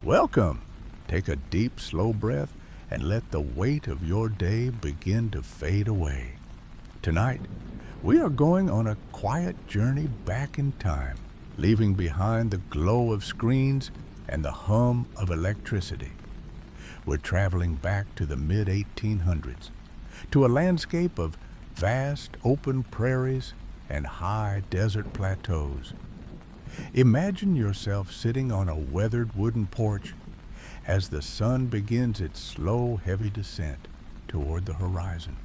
Welcome. Take a deep, slow breath and let the weight of your day begin to fade away. Tonight, we are going on a quiet journey back in time, leaving behind the glow of screens and the hum of electricity. We're traveling back to the mid-1800s, to a landscape of vast open prairies and high desert plateaus. Imagine yourself sitting on a weathered wooden porch as the sun begins its slow, heavy descent toward the horizon.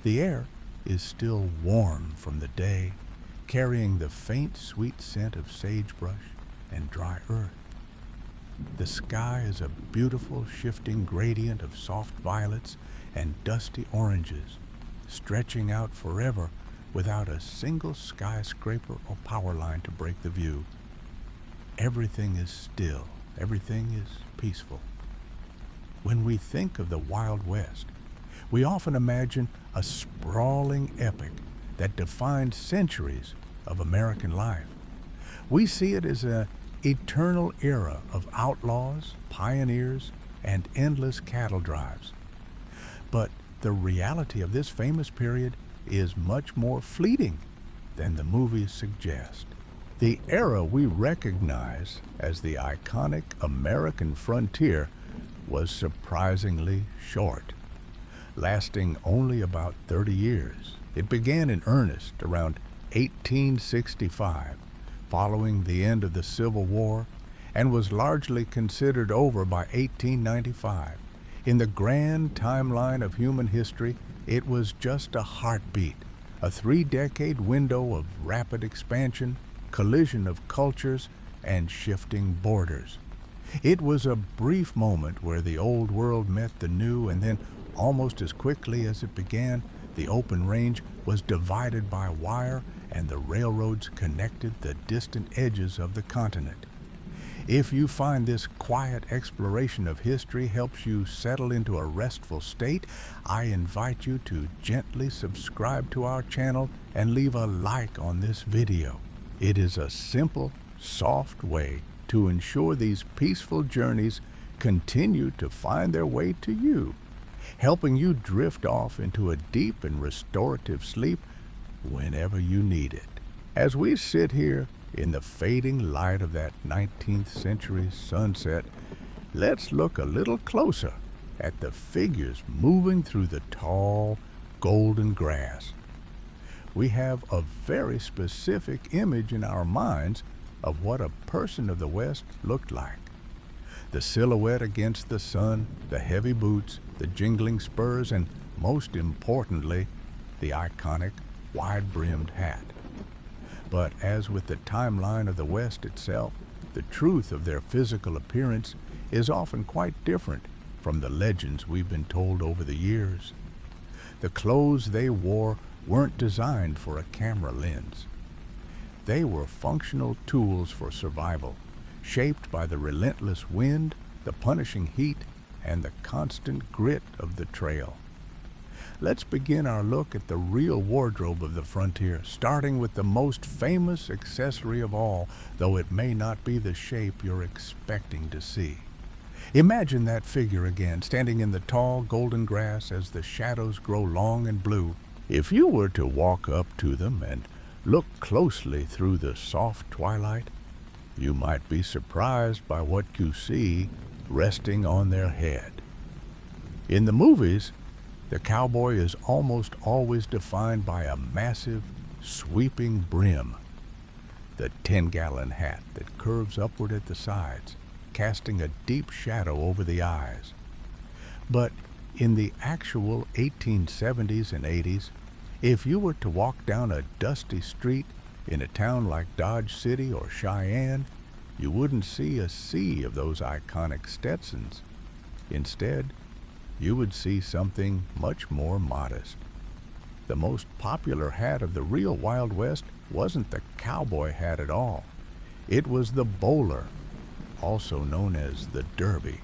The air is still warm from the day, carrying the faint, sweet scent of sagebrush and dry earth. The sky is a beautiful, shifting gradient of soft violets and dusty oranges, stretching out forever without a single skyscraper or power line to break the view. Everything is still. Everything is peaceful. When we think of the Wild West, we often imagine a sprawling epic that defined centuries of American life. We see it as an eternal era of outlaws, pioneers, and endless cattle drives. But the reality of this famous period is much more fleeting than the movies suggest. The era we recognize as the iconic American frontier was surprisingly short, lasting only about 30 years. It began in earnest around 1865, following the end of the Civil War, and was largely considered over by 1895. In the grand timeline of human history, it was just a heartbeat, a 3-decade window of rapid expansion, collision of cultures, and shifting borders. It was a brief moment where the old world met the new, and then almost as quickly as it began, the open range was divided by wire and the railroads connected the distant edges of the continent. If you find this quiet exploration of history helps you settle into a restful state, I invite you to gently subscribe to our channel and leave a like on this video. It is a simple, soft way to ensure these peaceful journeys continue to find their way to you, helping you drift off into a deep and restorative sleep whenever you need it. As we sit here in the fading light of that 19th century sunset, let's look a little closer at the figures moving through the tall, golden grass. We have a very specific image in our minds of what a person of the West looked like. The silhouette against the sun, the heavy boots, the jingling spurs, and most importantly, the iconic wide-brimmed hat. But as with the timeline of the West itself, the truth of their physical appearance is often quite different from the legends we've been told over the years. The clothes they wore weren't designed for a camera lens. They were functional tools for survival, shaped by the relentless wind, the punishing heat, and the constant grit of the trail. Let's begin our look at the real wardrobe of the frontier, starting with the most famous accessory of all, though it may not be the shape you're expecting to see. Imagine that figure again, standing in the tall golden grass as the shadows grow long and blue. If you were to walk up to them and look closely through the soft twilight, you might be surprised by what you see resting on their head. In the movies, the cowboy is almost always defined by a massive, sweeping brim, the 10-gallon hat that curves upward at the sides, casting a deep shadow over the eyes. But in the actual 1870s and 80s, if you were to walk down a dusty street in a town like Dodge City or Cheyenne, you wouldn't see a sea of those iconic Stetsons. Instead, you would see something much more modest. The most popular hat of the real Wild West wasn't the cowboy hat at all. It was the bowler, also known as the derby.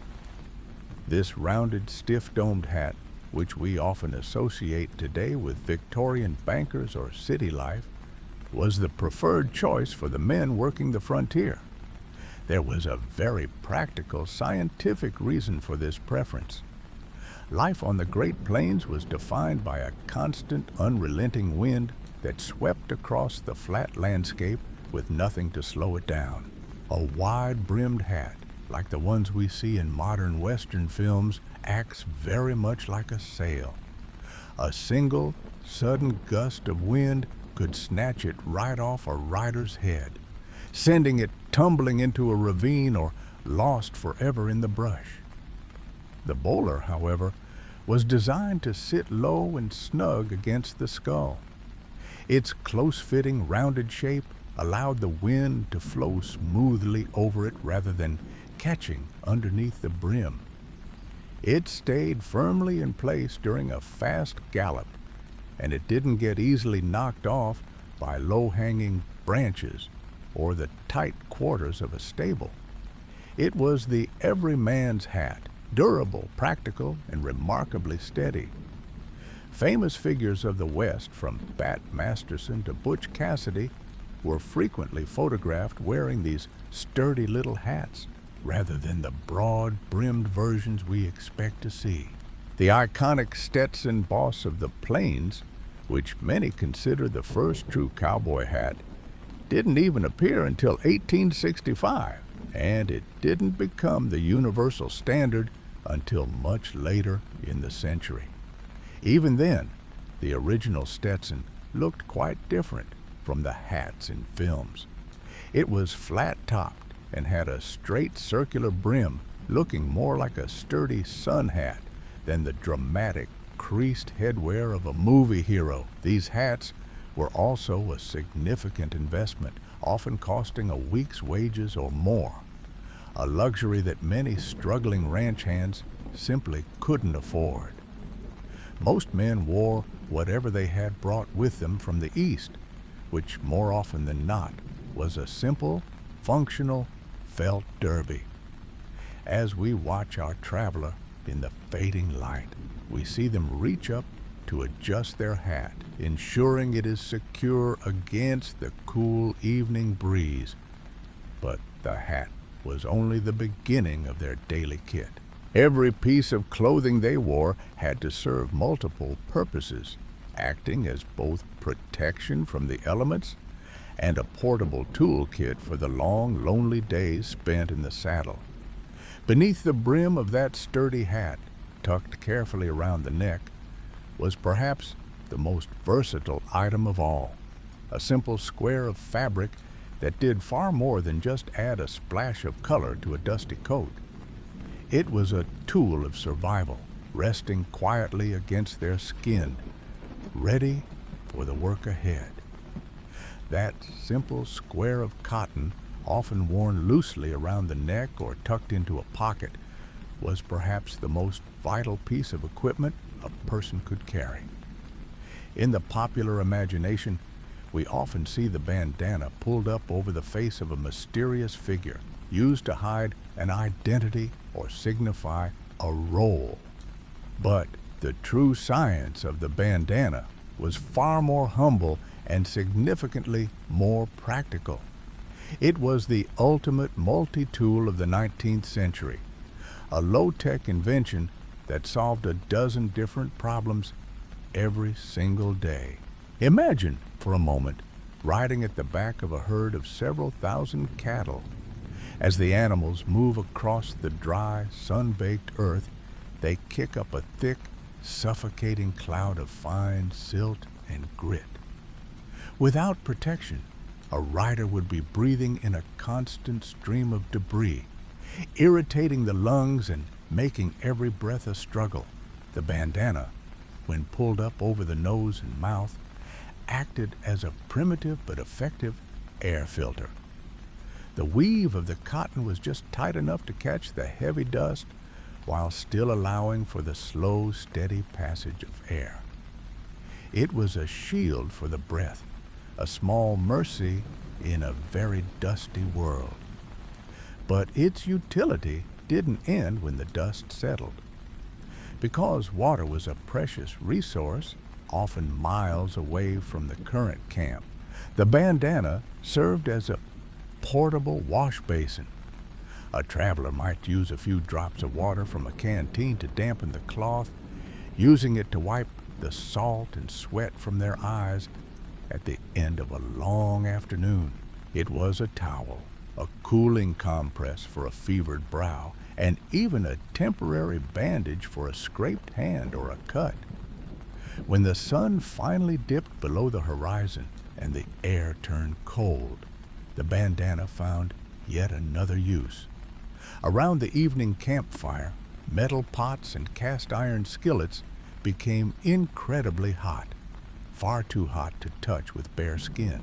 This rounded, stiff-domed hat, which we often associate today with Victorian bankers or city life, was the preferred choice for the men working the frontier. There was a very practical, scientific reason for this preference. Life on the Great Plains was defined by a constant, unrelenting wind that swept across the flat landscape with nothing to slow it down. A wide-brimmed hat, like the ones we see in modern Western films, acts very much like a sail. A single, sudden gust of wind could snatch it right off a rider's head, sending it tumbling into a ravine or lost forever in the brush. The bowler, however, was designed to sit low and snug against the skull. Its close-fitting, rounded shape allowed the wind to flow smoothly over it rather than catching underneath the brim. It stayed firmly in place during a fast gallop, and it didn't get easily knocked off by low-hanging branches or the tight quarters of a stable. It was the everyman's hat, durable, practical, and remarkably steady. Famous figures of the West, from Bat Masterson to Butch Cassidy, were frequently photographed wearing these sturdy little hats rather than the broad-brimmed versions we expect to see. The iconic Stetson Boss of the Plains, which many consider the first true cowboy hat, didn't even appear until 1865, and it didn't become the universal standard until much later in the century. Even then, the original Stetson looked quite different from the hats in films. It was flat-topped and had a straight circular brim, looking more like a sturdy sun hat than the dramatic, creased headwear of a movie hero. These hats were also a significant investment, often costing a week's wages or more, a luxury that many struggling ranch hands simply couldn't afford. Most men wore whatever they had brought with them from the East, which more often than not was a simple, functional felt derby. As we watch our traveler in the fading light, we see them reach up to adjust their hat, ensuring it is secure against the cool evening breeze. But the hat was only the beginning of their daily kit. Every piece of clothing they wore had to serve multiple purposes, acting as both protection from the elements and a portable toolkit for the long, lonely days spent in the saddle. Beneath the brim of that sturdy hat, tucked carefully around the neck, was perhaps the most versatile item of all, a simple square of fabric that did far more than just add a splash of color to a dusty coat. It was a tool of survival, resting quietly against their skin, ready for the work ahead. That simple square of cotton, often worn loosely around the neck or tucked into a pocket, was perhaps the most vital piece of equipment a person could carry. In the popular imagination, we often see the bandana pulled up over the face of a mysterious figure, used to hide an identity or signify a role. But the true science of the bandana was far more humble and significantly more practical. It was the ultimate multi-tool of the 19th century, a low-tech invention that solved a dozen different problems every single day. Imagine, for a moment, riding at the back of a herd of several thousand cattle. As the animals move across the dry, sun-baked earth, they kick up a thick, suffocating cloud of fine silt and grit. Without protection, a rider would be breathing in a constant stream of debris, irritating the lungs and making every breath a struggle. The bandana, when pulled up over the nose and mouth, acted as a primitive but effective air filter. The weave of the cotton was just tight enough to catch the heavy dust while still allowing for the slow, steady passage of air. It was a shield for the breath, a small mercy in a very dusty world. But its utility didn't end when the dust settled. Because water was a precious resource, often miles away from the current camp, the bandana served as a portable wash basin, A traveler might use a few drops of water from a canteen to dampen the cloth, using it to wipe the salt and sweat from their eyes at the end of a long afternoon. It was a towel, a cooling compress for a fevered brow, and even a temporary bandage for a scraped hand or a cut. When the sun finally dipped below the horizon and the air turned cold, the bandana found yet another use. Around the evening campfire, metal pots and cast iron skillets became incredibly hot, far too hot to touch with bare skin.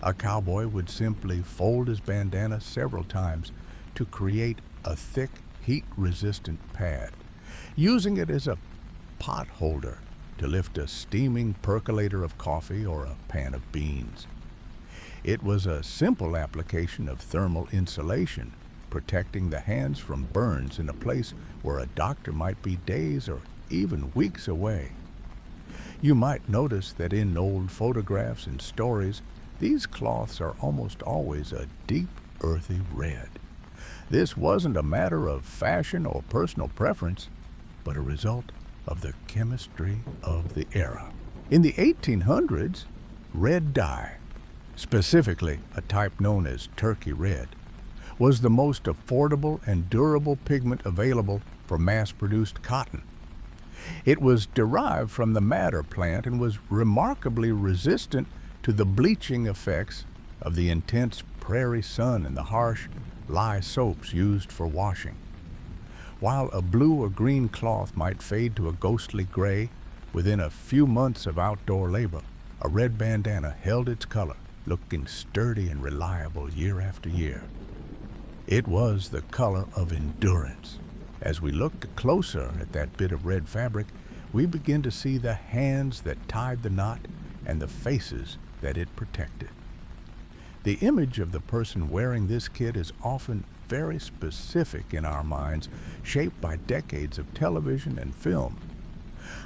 A cowboy would simply fold his bandana several times to create a thick, heat-resistant pad, using it as a pot holder to lift a steaming percolator of coffee or a pan of beans. It was a simple application of thermal insulation, protecting the hands from burns in a place where a doctor might be days or even weeks away. You might notice that in old photographs and stories, these cloths are almost always a deep, earthy red. This wasn't a matter of fashion or personal preference, but a result of the chemistry of the era. In the 1800s, red dye, specifically a type known as turkey red, was the most affordable and durable pigment available for mass-produced cotton. It was derived from the madder plant and was remarkably resistant to the bleaching effects of the intense prairie sun and the harsh lye soaps used for washing. While a blue or green cloth might fade to a ghostly gray within a few months of outdoor labor, a red bandana held its color, looking sturdy and reliable year after year. It was the color of endurance. As we look closer at that bit of red fabric, we begin to see the hands that tied the knot and the faces that it protected. The image of the person wearing this kit is often very specific in our minds, shaped by decades of television and film.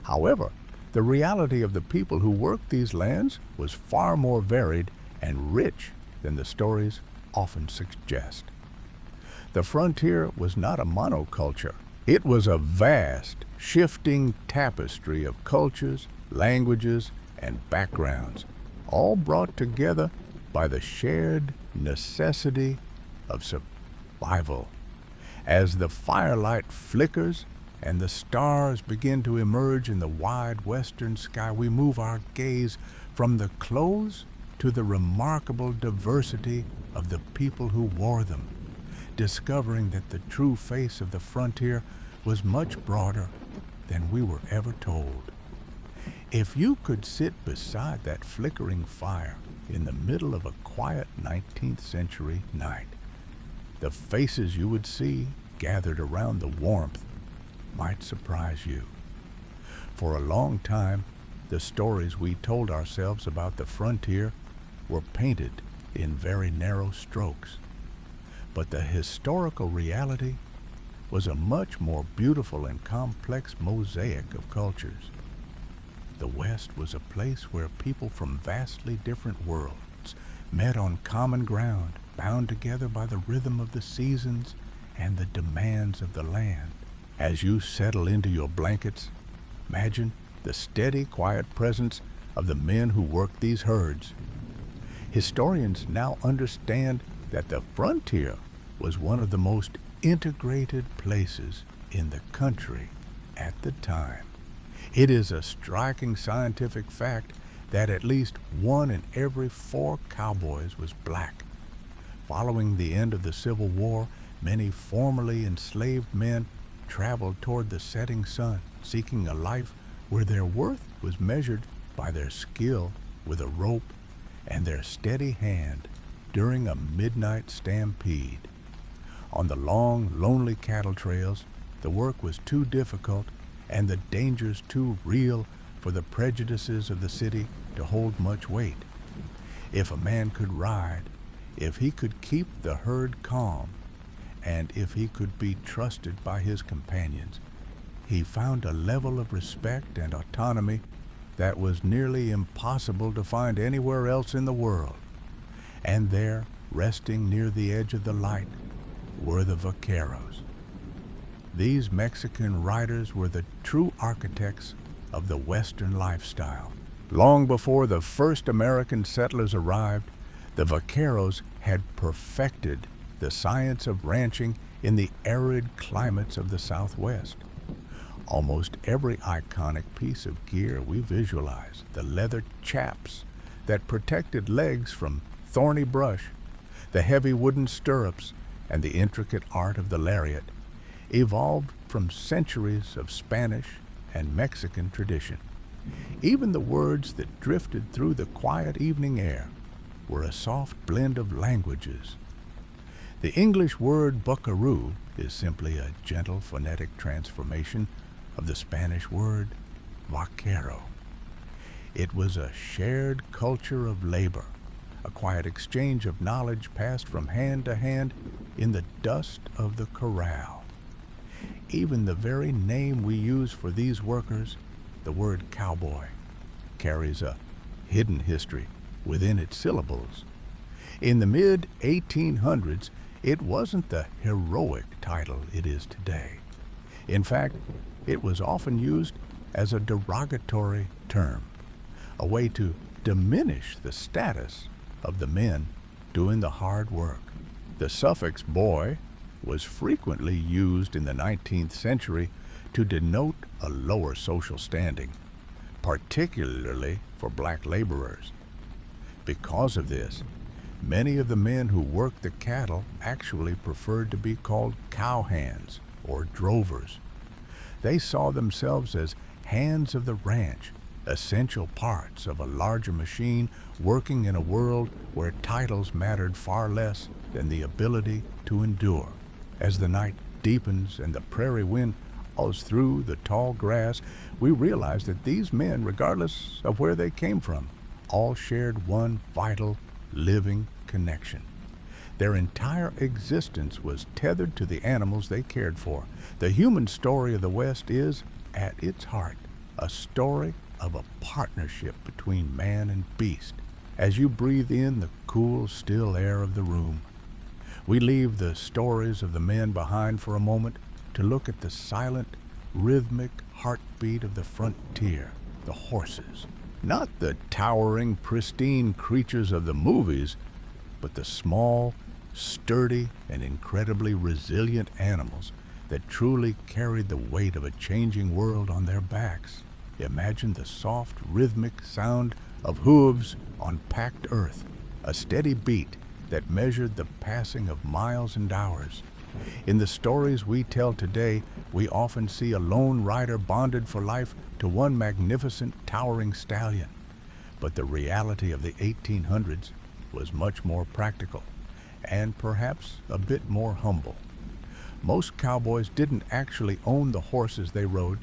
However, the reality of the people who worked these lands was far more varied and rich than the stories often suggest. The frontier was not a monoculture. It was a vast, shifting tapestry of cultures, languages, and backgrounds, all brought together by the shared necessity of survival. As the firelight flickers and the stars begin to emerge in the wide western sky, we move our gaze from the clothes to the remarkable diversity of the people who wore them, discovering that the true face of the frontier was much broader than we were ever told. If you could sit beside that flickering fire in the middle of a quiet 19th century night, the faces you would see gathered around the warmth might surprise you. For a long time, the stories we told ourselves about the frontier were painted in very narrow strokes. But the historical reality was a much more beautiful and complex mosaic of cultures. The West was a place where people from vastly different worlds met on common ground, bound together by the rhythm of the seasons and the demands of the land. As you settle into your blankets, imagine the steady, quiet presence of the men who worked these herds. Historians now understand that the frontier was one of the most integrated places in the country at the time. It is a striking scientific fact that at least 1 in every 4 cowboys was black. Following the end of the Civil War, many formerly enslaved men traveled toward the setting sun, seeking a life where their worth was measured by their skill with a rope and their steady hand during a midnight stampede. On the long, lonely cattle trails, the work was too difficult and the dangers too real for the prejudices of the city to hold much weight. If a man could ride, if he could keep the herd calm, and if he could be trusted by his companions, he found a level of respect and autonomy that was nearly impossible to find anywhere else in the world. And there, resting near the edge of the light, were the vaqueros. These Mexican riders were the true architects of the Western lifestyle. Long before the first American settlers arrived, the vaqueros had perfected the science of ranching in the arid climates of the Southwest. Almost every iconic piece of gear we visualize, the leather chaps that protected legs from thorny brush, the heavy wooden stirrups, and the intricate art of the lariat, evolved from centuries of Spanish and Mexican tradition. Even the words that drifted through the quiet evening air were a soft blend of languages. The English word buckaroo is simply a gentle phonetic transformation of the Spanish word vaquero. It was a shared culture of labor, a quiet exchange of knowledge passed from hand to hand in the dust of the corral. Even the very name we use for these workers, the word cowboy, carries a hidden history within its syllables. In the mid-1800s, it wasn't the heroic title it is today. In fact, it was often used as a derogatory term, a way to diminish the status of the men doing the hard work. The suffix boy was frequently used in the 19th century to denote a lower social standing, particularly for black laborers. Because of this, many of the men who worked the cattle actually preferred to be called cowhands or drovers. They saw themselves as hands of the ranch, essential parts of a larger machine working in a world where titles mattered far less than the ability to endure. As the night deepens and the prairie wind howls through the tall grass, we realize that these men, regardless of where they came from, all shared one vital, living connection. Their entire existence was tethered to the animals they cared for. The human story of the West is, at its heart, a story of a partnership between man and beast. As you breathe in the cool, still air of the room, we leave the stories of the men behind for a moment to look at the silent, rhythmic heartbeat of the frontier, the horses. Not the towering, pristine creatures of the movies, but the small, sturdy, and incredibly resilient animals that truly carried the weight of a changing world on their backs. Imagine the soft, rhythmic sound of hooves on packed earth, a steady beat that measured the passing of miles and hours. In the stories we tell today, we often see a lone rider bonded for life to one magnificent, towering stallion. But the reality of the 1800s was much more practical and perhaps a bit more humble. Most cowboys didn't actually own the horses they rode.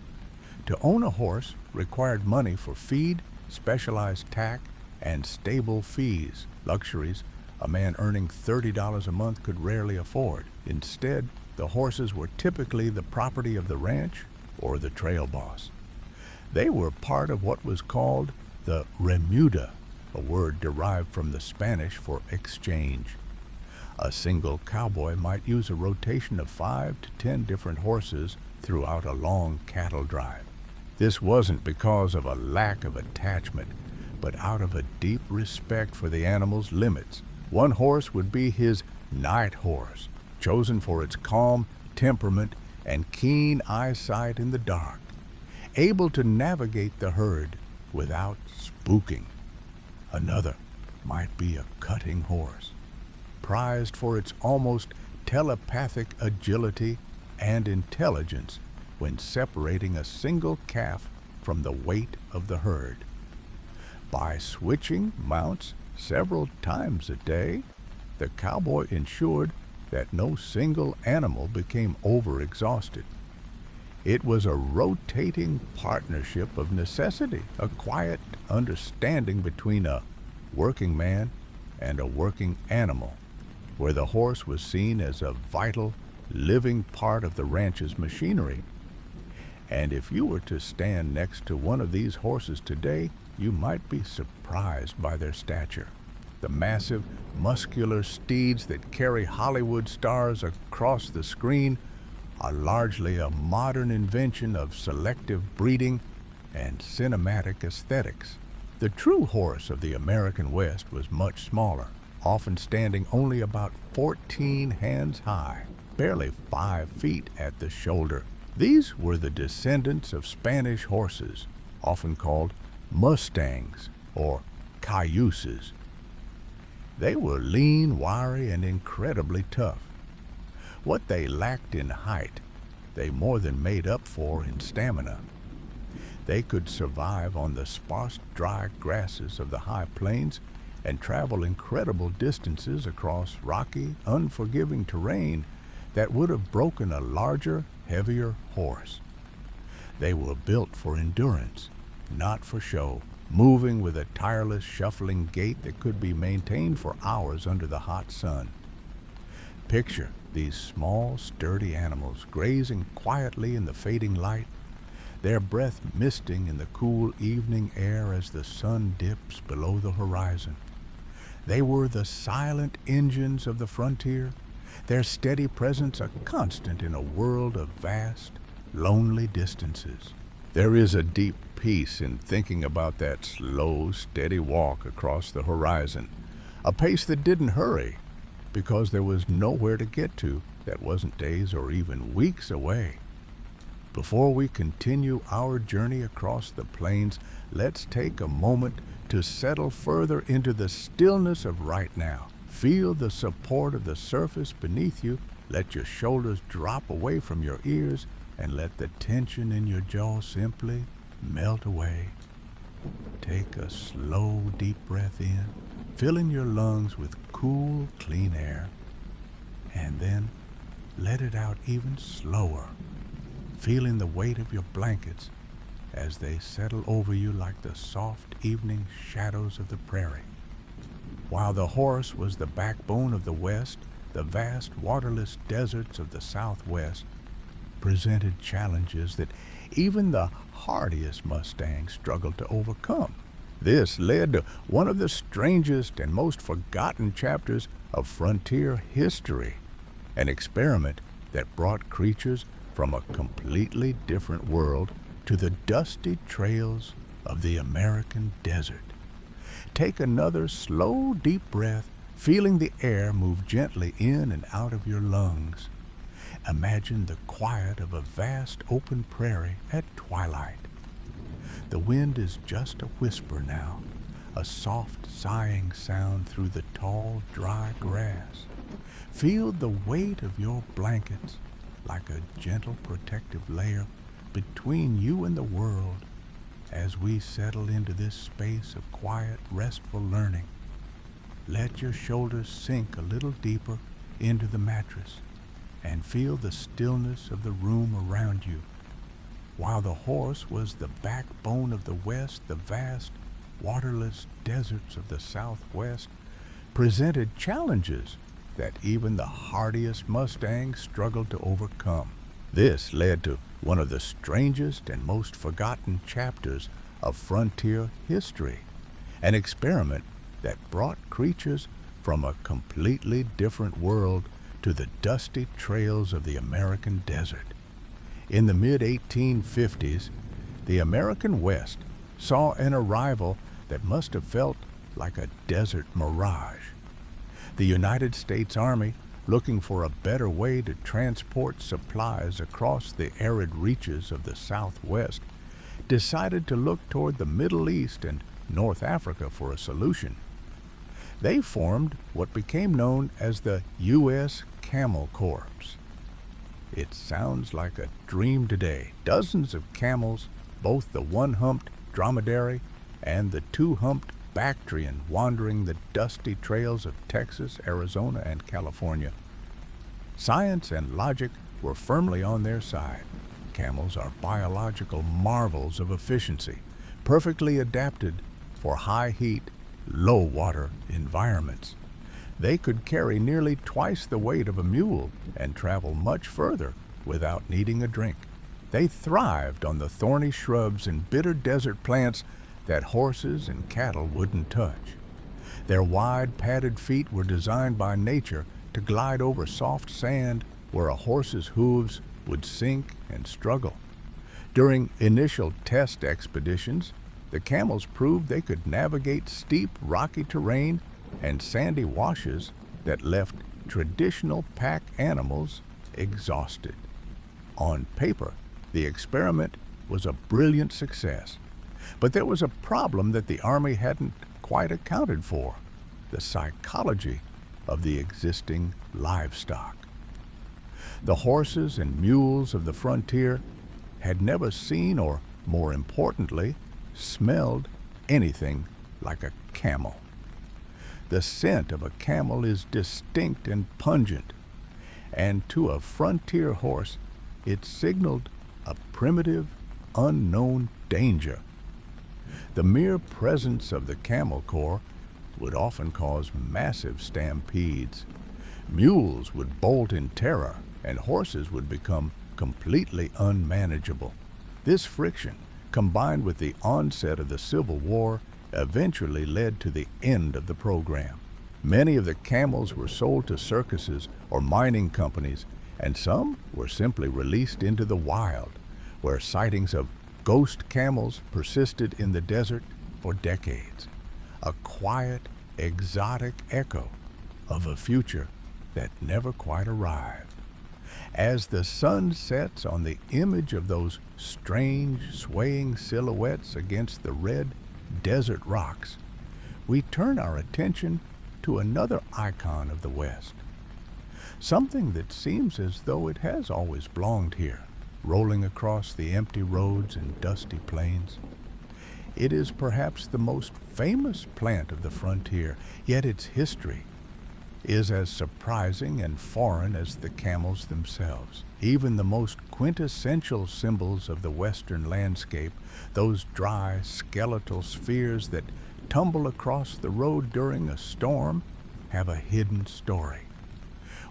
To own a horse required money for feed, specialized tack, and stable fees, luxuries a man earning $30 a month could rarely afford. Instead, the horses were typically the property of the ranch or the trail boss. They were part of what was called the remuda, a word derived from the Spanish for exchange. A single cowboy might use a rotation of 5 to 10 different horses throughout a long cattle drive. This wasn't because of a lack of attachment, but out of a deep respect for the animal's limits. One horse would be his night horse, chosen for its calm temperament and keen eyesight in the dark, able to navigate the herd without spooking. Another might be a cutting horse, prized for its almost telepathic agility and intelligence when separating a single calf from the weight of the herd. By switching mounts several times a day, the cowboy ensured that no single animal became overexhausted. It was a rotating partnership of necessity, a quiet understanding between a working man and a working animal, where the horse was seen as a vital, living part of the ranch's machinery. And if you were to stand next to one of these horses today, you might be surprised by their stature. the massive, muscular steeds that carry Hollywood stars across the screen are largely a modern invention of selective breeding and cinematic aesthetics. The true horse of the American West was much smaller, often standing only about 14 hands high, barely 5 feet at the shoulder. These were the descendants of Spanish horses, often called mustangs or cayuses. They were lean, wiry, and incredibly tough. What they lacked in height, they more than made up for in stamina. They could survive on the sparse, dry grasses of the high plains and travel incredible distances across rocky, unforgiving terrain that would have broken a larger, heavier horse. They were built for endurance, not for show, moving with a tireless, shuffling gait that could be maintained for hours under the hot sun. Picture these small, sturdy animals grazing quietly in the fading light, their breath misting in the cool evening air as the sun dips below the horizon. They were the silent engines of the frontier, their steady presence a constant in a world of vast, lonely distances. There is a deep peace in thinking about that slow, steady walk across the horizon, a pace that didn't hurry because there was nowhere to get to that wasn't days or even weeks away. Before we continue our journey across the plains, let's take a moment to settle further into the stillness of right now. Feel the support of the surface beneath you. Let your shoulders drop away from your ears and let the tension in your jaw simply melt away. Take a slow, deep breath in, filling your lungs with cool, clean air, and then let it out even slower, feeling the weight of your blankets as they settle over you like the soft evening shadows of the prairie. While the horse was the backbone of the West, the vast waterless deserts of the Southwest presented challenges that even the hardiest Mustangs struggled to overcome. This led to one of the strangest and most forgotten chapters of frontier history, an experiment that brought creatures from a completely different world to the dusty trails of the American desert. Take another slow, deep breath, feeling the air move gently in and out of your lungs. Imagine the quiet of a vast open prairie at twilight. The wind is just a whisper now, a soft sighing sound through the tall, dry grass. Feel the weight of your blankets like a gentle protective layer between you and the world as we settle into this space of quiet, restful learning. Let your shoulders sink a little deeper into the mattress and feel the stillness of the room around you. While the horse was the backbone of the West, the vast, waterless deserts of the Southwest presented challenges that even the hardiest Mustangs struggled to overcome. This led to one of the strangest and most forgotten chapters of frontier history, an experiment that brought creatures from a completely different world to the dusty trails of the American desert. In the mid-1850s, the American West saw an arrival that must have felt like a desert mirage. The United States Army, looking for a better way to transport supplies across the arid reaches of the Southwest, decided to look toward the Middle East and North Africa for a solution. They formed what became known as the US Camel Corps. It sounds like a dream today. Dozens of camels, both the one-humped dromedary and the two-humped Bactrian, wandering the dusty trails of Texas, Arizona, and California. Science and logic were firmly on their side. Camels are biological marvels of efficiency, perfectly adapted for high heat, low water environments. They could carry nearly twice the weight of a mule and travel much further without needing a drink. They thrived on the thorny shrubs and bitter desert plants that horses and cattle wouldn't touch. Their wide, padded feet were designed by nature to glide over soft sand where a horse's hooves would sink and struggle. During initial test expeditions, the camels proved they could navigate steep, rocky terrain and sandy washes that left traditional pack animals exhausted. On paper, the experiment was a brilliant success, but there was a problem that the Army hadn't quite accounted for: the psychology of the existing livestock. The horses and mules of the frontier had never seen or, more importantly, smelled anything like a camel. The scent of a camel is distinct and pungent, and to a frontier horse it signaled a primitive, unknown danger. The mere presence of the Camel Corps would often cause massive stampedes. Mules would bolt in terror, and horses would become completely unmanageable. This friction, combined with the onset of the Civil War, eventually led to the end of the program. Many of the camels were sold to circuses or mining companies, and some were simply released into the wild, where sightings of ghost camels persisted in the desert for decades. A quiet, exotic echo of a future that never quite arrived. As the sun sets on the image of those strange, swaying silhouettes against the red desert rocks, we turn our attention to another icon of the West. Something that seems as though it has always belonged here, rolling across the empty roads and dusty plains. It is perhaps the most famous plant of the frontier, yet its history is as surprising and foreign as the camels themselves. Even the most quintessential symbols of the western landscape, those dry, skeletal spheres that tumble across the road during a storm, have a hidden story.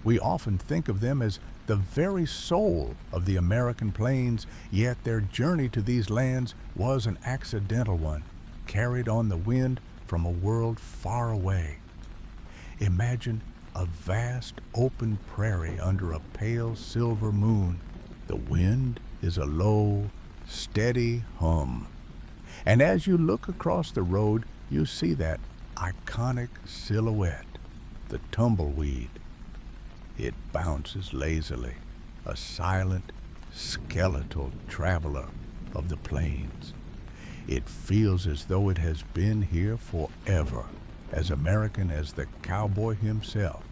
We often think of them as the very soul of the American plains, yet their journey to these lands was an accidental one, carried on the wind from a world far away. Imagine a vast open prairie under a pale silver moon. The wind is a low, steady hum. And as you look across the road, you see that iconic silhouette, the tumbleweed. It bounces lazily, a silent, skeletal traveler of the plains. It feels as though it has been here forever, as American as the cowboy himself.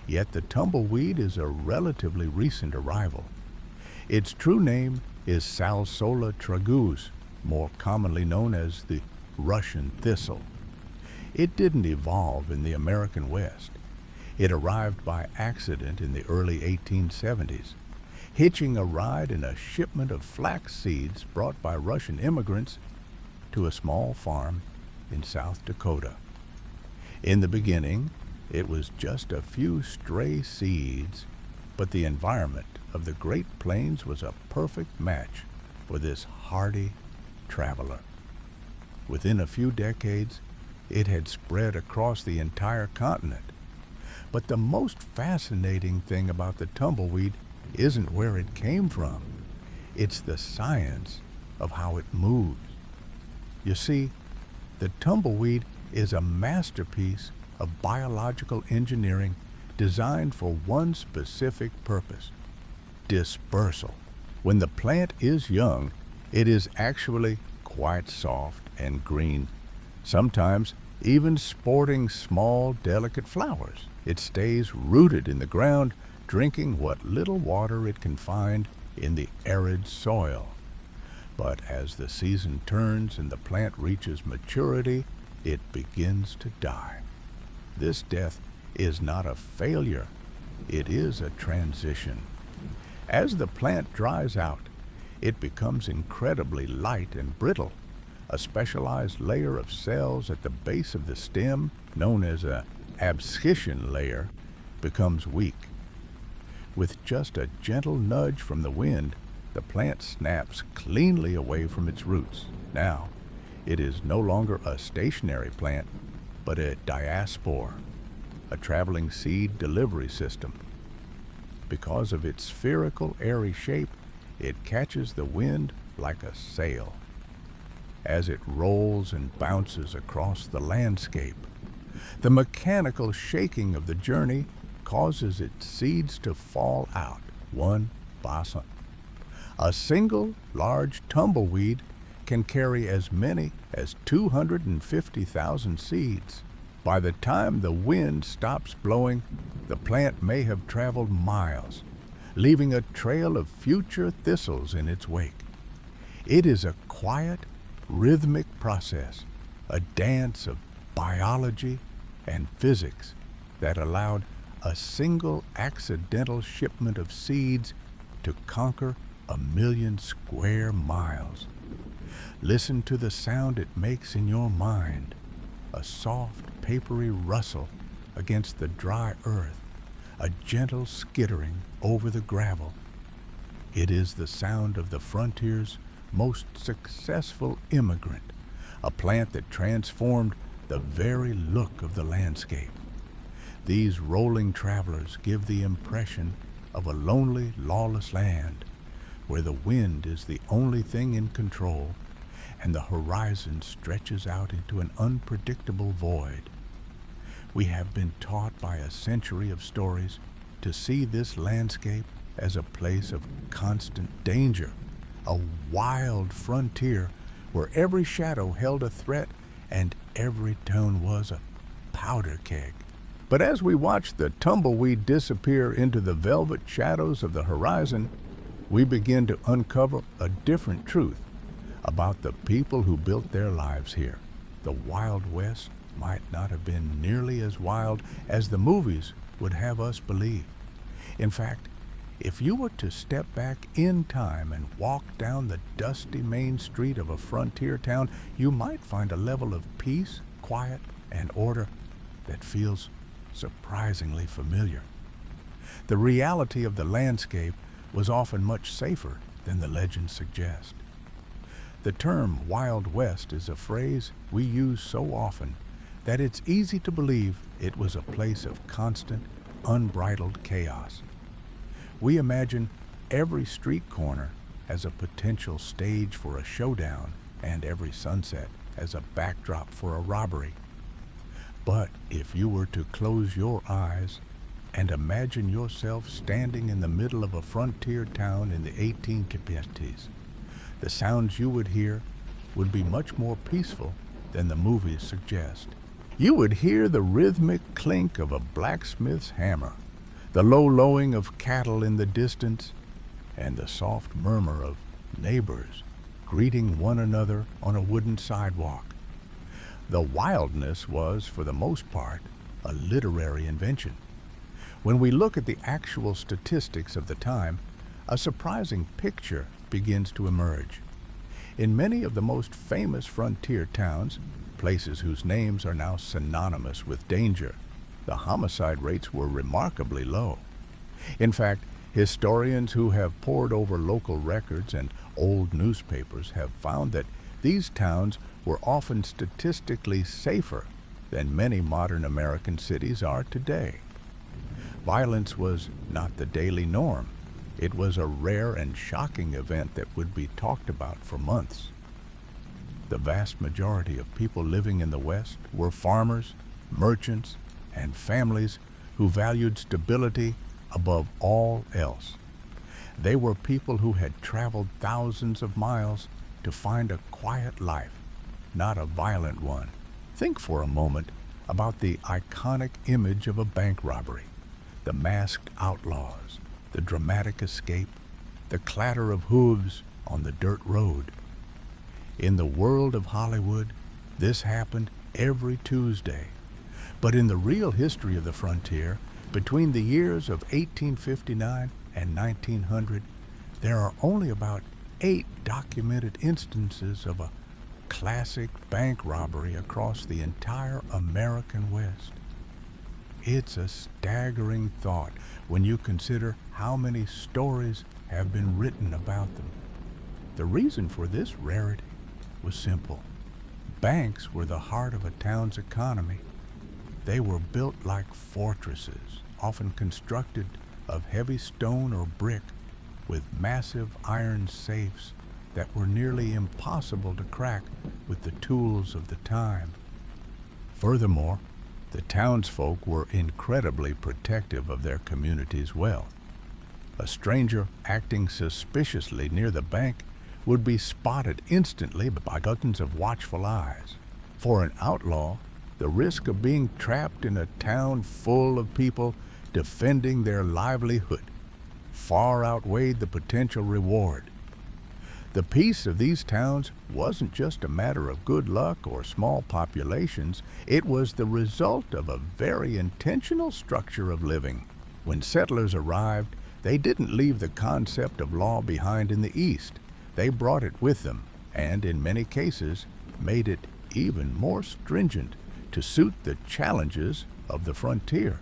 Yet the tumbleweed is a relatively recent arrival. Its true name is Salsola tragus, more commonly known as the Russian thistle. It didn't evolve in the American West. It arrived by accident in the early 1870s, hitching a ride in a shipment of flax seeds brought by Russian immigrants to a small farm in South Dakota. In the beginning, it was just a few stray seeds, but the environment of the Great Plains was a perfect match for this hardy traveler. Within a few decades, it had spread across the entire continent. But the most fascinating thing about the tumbleweed isn't where it came from. It's the science of how it moves. You see, the tumbleweed is a masterpiece of biological engineering designed for one specific purpose: dispersal. When the plant is young, it is actually quite soft and green, sometimes even sporting small, delicate flowers. It stays rooted in the ground, drinking what little water it can find in the arid soil. But as the season turns and the plant reaches maturity, it begins to die. This death is not a failure, it is a transition. As the plant dries out, it becomes incredibly light and brittle. A specialized layer of cells at the base of the stem, known as an abscission layer, becomes weak. With just a gentle nudge from the wind, the plant snaps cleanly away from its roots. Now, it is no longer a stationary plant, but a diaspora, a traveling seed delivery system. Because of its spherical, airy shape, it catches the wind like a sail. As it rolls and bounces across the landscape, the mechanical shaking of the journey causes its seeds to fall out one by one. A single large tumbleweed can carry as many as 250,000 seeds. By the time the wind stops blowing, the plant may have traveled miles, leaving a trail of future thistles in its wake. It is a quiet, rhythmic process, a dance of biology and physics that allowed a single accidental shipment of seeds to conquer 1,000,000 square miles. Listen to the sound it makes in your mind, a soft, papery rustle against the dry earth, a gentle skittering over the gravel. It is the sound of the frontier's most successful immigrant, a plant that transformed the very look of the landscape. These rolling travelers give the impression of a lonely, lawless land where the wind is the only thing in control and the horizon stretches out into an unpredictable void. We have been taught by a century of stories to see this landscape as a place of constant danger, a wild frontier where every shadow held a threat and every tone was a powder keg. But as we watch the tumbleweed disappear into the velvet shadows of the horizon, we begin to uncover a different truth about the people who built their lives here. The Wild West might not have been nearly as wild as the movies would have us believe. In fact, if you were to step back in time and walk down the dusty main street of a frontier town, you might find a level of peace, quiet, and order that feels surprisingly familiar. The reality of the landscape was often much safer than the legends suggest. The term Wild West is a phrase we use so often that it's easy to believe it was a place of constant, unbridled chaos. We imagine every street corner as a potential stage for a showdown and every sunset as a backdrop for a robbery. But if you were to close your eyes and imagine yourself standing in the middle of a frontier town in the 1850s, the sounds you would hear would be much more peaceful than the movies suggest. You would hear the rhythmic clink of a blacksmith's hammer, the low lowing of cattle in the distance, and the soft murmur of neighbors greeting one another on a wooden sidewalk. The wildness was, for the most part, a literary invention. When we look at the actual statistics of the time, a surprising picture begins to emerge. In many of the most famous frontier towns, places whose names are now synonymous with danger, the homicide rates were remarkably low. In fact, historians who have pored over local records and old newspapers have found that these towns were often statistically safer than many modern American cities are today. Violence was not the daily norm. It was a rare and shocking event that would be talked about for months. The vast majority of people living in the West were farmers, merchants, and families who valued stability above all else. They were people who had traveled thousands of miles to find a quiet life, not a violent one. Think for a moment about the iconic image of a bank robbery, the masked outlaws, the dramatic escape, the clatter of hooves on the dirt road. In the world of Hollywood, this happened every Tuesday. But in the real history of the frontier, between the years of 1859 and 1900, there are only about 8 documented instances of a classic bank robbery across the entire American West. It's a staggering thought when you consider how many stories have been written about them. The reason for this rarity was simple. Banks were the heart of a town's economy, They were built like fortresses, often constructed of heavy stone or brick, with massive iron safes that were nearly impossible to crack with the tools of the time. Furthermore, the townsfolk were incredibly protective of their community's wealth. A stranger acting suspiciously near the bank would be spotted instantly by dozens of watchful eyes. For an outlaw, the risk of being trapped in a town full of people defending their livelihood far outweighed the potential reward. The peace of these towns wasn't just a matter of good luck or small populations, it was the result of a very intentional structure of living. When settlers arrived, they didn't leave the concept of law behind in the East. They brought it with them, and in many cases, made it even more stringent to suit the challenges of the frontier.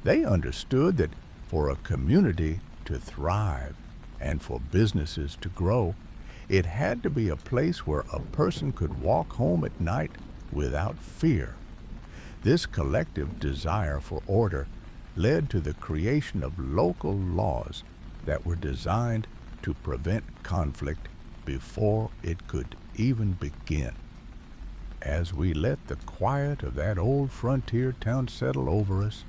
They understood that for a community to thrive and for businesses to grow, it had to be a place where a person could walk home at night without fear. This collective desire for order led to the creation of local laws that were designed to prevent conflict before it could even begin. As we let the quiet of that old frontier town settle over us,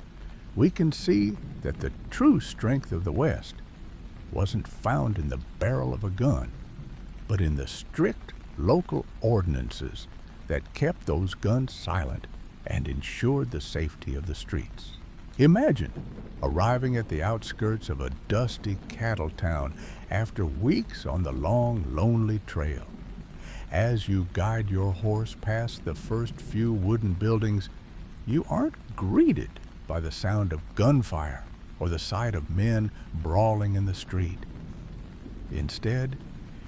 we can see that the true strength of the West wasn't found in the barrel of a gun, but in the strict local ordinances that kept those guns silent and ensured the safety of the streets. Imagine arriving at the outskirts of a dusty cattle town after weeks on the long, lonely trail. As you guide your horse past the first few wooden buildings, you aren't greeted by the sound of gunfire or the sight of men brawling in the street. Instead,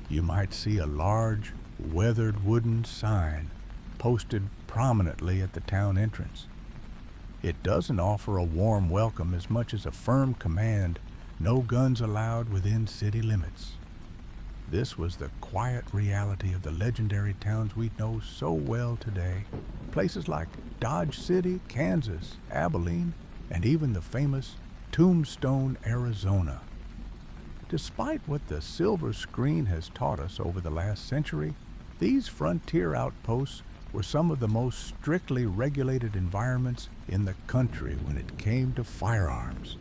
you might see a large, weathered wooden sign posted prominently at the town entrance. It doesn't offer a warm welcome as much as a firm command, no guns allowed within city limits. This was the quiet reality of the legendary towns we know so well today. Places like Dodge City, Kansas, Abilene, and even the famous Tombstone, Arizona. Despite what the silver screen has taught us over the last century, these frontier outposts were some of the most strictly regulated environments in the country when it came to firearms.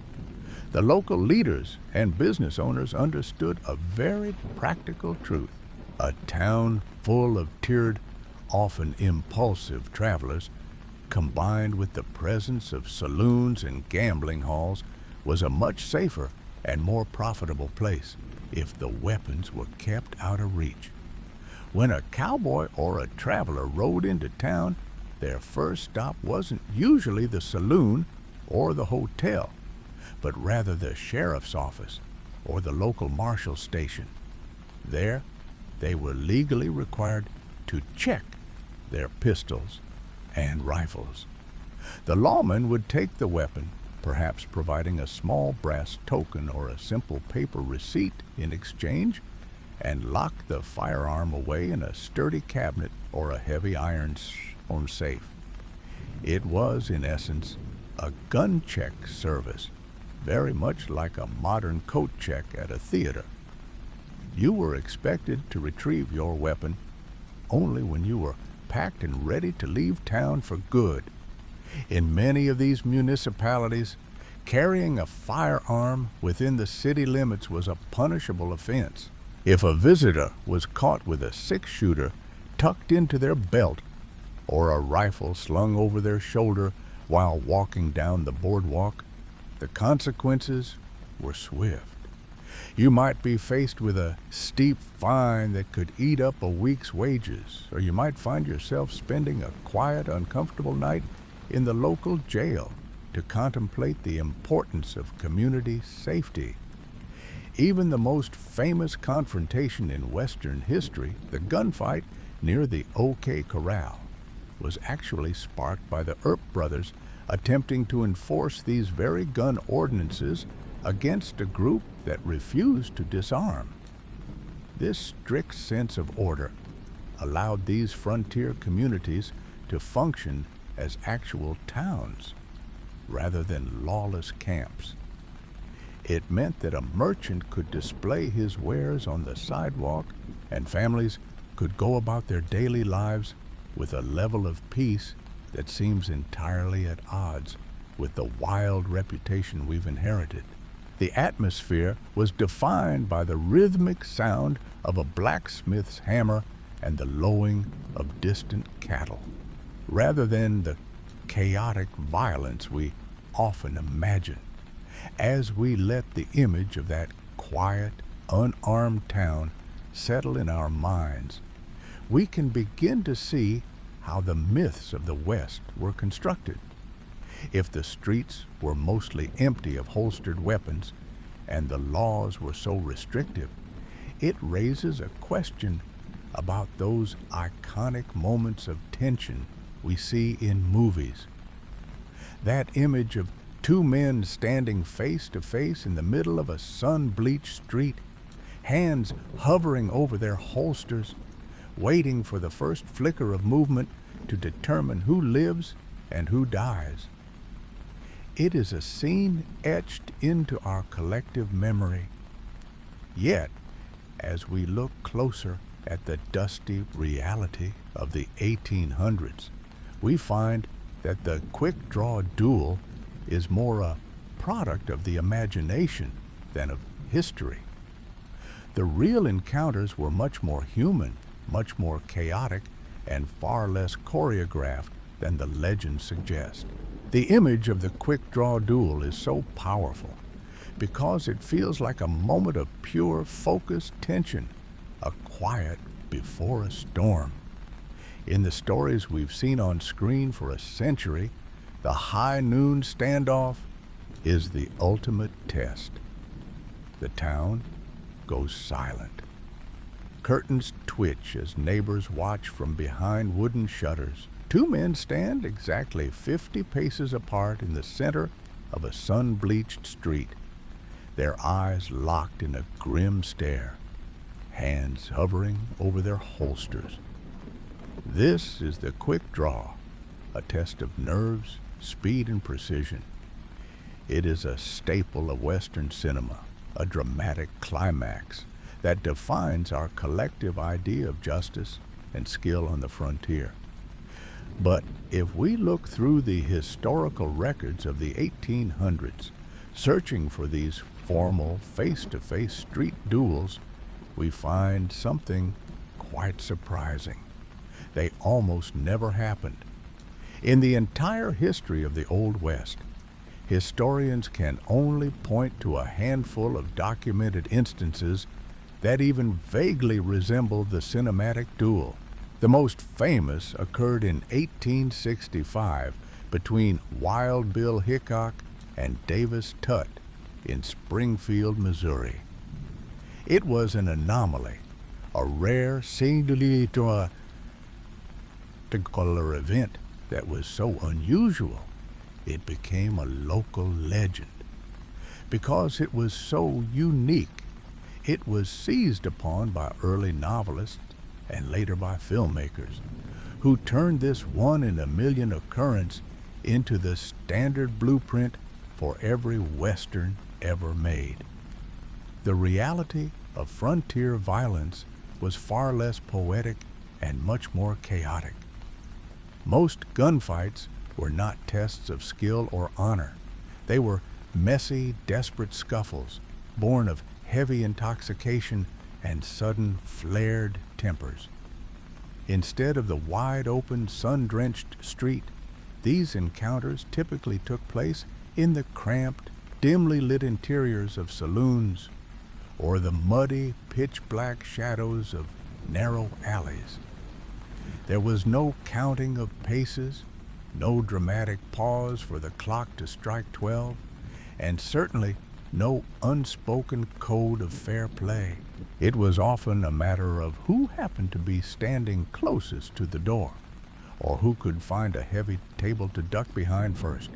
The local leaders and business owners understood a very practical truth. A town full of tiered, often impulsive travelers, combined with the presence of saloons and gambling halls, was a much safer and more profitable place if the weapons were kept out of reach. When a cowboy or a traveler rode into town, their first stop wasn't usually the saloon or the hotel, but rather the sheriff's office or the local marshal station. There, they were legally required to check their pistols and rifles. The lawman would take the weapon, perhaps providing a small brass token or a simple paper receipt in exchange, and lock the firearm away in a sturdy cabinet or a heavy iron safe. It was, in essence, a gun check service, very much like a modern coat check at a theater. You were expected to retrieve your weapon only when you were packed and ready to leave town for good. In many of these municipalities, carrying a firearm within the city limits was a punishable offense. If a visitor was caught with a six-shooter tucked into their belt or a rifle slung over their shoulder while walking down the boardwalk, the consequences were swift. You might be faced with a steep fine that could eat up a week's wages, or you might find yourself spending a quiet, uncomfortable night in the local jail to contemplate the importance of community safety. Even the most famous confrontation in Western history, the gunfight near the OK Corral, was actually sparked by the Earp brothers attempting to enforce these very gun ordinances against a group that refused to disarm. This strict sense of order allowed these frontier communities to function as actual towns rather than lawless camps. It meant that a merchant could display his wares on the sidewalk and families could go about their daily lives with a level of peace that seems entirely at odds with the wild reputation we've inherited. The atmosphere was defined by the rhythmic sound of a blacksmith's hammer and the lowing of distant cattle, rather than the chaotic violence we often imagine. As we let the image of that quiet, unarmed town settle in our minds, we can begin to see how the myths of the West were constructed. If the streets were mostly empty of holstered weapons and the laws were so restrictive, it raises a question about those iconic moments of tension we see in movies. That image of two men standing face to face in the middle of a sun-bleached street, hands hovering over their holsters, waiting for the first flicker of movement to determine who lives and who dies. It is a scene etched into our collective memory. Yet, as we look closer at the dusty reality of the 1800s, we find that the quick-draw duel is more a product of the imagination than of history. The real encounters were much more human, much more chaotic, and far less choreographed than the legends suggest. The image of the quick-draw duel is so powerful because it feels like a moment of pure, focused tension, a quiet before a storm. In the stories we've seen on screen for a century, the high noon standoff is the ultimate test. The town goes silent. Curtains twitch as neighbors watch from behind wooden shutters. Two men stand exactly 50 paces apart in the center of a sun-bleached street, their eyes locked in a grim stare, hands hovering over their holsters. This is the quick draw, a test of nerves, speed, and precision. It is a staple of Western cinema, a dramatic climax that defines our collective idea of justice and skill on the frontier. But if we look through the historical records of the 1800s, searching for these formal, face-to-face street duels, we find something quite surprising. They almost never happened. In the entire history of the Old West, historians can only point to a handful of documented instances that even vaguely resemble the cinematic duel. The most famous occurred in 1865 between Wild Bill Hickok and Davis Tutt in Springfield, Missouri. It was an anomaly, a rare singular event that was so unusual it became a local legend. Because it was so unique, it was seized upon by early novelists and later by filmmakers, who turned this one-in-a-million occurrence into the standard blueprint for every Western ever made. The reality of frontier violence was far less poetic and much more chaotic. Most gunfights were not tests of skill or honor. They were messy, desperate scuffles, born of heavy intoxication and sudden flared tempers. Instead of the wide-open, sun-drenched street, these encounters typically took place in the cramped, dimly lit interiors of saloons or the muddy, pitch-black shadows of narrow alleys. There was no counting of paces, no dramatic pause for the clock to strike 12, and certainly no unspoken code of fair play. It was often a matter of who happened to be standing closest to the door, or who could find a heavy table to duck behind first.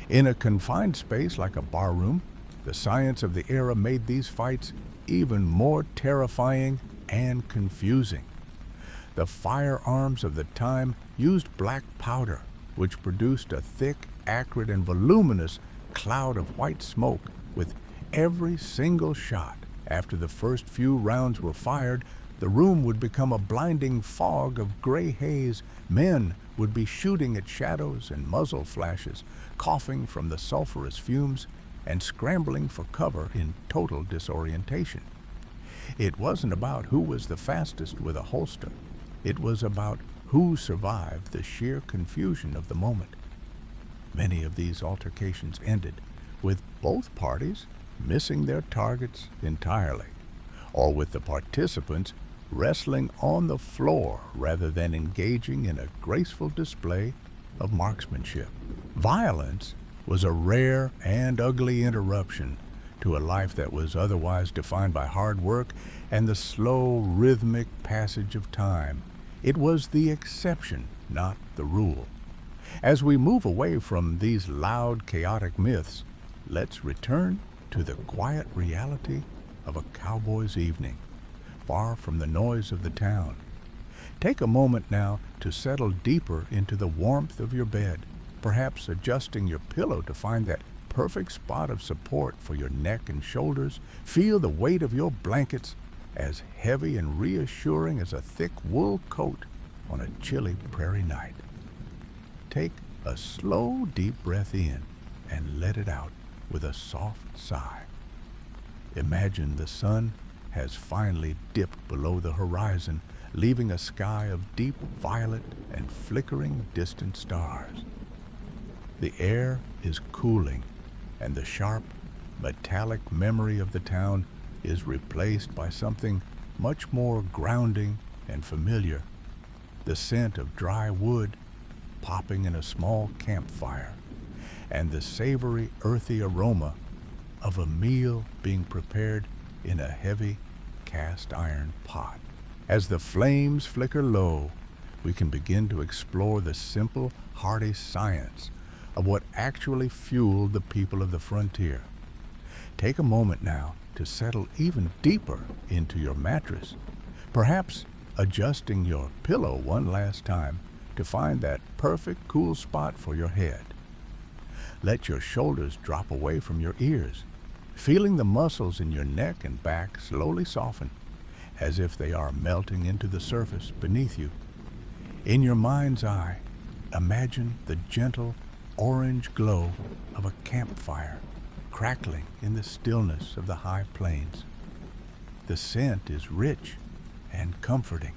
In a confined space like a barroom, the science of the era made these fights even more terrifying and confusing. The firearms of the time used black powder, which produced a thick, acrid, and voluminous cloud of white smoke with every single shot. After the first few rounds were fired, the room would become a blinding fog of gray haze. Men would be shooting at shadows and muzzle flashes, coughing from the sulfurous fumes, and scrambling for cover in total disorientation. It wasn't about who was the fastest with a holster. It was about who survived the sheer confusion of the moment. Many of these altercations ended with both parties missing their targets entirely, or with the participants wrestling on the floor rather than engaging in a graceful display of marksmanship. Violence was a rare and ugly interruption to a life that was otherwise defined by hard work and the slow, rhythmic passage of time. It was the exception, not the rule. As we move away from these loud, chaotic myths, let's return to the quiet reality of a cowboy's evening, far from the noise of the town. Take a moment now to settle deeper into the warmth of your bed, perhaps adjusting your pillow to find that perfect spot of support for your neck and shoulders. Feel the weight of your blankets, as heavy and reassuring as a thick wool coat on a chilly prairie night. Take a slow, deep breath in and let it out with a soft sigh. Imagine the sun has finally dipped below the horizon, leaving a sky of deep violet and flickering distant stars. The air is cooling, and the sharp, metallic memory of the town is replaced by something much more grounding and familiar: the scent of dry wood popping in a small campfire, and the savory, earthy aroma of a meal being prepared in a heavy cast iron pot. As the flames flicker low, we can begin to explore the simple, hearty science of what actually fueled the people of the frontier. Take a moment now to settle even deeper into your mattress, perhaps adjusting your pillow one last time to find that perfect cool spot for your head. Let your shoulders drop away from your ears, feeling the muscles in your neck and back slowly soften, as if they are melting into the surface beneath you. In your mind's eye, imagine the gentle orange glow of a campfire crackling in the stillness of the high plains. The scent is rich and comforting,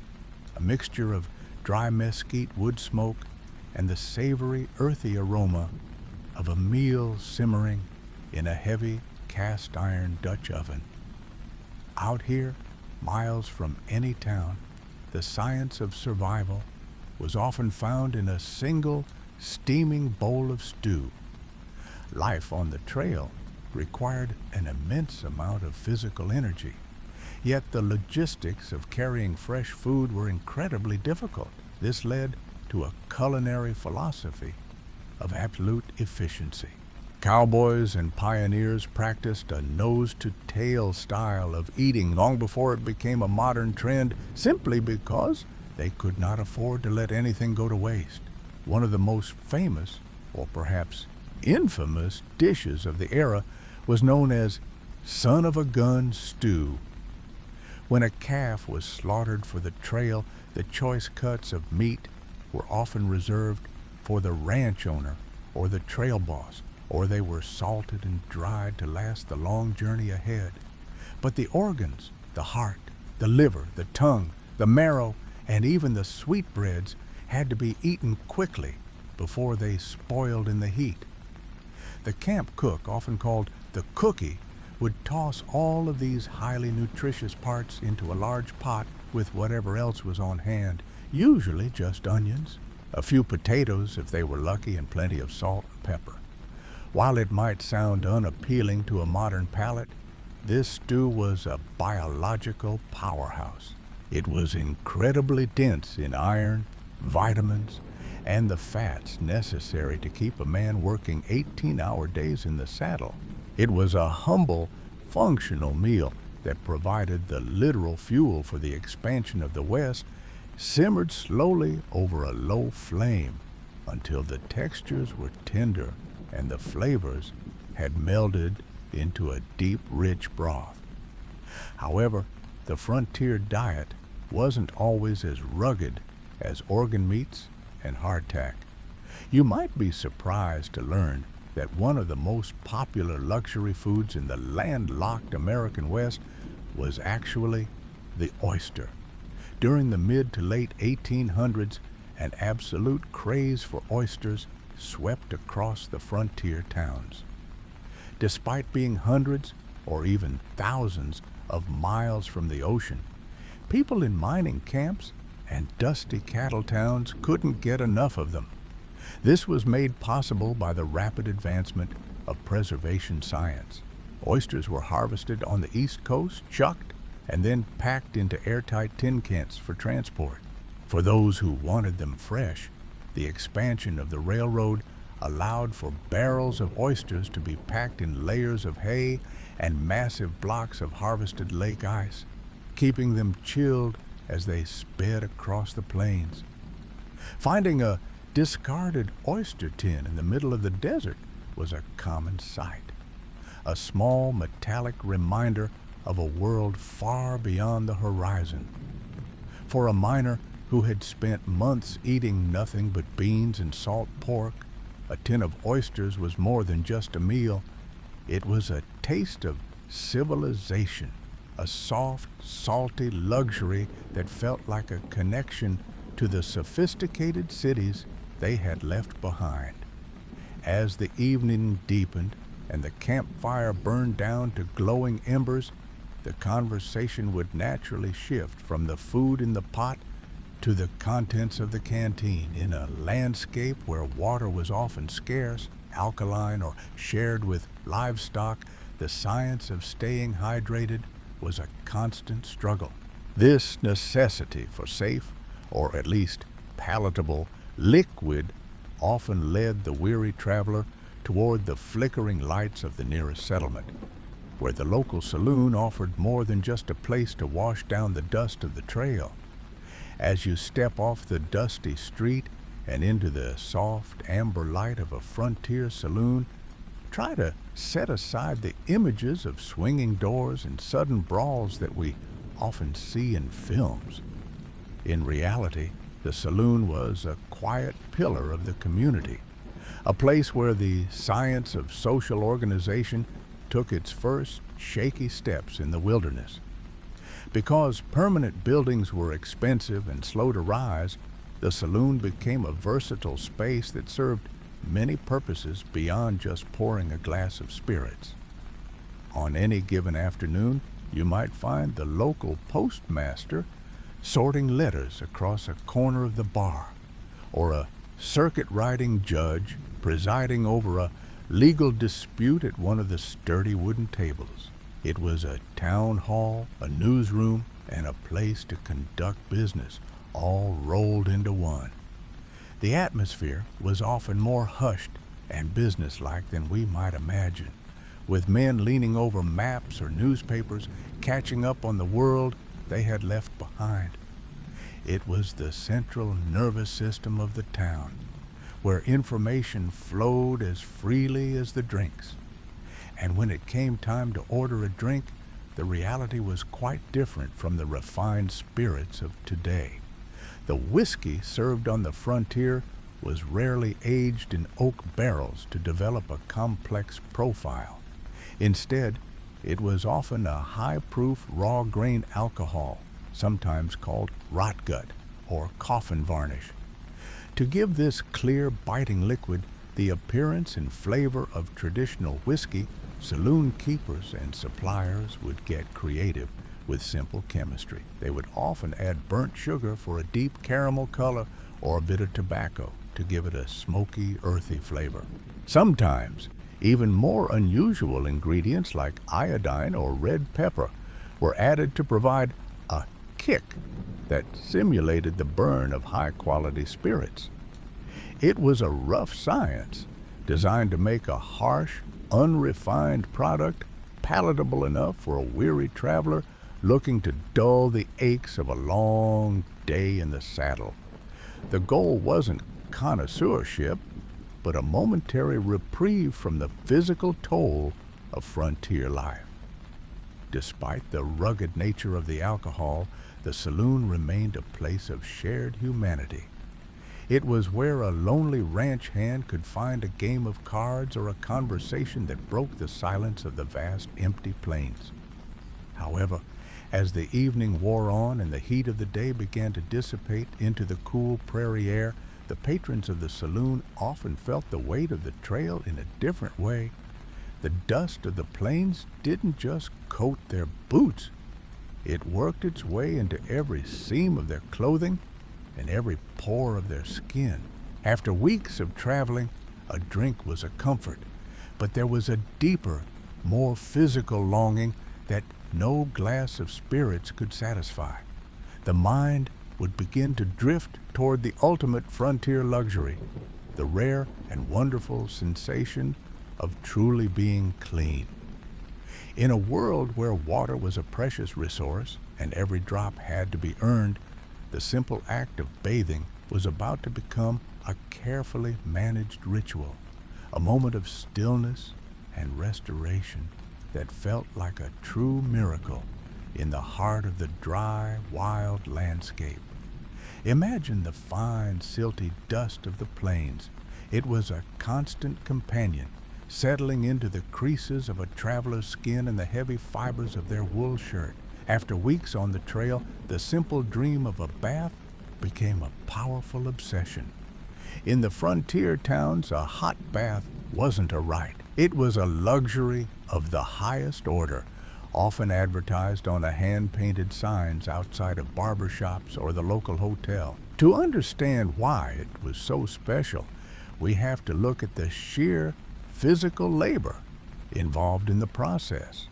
a mixture of dry mesquite wood smoke and the savory, earthy aroma of a meal simmering in a heavy cast iron Dutch oven. Out here, miles from any town, the science of survival was often found in a single steaming bowl of stew. Life on the trail required an immense amount of physical energy, yet the logistics of carrying fresh food were incredibly difficult. This led to a culinary philosophy of absolute efficiency. Cowboys and pioneers practiced a nose-to-tail style of eating long before it became a modern trend, simply because they could not afford to let anything go to waste. One of the most famous, or perhaps infamous, dishes of the era was known as son of a gun stew. When a calf was slaughtered for the trail, the choice cuts of meat were often reserved for the ranch owner or the trail boss, or they were salted and dried to last the long journey ahead. But the organs, the heart, the liver, the tongue, the marrow, and even the sweetbreads had to be eaten quickly before they spoiled in the heat. The camp cook, often called the cookie, would toss all of these highly nutritious parts into a large pot with whatever else was on hand, usually just onions, a few potatoes if they were lucky, and plenty of salt and pepper. While it might sound unappealing to a modern palate, this stew was a biological powerhouse. It was incredibly dense in iron, vitamins, and the fats necessary to keep a man working 18-hour days in the saddle. It was a humble, functional meal that provided the literal fuel for the expansion of the West, simmered slowly over a low flame. until the textures were tender and the flavors had melded into a deep, rich broth. However, the frontier diet wasn't always as rugged as organ meats and hardtack. You might be surprised to learn that one of the most popular luxury foods in the landlocked American West was actually the oyster. During the mid to late 1800s, an absolute craze for oysters swept across the frontier towns. Despite being hundreds or even thousands of miles from the ocean, people in mining camps and dusty cattle towns couldn't get enough of them. This was made possible by the rapid advancement of preservation science. Oysters were harvested on the East Coast, chucked, and then packed into airtight tin cans for transport. For those who wanted them fresh, the expansion of the railroad allowed for barrels of oysters to be packed in layers of hay and massive blocks of harvested lake ice, keeping them chilled as they sped across the plains. Finding a discarded oyster tin in the middle of the desert was a common sight, a small metallic reminder of a world far beyond the horizon. For a miner who had spent months eating nothing but beans and salt pork, a tin of oysters was more than just a meal. It was a taste of civilization, a soft, salty luxury that felt like a connection to the sophisticated cities they had left behind. As the evening deepened and the campfire burned down to glowing embers, the conversation would naturally shift from the food in the pot to the contents of the canteen. In a landscape where water was often scarce, alkaline, or shared with livestock, the science of staying hydrated was a constant struggle. This necessity for safe, or at least palatable, liquid often led the weary traveler toward the flickering lights of the nearest settlement, where the local saloon offered more than just a place to wash down the dust of the trail. As you step off the dusty street and into the soft amber light of a frontier saloon, try to set aside the images of swinging doors and sudden brawls that we often see in films. In reality, the saloon was a quiet pillar of the community, a place where the science of social organization took its first shaky steps in the wilderness. Because permanent buildings were expensive and slow to rise, the saloon became a versatile space that served many purposes beyond just pouring a glass of spirits. On any given afternoon, you might find the local postmaster sorting letters across a corner of the bar, or a circuit-riding judge presiding over a legal dispute at one of the sturdy wooden tables. It was a town hall, a newsroom, and a place to conduct business, all rolled into one. The atmosphere was often more hushed and businesslike than we might imagine, with men leaning over maps or newspapers, catching up on the world they had left behind. It was the central nervous system of the town, where information flowed as freely as the drinks. And when it came time to order a drink, the reality was quite different from the refined spirits of today. The whiskey served on the frontier was rarely aged in oak barrels to develop a complex profile. Instead, it was often a high-proof raw-grain alcohol, sometimes called rot gut or coffin varnish. To give this clear, biting liquid the appearance and flavor of traditional whiskey, saloon keepers and suppliers would get creative with simple chemistry. They would often add burnt sugar for a deep caramel color or a bit of tobacco to give it a smoky, earthy flavor. Sometimes, even more unusual ingredients like iodine or red pepper were added to provide a kick that simulated the burn of high-quality spirits. It was a rough science designed to make a harsh, unrefined product palatable enough for a weary traveler looking to dull the aches of a long day in the saddle. The goal wasn't connoisseurship, but a momentary reprieve from the physical toll of frontier life. Despite the rugged nature of the alcohol, the saloon remained a place of shared humanity. It was where a lonely ranch hand could find a game of cards or a conversation that broke the silence of the vast empty plains. However, as the evening wore on and the heat of the day began to dissipate into the cool prairie air, the patrons of the saloon often felt the weight of the trail in a different way. The dust of the plains didn't just coat their boots. It worked its way into every seam of their clothing and every pore of their skin. After weeks of traveling, a drink was a comfort, but there was a deeper, more physical longing that no glass of spirits could satisfy. The mind would begin to drift toward the ultimate frontier luxury, the rare and wonderful sensation of truly being clean. In a world where water was a precious resource and every drop had to be earned, the simple act of bathing was about to become a carefully managed ritual, a moment of stillness and restoration that felt like a true miracle in the heart of the dry, wild landscape. Imagine the fine, silty dust of the plains. It was a constant companion, settling into the creases of a traveler's skin and the heavy fibers of their wool shirt. After weeks on the trail, the simple dream of a bath became a powerful obsession. In the frontier towns, a hot bath wasn't a rite. It was a luxury of the highest order, often advertised on a hand-painted signs outside of barber shops or the local hotel. To understand why it was so special, we have to look at the sheer physical labor involved in the process.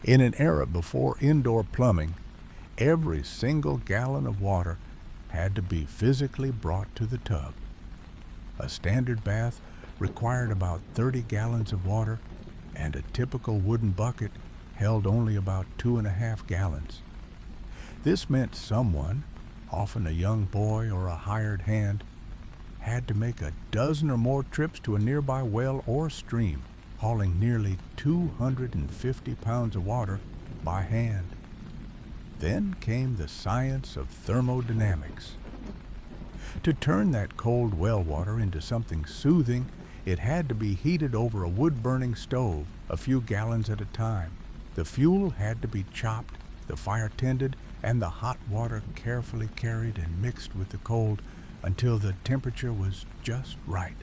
In an era before indoor plumbing, every single gallon of water had to be physically brought to the tub. A standard bath required about 30 gallons of water, and a typical wooden bucket held only about 2.5 gallons. This meant someone, often a young boy or a hired hand, had to make a dozen or more trips to a nearby well or stream, hauling nearly 250 pounds of water by hand. Then came the science of thermodynamics. To turn that cold well water into something soothing, it had to be heated over a wood-burning stove, a few gallons at a time. The fuel had to be chopped, the fire tended, and the hot water carefully carried and mixed with the cold until the temperature was just right.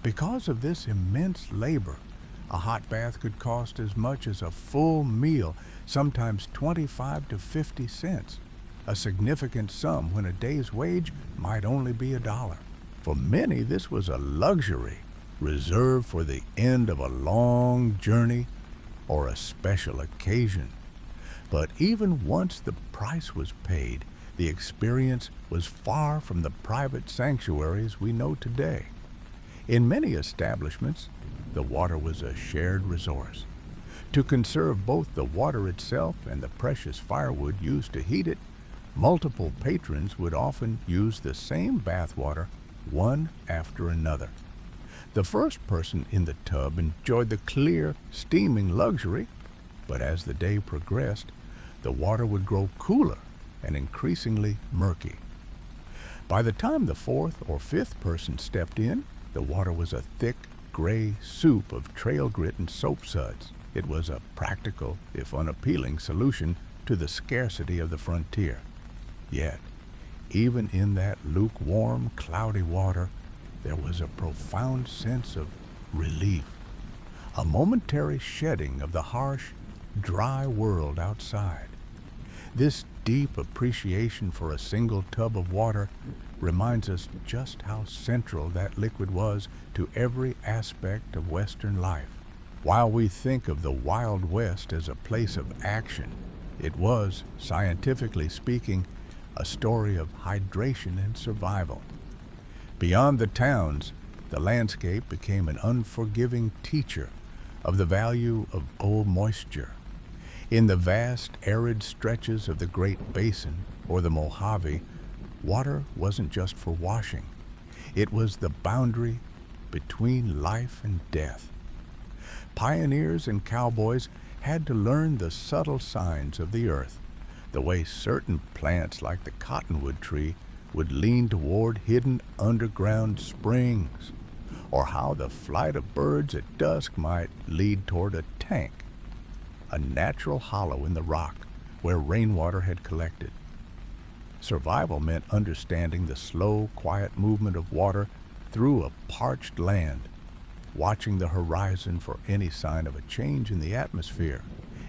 Because of this immense labor, a hot bath could cost as much as a full meal, sometimes 25 to 50 cents, a significant sum when a day's wage might only be $1. For many, this was a luxury reserved for the end of a long journey or a special occasion. But even once the price was paid, the experience was far from the private sanctuaries we know today. In many establishments, the water was a shared resource. To conserve both the water itself and the precious firewood used to heat it, multiple patrons would often use the same bath water, one after another. The first person in the tub enjoyed the clear, steaming luxury, but as the day progressed, the water would grow cooler and increasingly murky. By the time the fourth or fifth person stepped in, the water was a thick, gray soup of trail grit and soap suds. It was a practical, if unappealing, solution to the scarcity of the frontier. Yet, even in that lukewarm, cloudy water, there was a profound sense of relief, a momentary shedding of the harsh, dry world outside. This deep appreciation for a single tub of water reminds us just how central that liquid was to every aspect of Western life. While we think of the Wild West as a place of action, it was, scientifically speaking, a story of hydration and survival. Beyond the towns, the landscape became an unforgiving teacher of the value of old moisture. In the vast, arid stretches of the Great Basin, or the Mojave, water wasn't just for washing. It was the boundary between life and death. Pioneers and cowboys had to learn the subtle signs of the earth, the way certain plants like the cottonwood tree would lean toward hidden underground springs, or how the flight of birds at dusk might lead toward a tank, a natural hollow in the rock where rainwater had collected. Survival meant understanding the slow, quiet movement of water through a parched land, watching the horizon for any sign of a change in the atmosphere.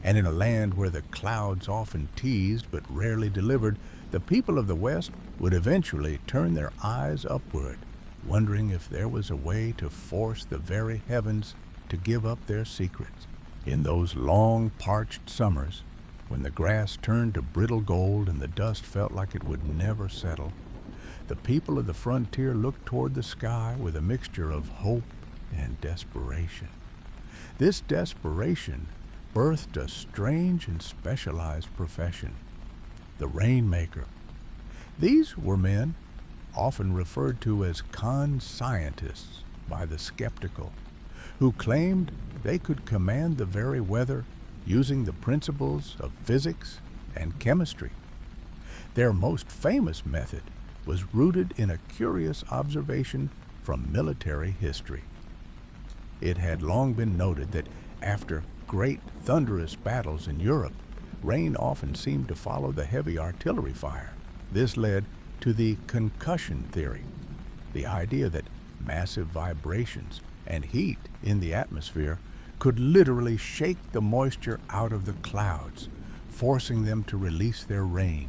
And in a land where the clouds often teased but rarely delivered, the people of the West would eventually turn their eyes upward, wondering if there was a way to force the very heavens to give up their secrets. In those long, parched summers, when the grass turned to brittle gold and the dust felt like it would never settle, the people of the frontier looked toward the sky with a mixture of hope and desperation. This desperation birthed a strange and specialized profession, the rainmaker. These were men often referred to as con-scientists by the skeptical, who claimed they could command the very weather using the principles of physics and chemistry. Their most famous method was rooted in a curious observation from military history. It had long been noted that after great thunderous battles in Europe, rain often seemed to follow the heavy artillery fire. This led to the concussion theory, the idea that massive vibrations and heat in the atmosphere could literally shake the moisture out of the clouds, forcing them to release their rain.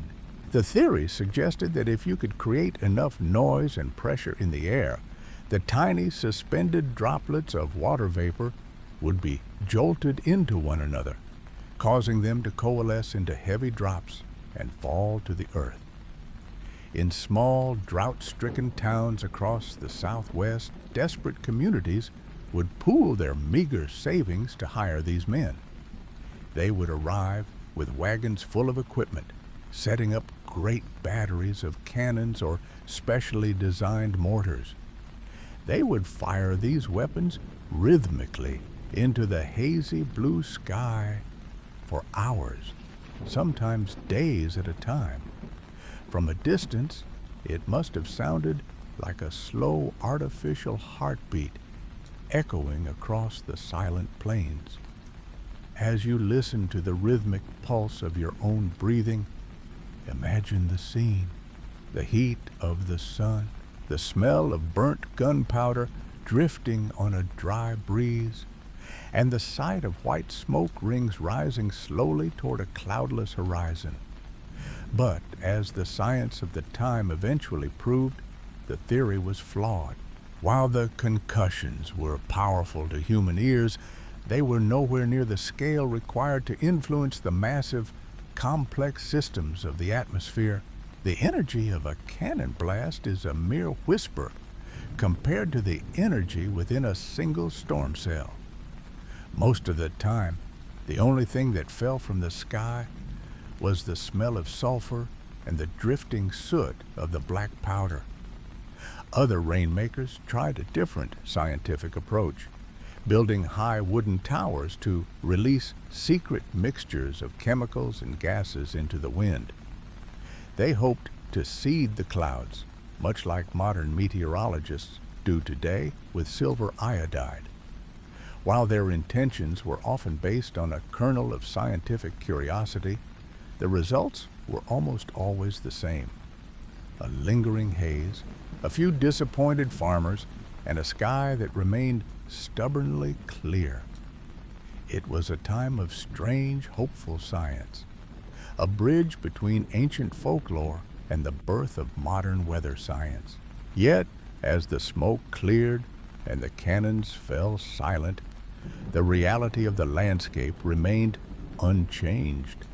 The theory suggested that if you could create enough noise and pressure in the air, the tiny suspended droplets of water vapor would be jolted into one another, causing them to coalesce into heavy drops and fall to the earth. In small, drought-stricken towns across the Southwest, desperate communities would pool their meager savings to hire these men. They would arrive with wagons full of equipment, setting up great batteries of cannons or specially designed mortars. They would fire these weapons rhythmically into the hazy blue sky for hours, sometimes days at a time. From a distance, it must have sounded like a slow artificial heartbeat echoing across the silent plains. As you listen to the rhythmic pulse of your own breathing, imagine the scene: the heat of the sun, the smell of burnt gunpowder drifting on a dry breeze, and the sight of white smoke rings rising slowly toward a cloudless horizon. But as the science of the time eventually proved, the theory was flawed. While the concussions were powerful to human ears, they were nowhere near the scale required to influence the massive, complex systems of the atmosphere. The energy of a cannon blast is a mere whisper compared to the energy within a single storm cell. Most of the time, the only thing that fell from the sky was the smell of sulfur and the drifting soot of the black powder. Other rainmakers tried a different scientific approach, building high wooden towers to release secret mixtures of chemicals and gases into the wind. They hoped to seed the clouds, much like modern meteorologists do today with silver iodide. While their intentions were often based on a kernel of scientific curiosity, the results were almost always the same: a lingering haze, a few disappointed farmers, and a sky that remained stubbornly clear. It was a time of strange, hopeful science, a bridge between ancient folklore and the birth of modern weather science. Yet, as the smoke cleared and the cannons fell silent, the reality of the landscape remained unchanged.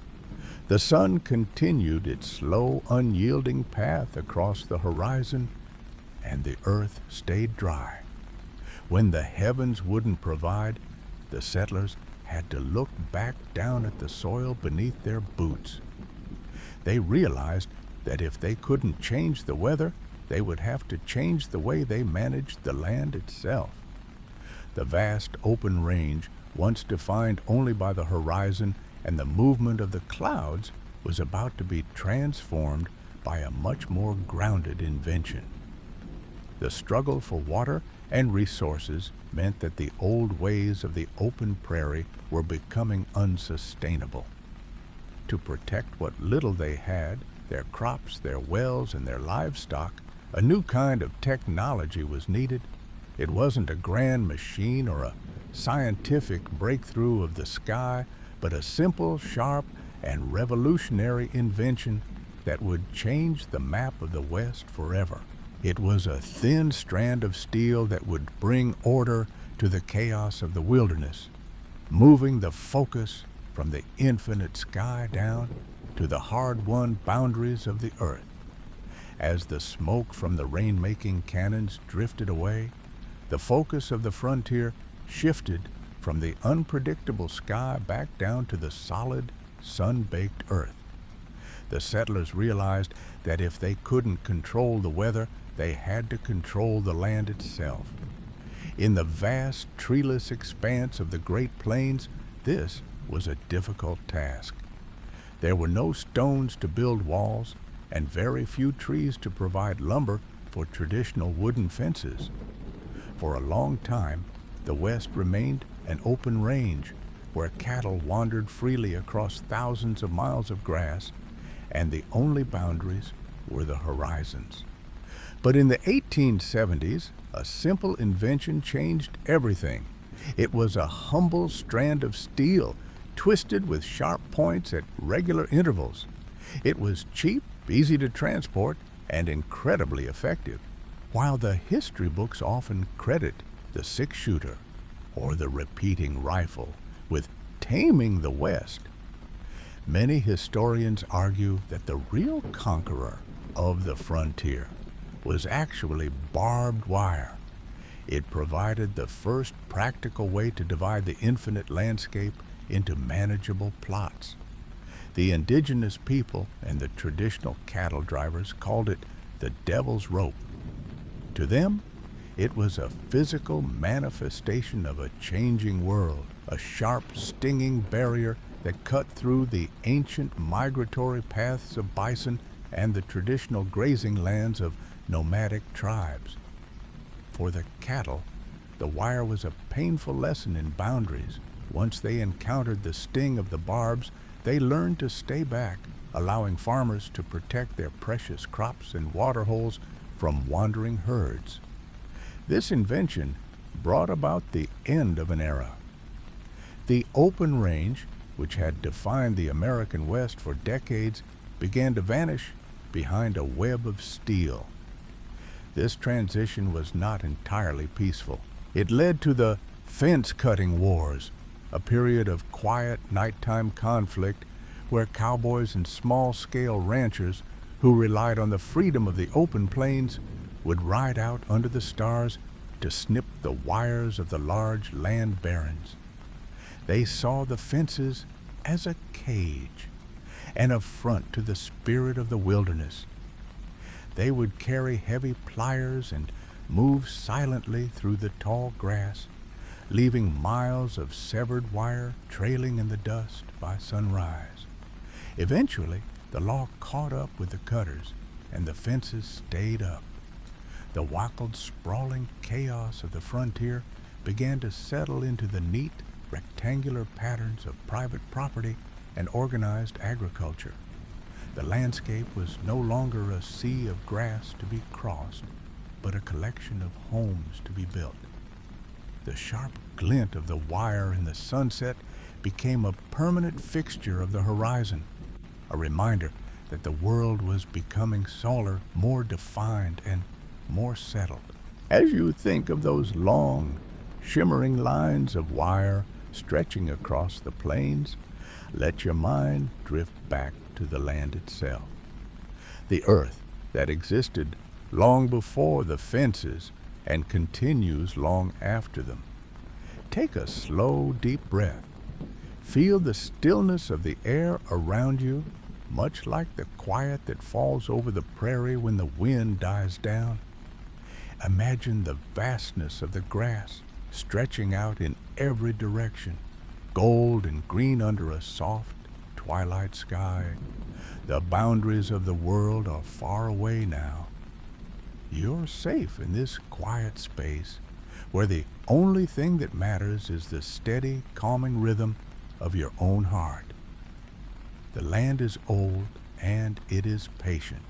The sun continued its slow, unyielding path across the horizon, and the earth stayed dry. When the heavens wouldn't provide, the settlers had to look back down at the soil beneath their boots. They realized that if they couldn't change the weather, they would have to change the way they managed the land itself. The vast open range, once defined only by the horizon and the movement of the clouds, was about to be transformed by a much more grounded invention. The struggle for water and resources meant that the old ways of the open prairie were becoming unsustainable. To protect what little they had, their crops, their wells, and their livestock, a new kind of technology was needed. It wasn't a grand machine or a scientific breakthrough of the sky, but a simple, sharp, and revolutionary invention that would change the map of the West forever. It was a thin strand of steel that would bring order to the chaos of the wilderness, moving the focus from the infinite sky down to the hard-won boundaries of the earth. As the smoke from the rain-making cannons drifted away, the focus of the frontier shifted from the unpredictable sky back down to the solid, sun-baked earth. The settlers realized that if they couldn't control the weather, they had to control the land itself. In the vast, treeless expanse of the Great Plains, this was a difficult task. There were no stones to build walls, and very few trees to provide lumber for traditional wooden fences. For a long time, the West remained an open range where cattle wandered freely across thousands of miles of grass, and the only boundaries were the horizons. But in the 1870s, a simple invention changed everything. It was a humble strand of steel, twisted with sharp points at regular intervals. It was cheap, easy to transport, and incredibly effective. While the history books often credit the six-shooter or the repeating rifle with taming the West, many historians argue that the real conqueror of the frontier was actually barbed wire. It provided the first practical way to divide the infinite landscape into manageable plots. The indigenous people and the traditional cattle drivers called it the devil's rope. To them, it was a physical manifestation of a changing world, a sharp, stinging barrier that cut through the ancient migratory paths of bison and the traditional grazing lands of nomadic tribes. For the cattle, the wire was a painful lesson in boundaries. Once they encountered the sting of the barbs, they learned to stay back, allowing farmers to protect their precious crops and water holes from wandering herds. This invention brought about the end of an era. The open range, which had defined the American West for decades, began to vanish behind a web of steel. This transition was not entirely peaceful. It led to the fence-cutting wars, a period of quiet nighttime conflict where cowboys and small-scale ranchers who relied on the freedom of the open plains would ride out under the stars to snip the wires of the large land barrens. They saw the fences as a cage, an affront to the spirit of the wilderness. They would carry heavy pliers and move silently through the tall grass, leaving miles of severed wire trailing in the dust by sunrise. Eventually, the law caught up with the cutters, and the fences stayed up. The wild, sprawling chaos of the frontier began to settle into the neat, rectangular patterns of private property and organized agriculture. The landscape was no longer a sea of grass to be crossed, but a collection of homes to be built. The sharp glint of the wire in the sunset became a permanent fixture of the horizon, a reminder that the world was becoming smaller, more defined, and more settled. As you think of those long, shimmering lines of wire stretching across the plains, let your mind drift back to the land itself. The earth that existed long before the fences and continues long after them. Take a slow, deep breath. Feel the stillness of the air around you much like the quiet that falls over the prairie when the wind dies down. Imagine the vastness of the grass stretching out in every direction, gold and green under a soft twilight sky. The boundaries of the world are far away now. You're safe in this quiet space where the only thing that matters is the steady, calming rhythm of your own heart. The land is old and it is patient.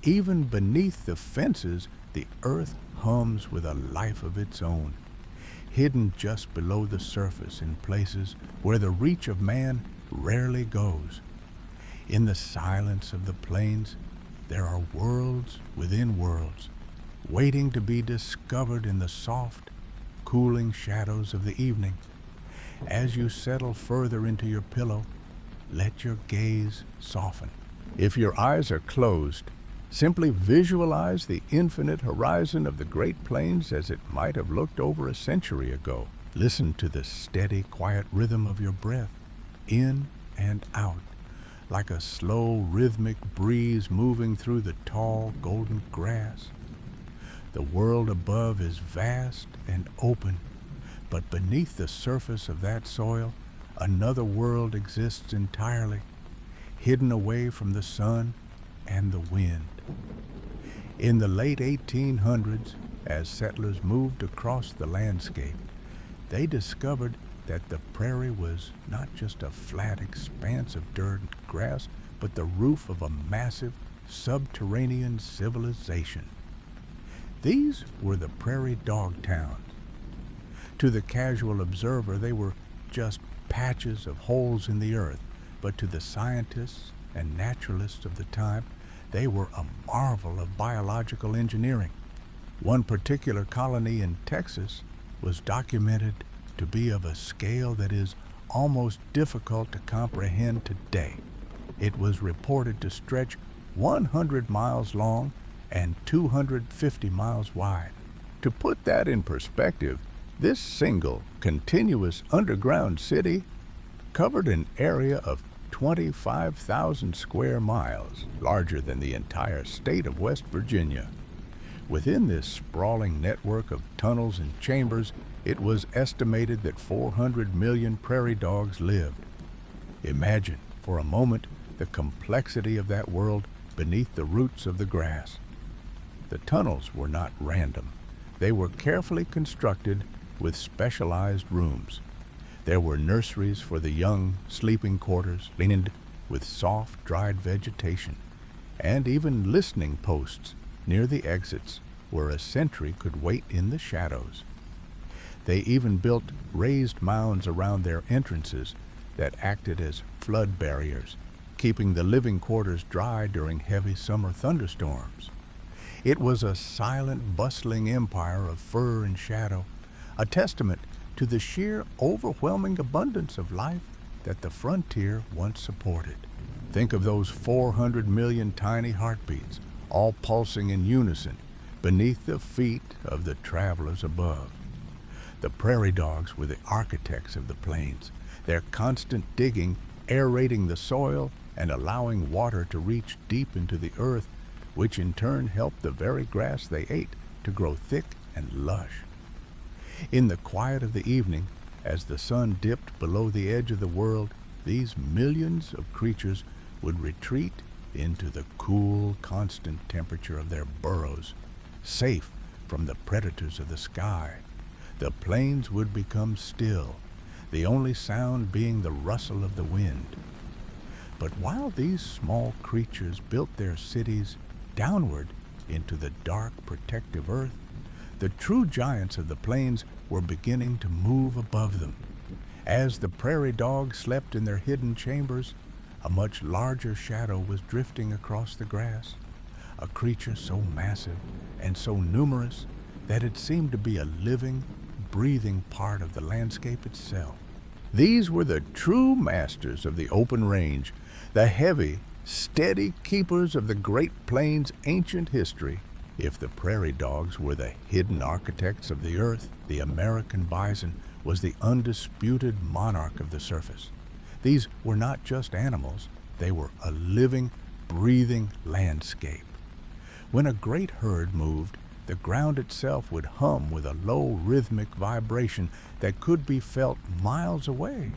Even beneath the fences, the earth hums with a life of its own, hidden just below the surface in places where the reach of man rarely goes. In the silence of the plains, there are worlds within worlds, waiting to be discovered in the soft, cooling shadows of the evening. As you settle further into your pillow, let your gaze soften. If your eyes are closed, simply visualize the infinite horizon of the Great Plains as it might have looked over a century ago. Listen to the steady, quiet rhythm of your breath, in and out, like a slow, rhythmic breeze moving through the tall, golden grass. The world above is vast and open, but beneath the surface of that soil, another world exists entirely, hidden away from the sun and the wind. In the late 1800s, as settlers moved across the landscape, they discovered that the prairie was not just a flat expanse of dirt and grass, but the roof of a massive subterranean civilization. These were the prairie dog towns. To the casual observer, they were just patches of holes in the earth, but to the scientists and naturalists of the time, they were a marvel of biological engineering. One particular colony in Texas was documented to be of a scale that is almost difficult to comprehend today. It was reported to stretch 100 miles long and 250 miles wide. To put that in perspective, this single, continuous underground city covered an area of 25,000 square miles, larger than the entire state of West Virginia. Within this sprawling network of tunnels and chambers, it was estimated that 400 million prairie dogs lived. Imagine, for a moment, the complexity of that world beneath the roots of the grass. The tunnels were not random. They were carefully constructed with specialized rooms. There were nurseries for the young, sleeping quarters lined with soft, dried vegetation, and even listening posts near the exits where a sentry could wait in the shadows. They even built raised mounds around their entrances that acted as flood barriers, keeping the living quarters dry during heavy summer thunderstorms. It was a silent, bustling empire of fur and shadow, a testament to the sheer, overwhelming abundance of life that the frontier once supported. Think of those 400 million tiny heartbeats, all pulsing in unison beneath the feet of the travelers above. The prairie dogs were the architects of the plains, their constant digging aerating the soil and allowing water to reach deep into the earth, which in turn helped the very grass they ate to grow thick and lush. In the quiet of the evening, as the sun dipped below the edge of the world, these millions of creatures would retreat into the cool, constant temperature of their burrows, safe from the predators of the sky. The plains would become still, the only sound being the rustle of the wind. But while these small creatures built their cities downward into the dark, protective earth, the true giants of the plains were beginning to move above them. As the prairie dogs slept in their hidden chambers, a much larger shadow was drifting across the grass, a creature so massive and so numerous that it seemed to be a living, breathing part of the landscape itself. These were the true masters of the open range, the heavy, steady keepers of the Great Plains' ancient history. If the prairie dogs were the hidden architects of the earth, the American bison was the undisputed monarch of the surface. These were not just animals, They were a living, breathing landscape. When a great herd moved, the ground itself would hum with a low rhythmic vibration that could be felt miles away,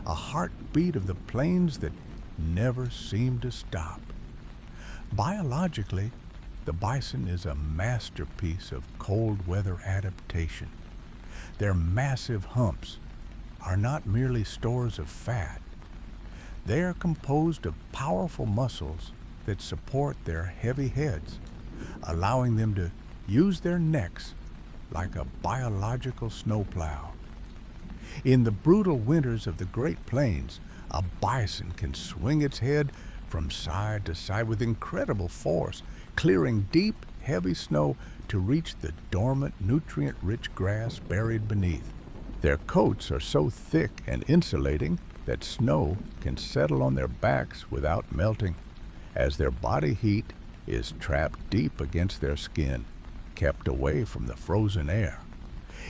a heartbeat of the plains that never seemed to stop. Biologically, the bison is a masterpiece of cold weather adaptation. Their massive humps are not merely stores of fat. They are composed of powerful muscles that support their heavy heads, allowing them to use their necks like a biological snowplow. In the brutal winters of the Great Plains, a bison can swing its head from side to side with incredible force, clearing deep, heavy snow to reach the dormant, nutrient-rich grass buried beneath. Their coats are so thick and insulating that snow can settle on their backs without melting, as their body heat is trapped deep against their skin, kept away from the frozen air.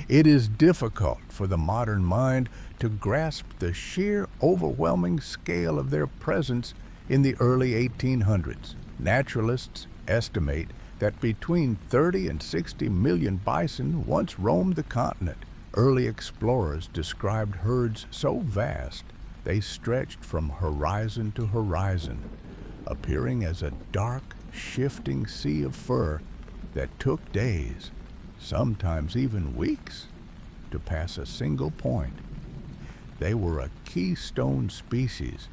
It is difficult for the modern mind to grasp the sheer, overwhelming scale of their presence in the early 1800s. Naturalists estimate that between 30 and 60 million bison once roamed the continent. Early explorers described herds so vast they stretched from horizon to horizon, appearing as a dark, shifting sea of fur that took days, sometimes even weeks, to pass a single point. They were a keystone species,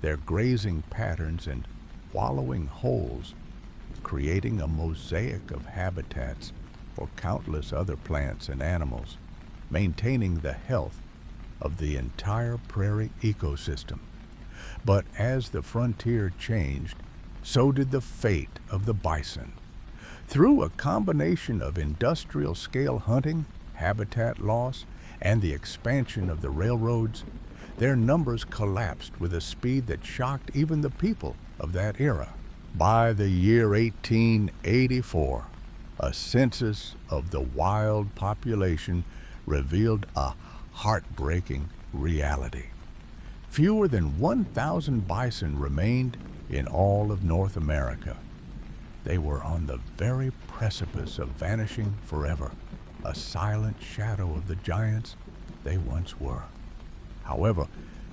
their grazing patterns and wallowing holes creating a mosaic of habitats for countless other plants and animals, maintaining the health of the entire prairie ecosystem. But as the frontier changed, so did the fate of the bison. Through a combination of industrial-scale hunting, habitat loss, and the expansion of the railroads, their numbers collapsed with a speed that shocked even the people of that era. By the year 1884, a census of the wild population revealed a heartbreaking reality. Fewer than 1,000 bison remained in all of North America. They were on the very precipice of vanishing forever, a silent shadow of the giants they once were. However,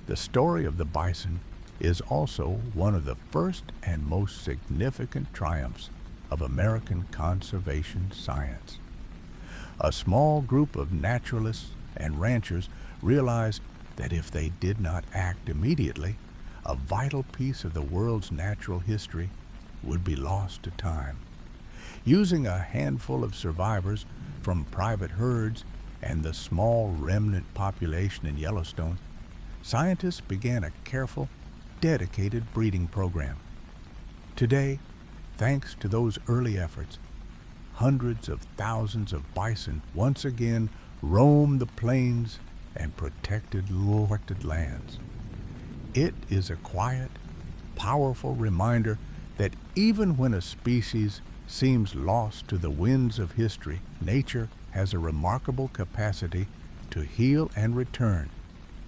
the story of the bison is also one of the first and most significant triumphs of American conservation science. A small group of naturalists and ranchers realized that if they did not act immediately, a vital piece of the world's natural history would be lost to time. Using a handful of survivors from private herds and the small remnant population in Yellowstone, scientists began a careful, dedicated breeding program. Today, thanks to those early efforts, hundreds of thousands of bison once again roam the plains and protected lands. It is a quiet, powerful reminder that even when a species seems lost to the winds of history, nature has a remarkable capacity to heal and return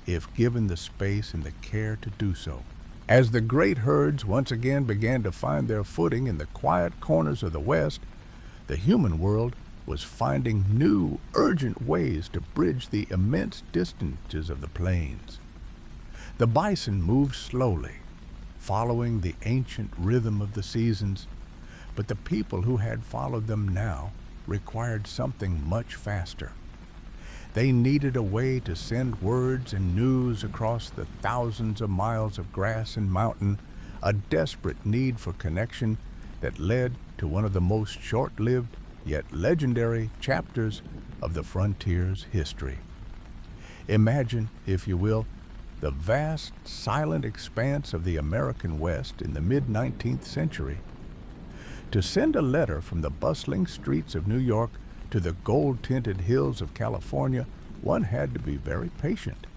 if given the space and the care to do so. As the great herds once again began to find their footing in the quiet corners of the West, the human world was finding new, urgent ways to bridge the immense distances of the plains. The bison moved slowly, following the ancient rhythm of the seasons, but the people who had followed them now required something much faster. They needed a way to send words and news across the thousands of miles of grass and mountain, a desperate need for connection that led to one of the most short-lived yet legendary chapters of the frontier's history. Imagine, if you will, the vast, silent expanse of the American West in the mid-19th century. To send a letter from the bustling streets of New York to the gold-tinted hills of California, one had to be very patient.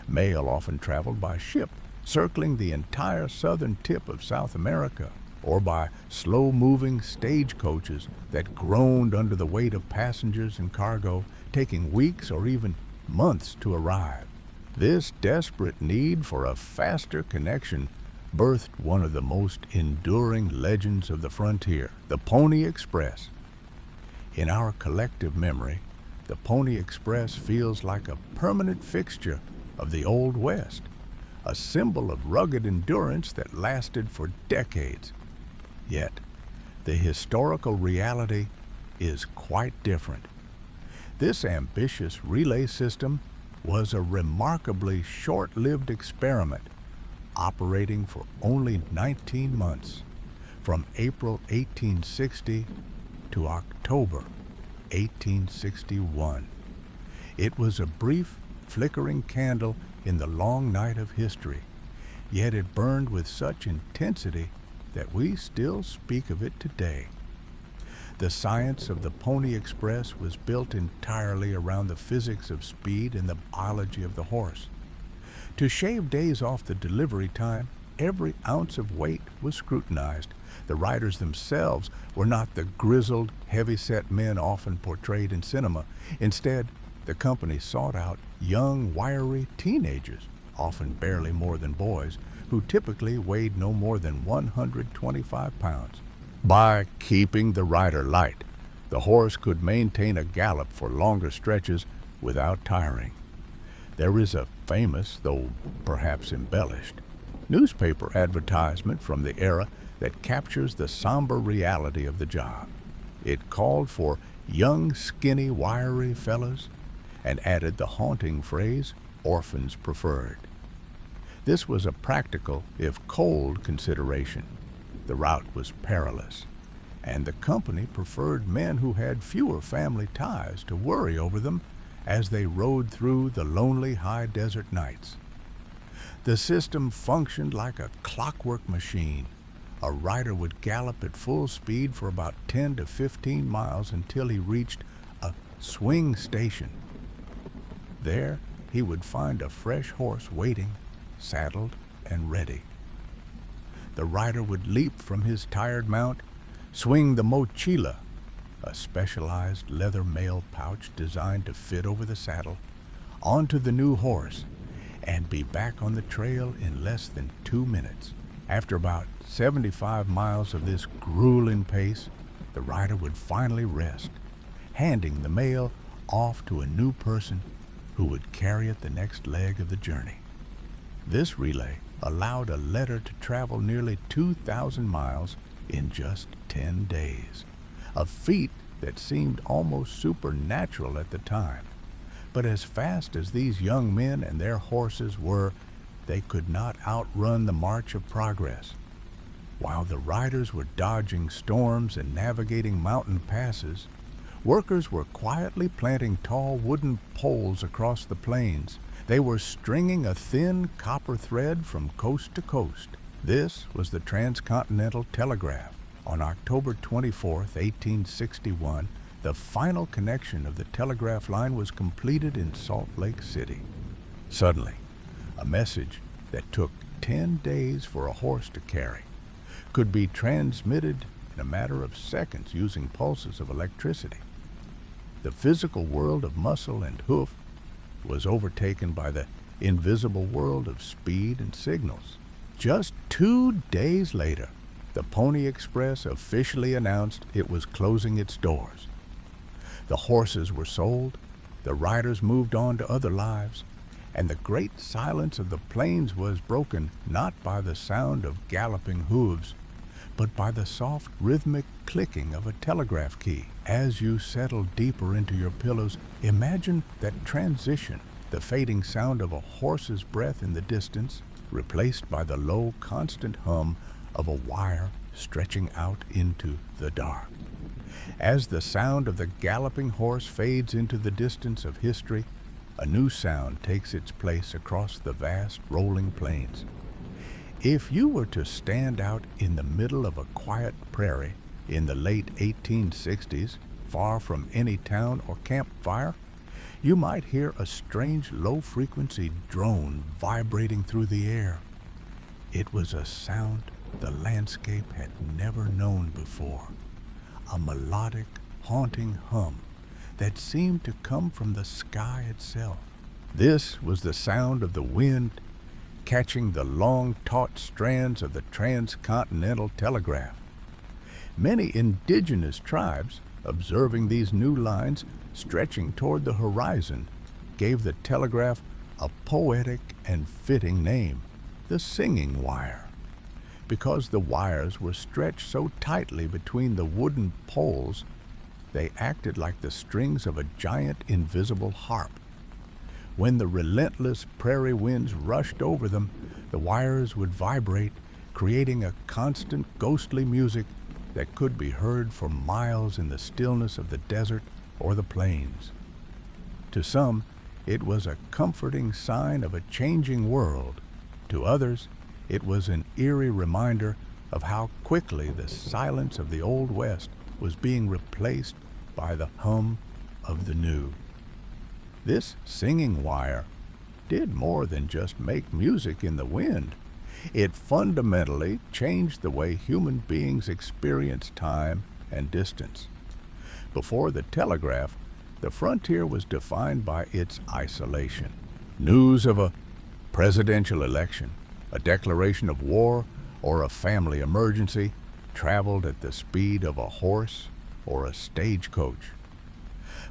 Mail often traveled by ship, circling the entire southern tip of South America, or by slow-moving stagecoaches that groaned under the weight of passengers and cargo, taking weeks or even months to arrive. This desperate need for a faster connection birthed one of the most enduring legends of the frontier, the Pony Express. In our collective memory, the Pony Express feels like a permanent fixture of the Old West, a symbol of rugged endurance that lasted for decades. Yet, the historical reality is quite different. This ambitious relay system was a remarkably short-lived experiment, operating for only 19 months, from April 1860 to October 1861. It was a brief, flickering candle in the long night of history, yet it burned with such intensity that we still speak of it today. The science of the Pony Express was built entirely around the physics of speed and the biology of the horse. To shave days off the delivery time, every ounce of weight was scrutinized. The riders themselves were not the grizzled, heavy-set men often portrayed in cinema. Instead, the company sought out young, wiry teenagers, often barely more than boys, who typically weighed no more than 125 pounds. By keeping the rider light, the horse could maintain a gallop for longer stretches without tiring. There is a famous, though perhaps embellished, newspaper advertisement from the era that captures the somber reality of the job. It called for young, skinny, wiry fellas and added the haunting phrase, "orphans preferred." This was a practical, if cold, consideration. The route was perilous, and the company preferred men who had fewer family ties to worry over them as they rode through the lonely high desert nights. The system functioned like a clockwork machine. A rider would gallop at full speed for about 10 to 15 miles until he reached a swing station. There, he would find a fresh horse waiting, saddled and ready. The rider would leap from his tired mount, swing the mochila, a specialized leather mail pouch designed to fit over the saddle, onto the new horse, and be back on the trail in less than 2 minutes. After about 75 miles of this grueling pace, the rider would finally rest, handing the mail off to a new person who would carry it the next leg of the journey. This relay allowed a letter to travel nearly 2,000 miles in just 10 days, a feat that seemed almost supernatural at the time. But as fast as these young men and their horses were, they could not outrun the march of progress. While the riders were dodging storms and navigating mountain passes, workers were quietly planting tall wooden poles across the plains. They were stringing a thin copper thread from coast to coast. This was the transcontinental telegraph. On October 24, 1861, the final connection of the telegraph line was completed in Salt Lake City. Suddenly, a message that took 10 days for a horse to carry could be transmitted in a matter of seconds using pulses of electricity. The physical world of muscle and hoof was overtaken by the invisible world of speed and signals. Just 2 days later, the Pony Express officially announced it was closing its doors. The horses were sold, the riders moved on to other lives, and the great silence of the plains was broken not by the sound of galloping hooves, but by the soft rhythmic clicking of a telegraph key. As you settle deeper into your pillows, imagine that transition, the fading sound of a horse's breath in the distance, replaced by the low, constant hum of a wire stretching out into the dark. As the sound of the galloping horse fades into the distance of history, a new sound takes its place across the vast rolling plains. If you were to stand out in the middle of a quiet prairie in the late 1860s, far from any town or campfire, you might hear a strange low-frequency drone vibrating through the air. It was a sound the landscape had never known before, a melodic, haunting hum that seemed to come from the sky itself. This was the sound of the wind catching the long taut strands of the transcontinental telegraph. Many indigenous tribes, observing these new lines stretching toward the horizon, gave the telegraph a poetic and fitting name, the singing wire, because the wires were stretched so tightly between the wooden poles they acted like the strings of a giant invisible harp. When the relentless prairie winds rushed over them, the wires would vibrate, creating a constant ghostly music that could be heard for miles in the stillness of the desert or the plains. To some, it was a comforting sign of a changing world. To others, it was an eerie reminder of how quickly the silence of the Old West was being replaced by the hum of the new. This singing wire did more than just make music in the wind. It fundamentally changed the way human beings experience time and distance. Before the telegraph, the frontier was defined by its isolation. News of a presidential election, a declaration of war, or a family emergency traveled at the speed of a horse or a stagecoach.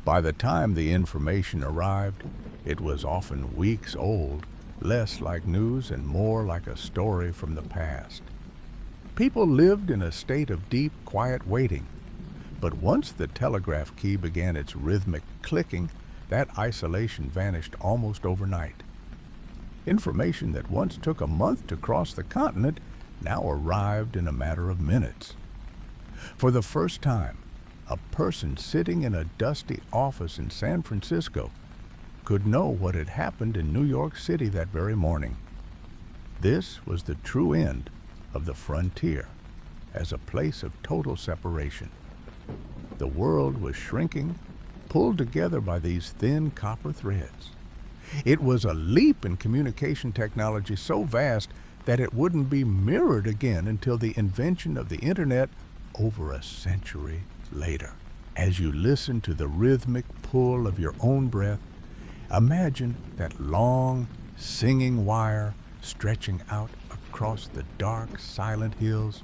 By the time the information arrived, it was often weeks old, less like news and more like a story from the past. People lived in a state of deep, quiet waiting. But once the telegraph key began its rhythmic clicking, that isolation vanished almost overnight. Information that once took a month to cross the continent now arrived in a matter of minutes. For the first time, a person sitting in a dusty office in San Francisco could know what had happened in New York City that very morning. This was the true end of the frontier as a place of total separation. The world was shrinking, pulled together by these thin copper threads. It was a leap in communication technology so vast that it wouldn't be mirrored again until the invention of the internet over a century later. As you listen to the rhythmic pull of your own breath, imagine that long, singing wire stretching out across the dark, silent hills,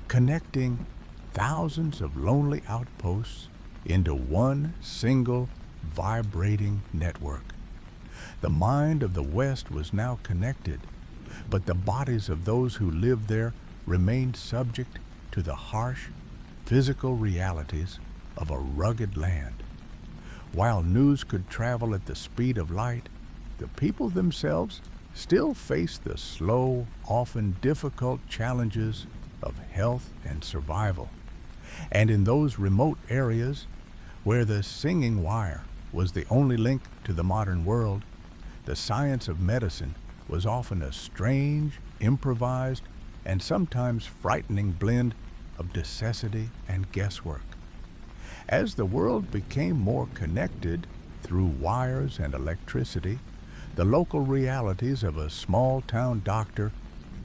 connecting thousands of lonely outposts into one single, vibrating network. The mind of the West was now connected, but the bodies of those who lived there remained subject to the harsh, physical realities of a rugged land. While news could travel at the speed of light, the people themselves still faced the slow, often difficult challenges of health and survival. And in those remote areas where the singing wire was the only link to the modern world, the science of medicine was often a strange, improvised, and sometimes frightening blend of necessity and guesswork. As the world became more connected through wires and electricity, the local realities of a small-town doctor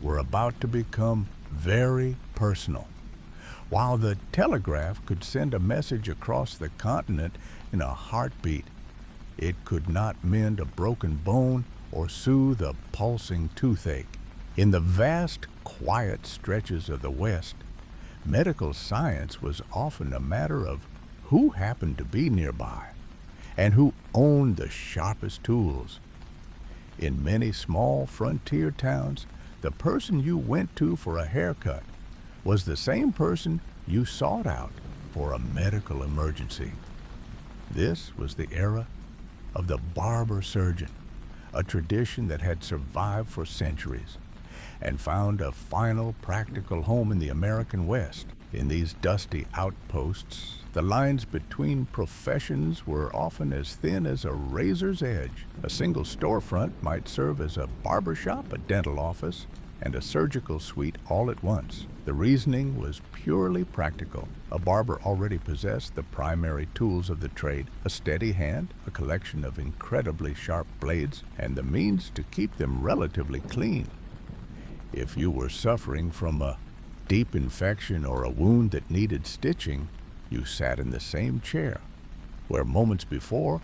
were about to become very personal. While the telegraph could send a message across the continent in a heartbeat, it could not mend a broken bone or soothe a pulsing toothache. In the vast, quiet stretches of the West, medical science was often a matter of who happened to be nearby and who owned the sharpest tools. In many small frontier towns, the person you went to for a haircut was the same person you sought out for a medical emergency. This was the era of the barber surgeon, a tradition that had survived for centuries and found a final practical home in the American West. In these dusty outposts, the lines between professions were often as thin as a razor's edge. A single storefront might serve as a barber shop, a dental office, and a surgical suite all at once. The reasoning was purely practical. A barber already possessed the primary tools of the trade: a steady hand, a collection of incredibly sharp blades, and the means to keep them relatively clean. If you were suffering from a deep infection or a wound that needed stitching, you sat in the same chair, where moments before,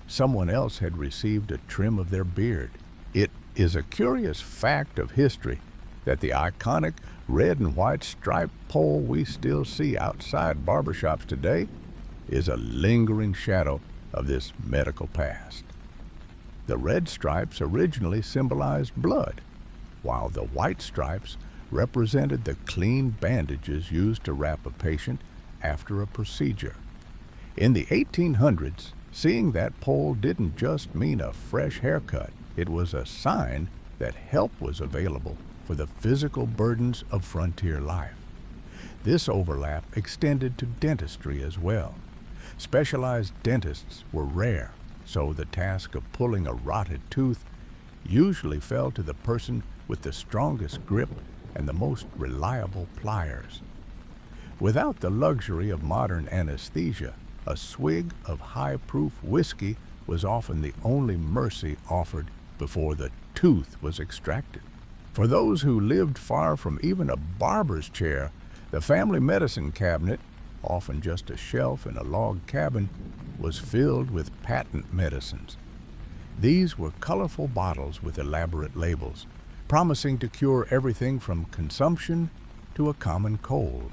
someone else had received a trim of their beard. It is a curious fact of history that the iconic red and white striped pole we still see outside barbershops today is a lingering shadow of this medical past. The red stripes originally symbolized blood, while the white stripes represented the clean bandages used to wrap a patient after a procedure. In the 1800s, seeing that pole didn't just mean a fresh haircut. It was a sign that help was available for the physical burdens of frontier life. This overlap extended to dentistry as well. Specialized dentists were rare, so the task of pulling a rotted tooth usually fell to the person with the strongest grip and the most reliable pliers. Without the luxury of modern anesthesia, a swig of high-proof whiskey was often the only mercy offered before the tooth was extracted. For those who lived far from even a barber's chair, the family medicine cabinet, often just a shelf in a log cabin, was filled with patent medicines. These were colorful bottles with elaborate labels, promising to cure everything from consumption to a common cold.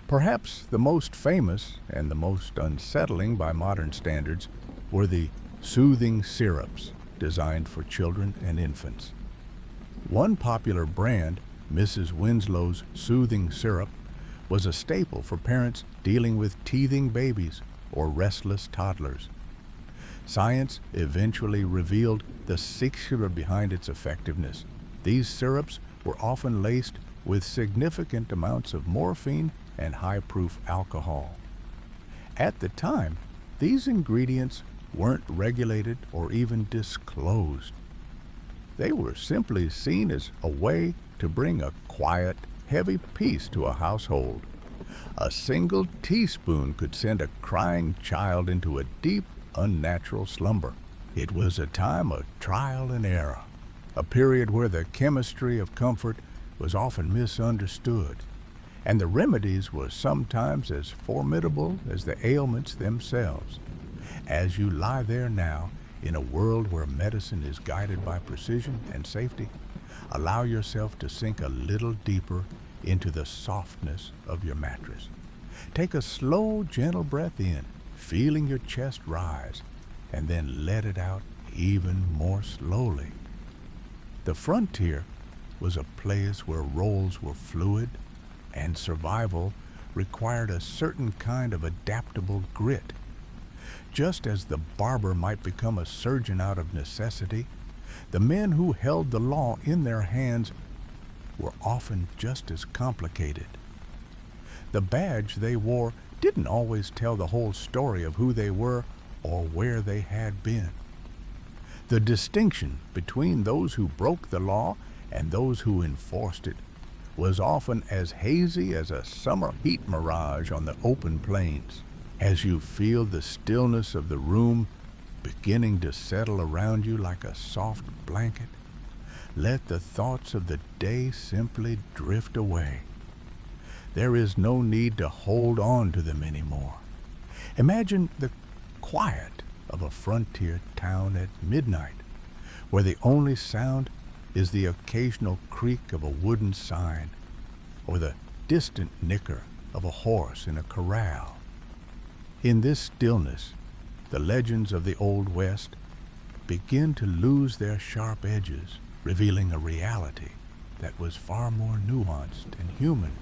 Perhaps the most famous and the most unsettling by modern standards were the soothing syrups designed for children and infants. One popular brand, Mrs. Winslow's Soothing Syrup, was a staple for parents dealing with teething babies or restless toddlers. Science eventually revealed the secret behind its effectiveness. These syrups were often laced with significant amounts of morphine and high-proof alcohol. At the time, these ingredients weren't regulated or even disclosed. They were simply seen as a way to bring a quiet, heavy peace to a household. A single teaspoon could send a crying child into a deep, unnatural slumber. It was a time of trial and error, a period where the chemistry of comfort was often misunderstood, and the remedies were sometimes as formidable as the ailments themselves. As you lie there now, in a world where medicine is guided by precision and safety, allow yourself to sink a little deeper into the softness of your mattress. Take a slow, gentle breath in, feeling your chest rise, and then let it out even more slowly. The frontier was a place where roles were fluid, and survival required a certain kind of adaptable grit. Just as the barber might become a surgeon out of necessity, the men who held the law in their hands were often just as complicated. The badge they wore didn't always tell the whole story of who they were or where they had been. The distinction between those who broke the law and those who enforced it was often as hazy as a summer heat mirage on the open plains. As you feel the stillness of the room beginning to settle around you like a soft blanket, let the thoughts of the day simply drift away. There is no need to hold on to them anymore. Imagine the quiet of a frontier town at midnight, where the only sound is the occasional creak of a wooden sign or the distant nicker of a horse in a corral. In this stillness, the legends of the Old West begin to lose their sharp edges, revealing a reality that was far more nuanced and human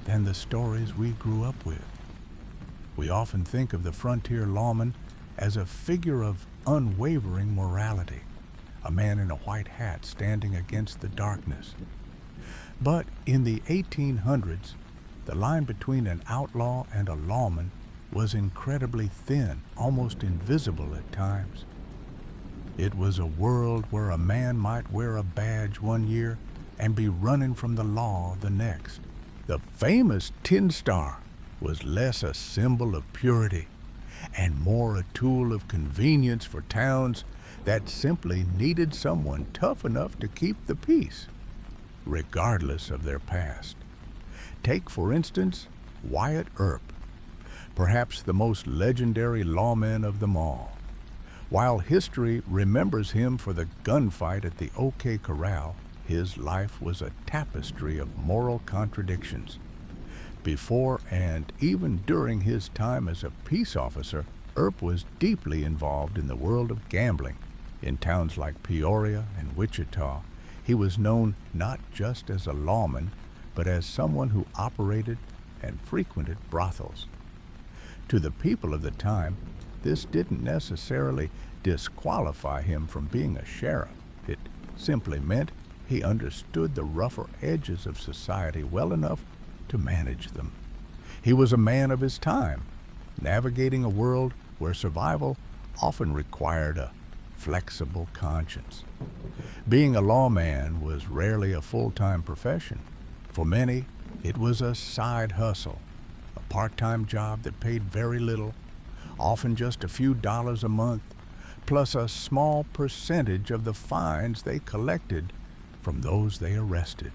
than the stories we grew up with. We often think of the frontier lawman as a figure of unwavering morality, a man in a white hat standing against the darkness. But in the 1800s, the line between an outlaw and a lawman was incredibly thin, almost invisible at times. It was a world where a man might wear a badge one year and be running from the law the next. The famous Tin Star was less a symbol of purity and more a tool of convenience for towns that simply needed someone tough enough to keep the peace, regardless of their past. Take, for instance, Wyatt Earp, perhaps the most legendary lawman of them all. While history remembers him for the gunfight at the OK Corral, his life was a tapestry of moral contradictions. Before and even during his time as a peace officer, Earp was deeply involved in the world of gambling. In towns like Peoria and Wichita, he was known not just as a lawman, but as someone who operated and frequented brothels. To the people of the time, this didn't necessarily disqualify him from being a sheriff. It simply meant he understood the rougher edges of society well enough to manage them. He was a man of his time, navigating a world where survival often required a flexible conscience. Being a lawman was rarely a full-time profession. For many, it was a side hustle, a part-time job that paid very little, often just a few dollars a month, plus a small percentage of the fines they collected from those they arrested.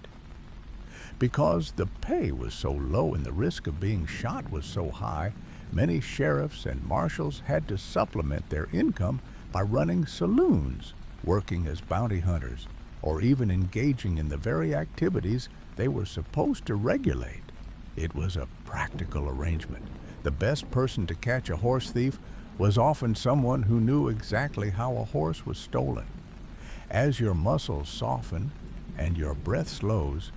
Because the pay was so low and the risk of being shot was so high, many sheriffs and marshals had to supplement their income by running saloons, working as bounty hunters, or even engaging in the very activities they were supposed to regulate. It was a practical arrangement. The best person to catch a horse thief was often someone who knew exactly how a horse was stolen. As your muscles soften and your breath slows,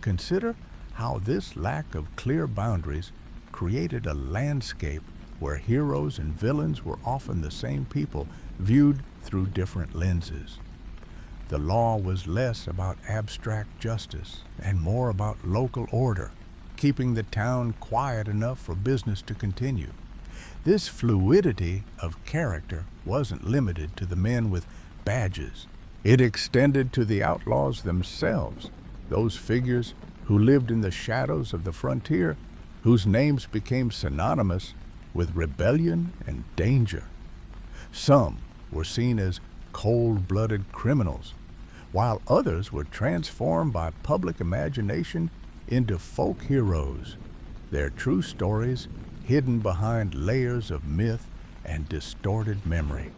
consider how this lack of clear boundaries created a landscape where heroes and villains were often the same people, viewed through different lenses. The law was less about abstract justice and more about local order, keeping the town quiet enough for business to continue. This fluidity of character wasn't limited to the men with badges. It extended to the outlaws themselves, those figures who lived in the shadows of the frontier, whose names became synonymous with rebellion and danger. Some were seen as cold-blooded criminals, while others were transformed by public imagination into folk heroes, their true stories hidden behind layers of myth and distorted memory,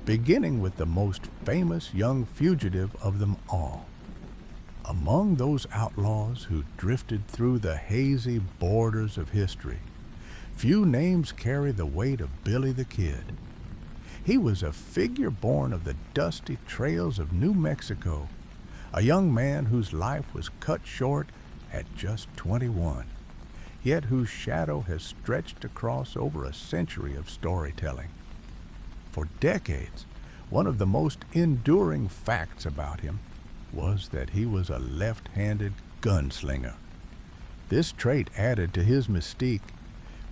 beginning with the most famous young fugitive of them all. Among those outlaws who drifted through the hazy borders of history, few names carry the weight of Billy the Kid. He was a figure born of the dusty trails of New Mexico, a young man whose life was cut short at just 21, yet whose shadow has stretched across over a century of storytelling. For decades, one of the most enduring facts about him was that he was a left-handed gunslinger. This trait added to his mystique,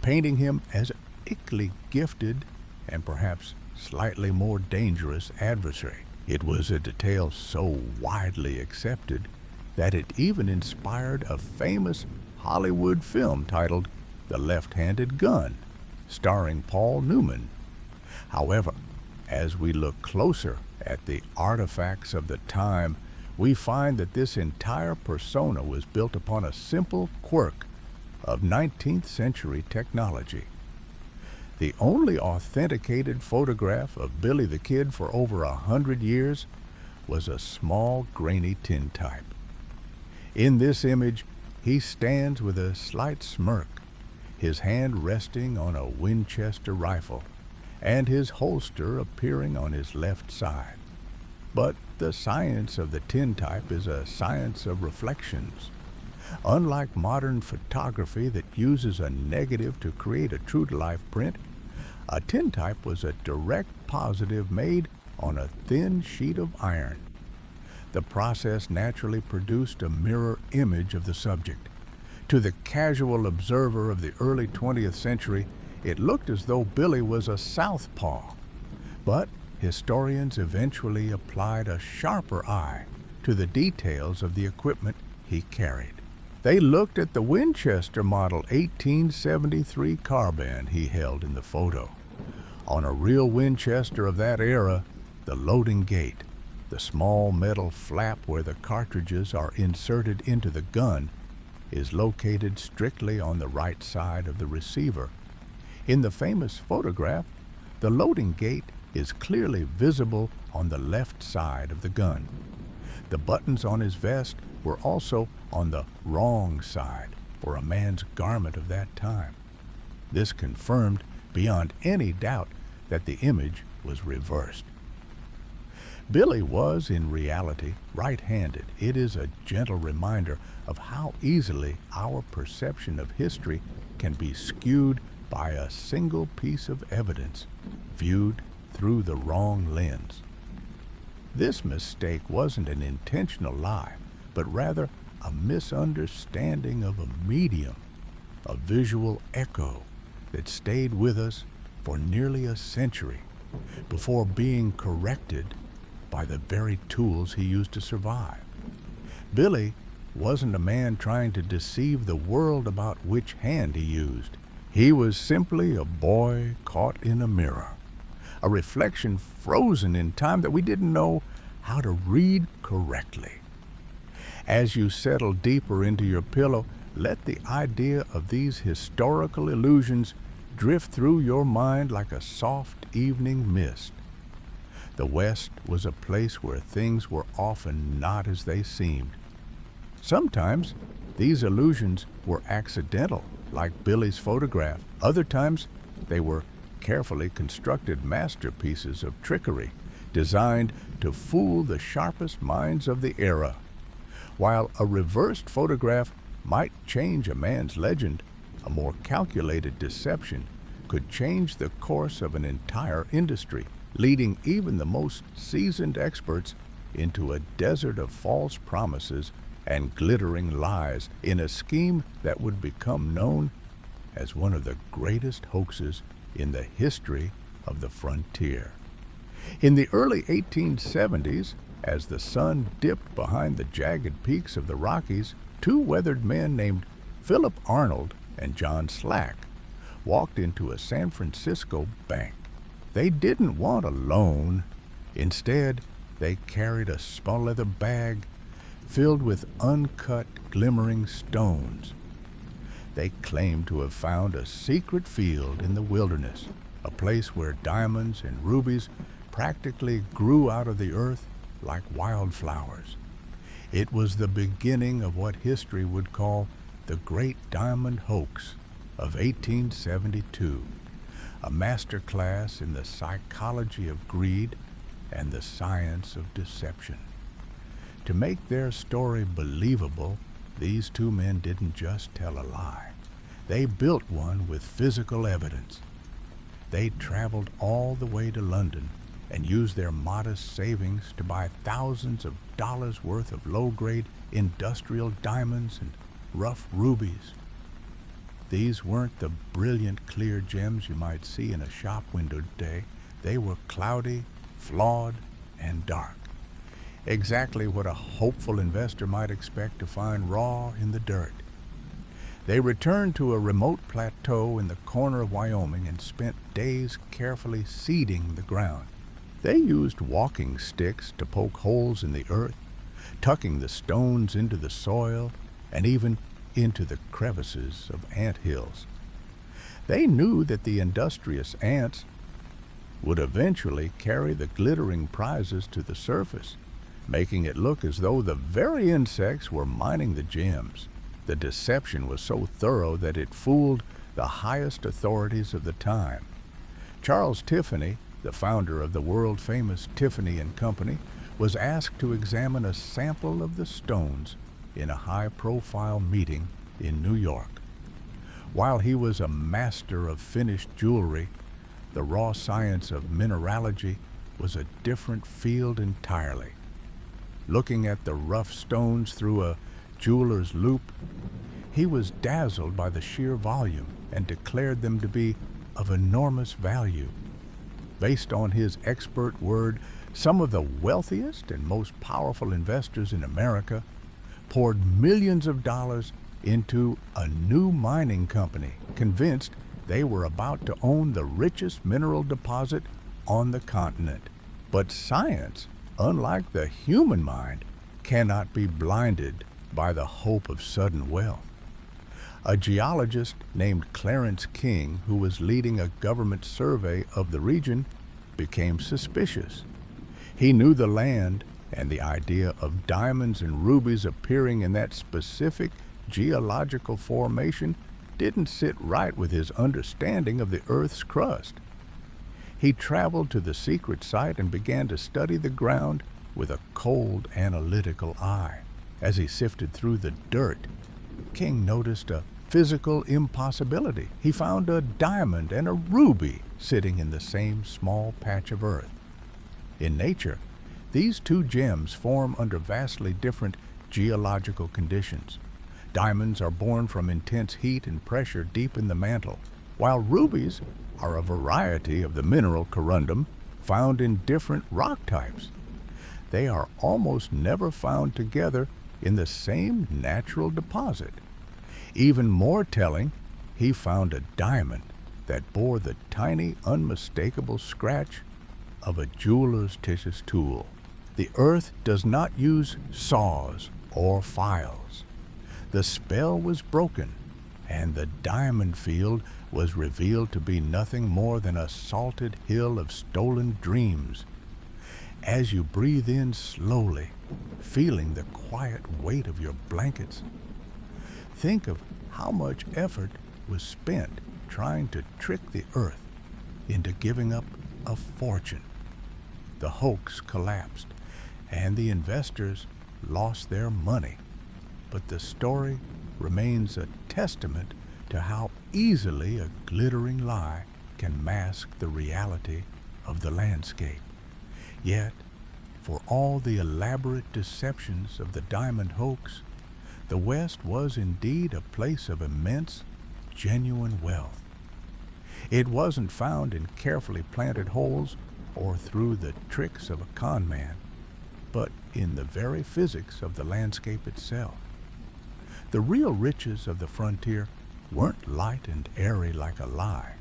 painting him as an equally gifted and perhaps slightly more dangerous adversary. It was a detail so widely accepted that it even inspired a famous Hollywood film titled The Left-Handed Gun, starring Paul Newman. However, as we look closer at the artifacts of the time, we find that this entire persona was built upon a simple quirk of 19th century technology. The only authenticated photograph of Billy the Kid for over 100 years was a small, grainy tintype. In this image, he stands with a slight smirk, his hand resting on a Winchester rifle, and his holster appearing on his left side. But the science of the tintype is a science of reflections. Unlike modern photography that uses a negative to create a true-to-life print, a tintype was a direct positive made on a thin sheet of iron. The process naturally produced a mirror image of the subject. To the casual observer of the early 20th century, it looked as though Billy was a southpaw. But historians eventually applied a sharper eye to the details of the equipment he carried. They looked at the Winchester Model 1873 carbine he held in the photo. On a real Winchester of that era, the loading gate, the small metal flap where the cartridges are inserted into the gun, is located strictly on the right side of the receiver. In the famous photograph, the loading gate is clearly visible on the left side of the gun. The buttons on his vest were also on the wrong side for a man's garment of that time. This confirmed beyond any doubt that the image was reversed. Billy was, in reality, right-handed. It is a gentle reminder of how easily our perception of history can be skewed by a single piece of evidence viewed through the wrong lens. This mistake wasn't an intentional lie, but rather a misunderstanding of a medium, a visual echo that stayed with us for nearly a century before being corrected by the very tools he used to survive. Billy wasn't a man trying to deceive the world about which hand he used. He was simply a boy caught in a mirror, a reflection frozen in time that we didn't know how to read correctly. As you settle deeper into your pillow, let the idea of these historical illusions drift through your mind like a soft evening mist. The West was a place where things were often not as they seemed. Sometimes these illusions were accidental, like Billy's photograph. Other times they were carefully constructed masterpieces of trickery, designed to fool the sharpest minds of the era. While a reversed photograph might change a man's legend, a more calculated deception could change the course of an entire industry, leading even the most seasoned experts into a desert of false promises and glittering lies in a scheme that would become known as one of the greatest hoaxes in the history of the frontier. In the early 1870s, as the sun dipped behind the jagged peaks of the Rockies, two weathered men named Philip Arnold and John Slack walked into a San Francisco bank. They didn't want a loan. Instead, they carried a small leather bag filled with uncut, glimmering stones. They claimed to have found a secret field in the wilderness, a place where diamonds and rubies practically grew out of the earth like wildflowers. It was the beginning of what history would call the Great Diamond Hoax of 1872, a masterclass in the psychology of greed and the science of deception. To make their story believable, these two men didn't just tell a lie. They built one with physical evidence. They traveled all the way to London and used their modest savings to buy thousands of dollars worth of low-grade industrial diamonds and rough rubies. These weren't the brilliant, clear gems you might see in a shop window today. They were cloudy, flawed, and dark. Exactly what a hopeful investor might expect to find raw in the dirt. They returned to a remote plateau in the corner of Wyoming and spent days carefully seeding the ground. They used walking sticks to poke holes in the earth, tucking the stones into the soil and even into the crevices of ant hills. They knew that the industrious ants would eventually carry the glittering prizes to the surface, making it look as though the very insects were mining the gems. The deception was so thorough that it fooled the highest authorities of the time. Charles Tiffany, the founder of the world-famous Tiffany & Company, was asked to examine a sample of the stones in a high-profile meeting in New York. While he was a master of finished jewelry, the raw science of mineralogy was a different field entirely. Looking at the rough stones through a jeweler's loupe, he was dazzled by the sheer volume and declared them to be of enormous value. Based on his expert word, some of the wealthiest and most powerful investors in America poured millions of dollars into a new mining company, convinced they were about to own the richest mineral deposit on the continent. But science, unlike the human mind, cannot be blinded by the hope of sudden wealth. A geologist named Clarence King, who was leading a government survey of the region, became suspicious. He knew the land, and the idea of diamonds and rubies appearing in that specific geological formation didn't sit right with his understanding of the Earth's crust. He traveled to the secret site and began to study the ground with a cold, analytical eye. As he sifted through the dirt, King noticed a physical impossibility. He found a diamond and a ruby sitting in the same small patch of earth. In nature, these two gems form under vastly different geological conditions. Diamonds are born from intense heat and pressure deep in the mantle, while rubies are a variety of the mineral corundum found in different rock types. They are almost never found together in the same natural deposit. Even more telling, he found a diamond that bore the tiny, unmistakable scratch of a jeweler's tissue tool. The earth does not use saws or files. The spell was broken, and the diamond field was revealed to be nothing more than a salted hill of stolen dreams. As you breathe in slowly, feeling the quiet weight of your blankets, think of how much effort was spent trying to trick the earth into giving up a fortune. The hoax collapsed, and the investors lost their money. But the story remains a testament to how easily a glittering lie can mask the reality of the landscape. Yet, for all the elaborate deceptions of the diamond hoax, the West was indeed a place of immense, genuine wealth. It wasn't found in carefully planted holes or through the tricks of a con man, but in the very physics of the landscape itself. The real riches of the frontier weren't light and airy like a lie.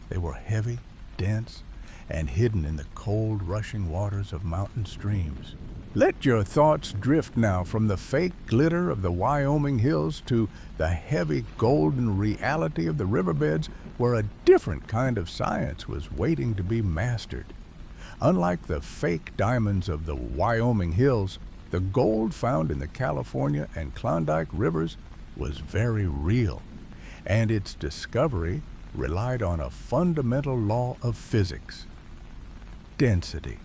They were heavy, dense, and hidden in the cold, rushing waters of mountain streams. Let your thoughts drift now from the fake glitter of the Wyoming hills to the heavy, golden reality of the riverbeds, where a different kind of science was waiting to be mastered. Unlike the fake diamonds of the Wyoming hills, the gold found in the California and Klondike rivers was very real, and its discovery relied on a fundamental law of physics: density.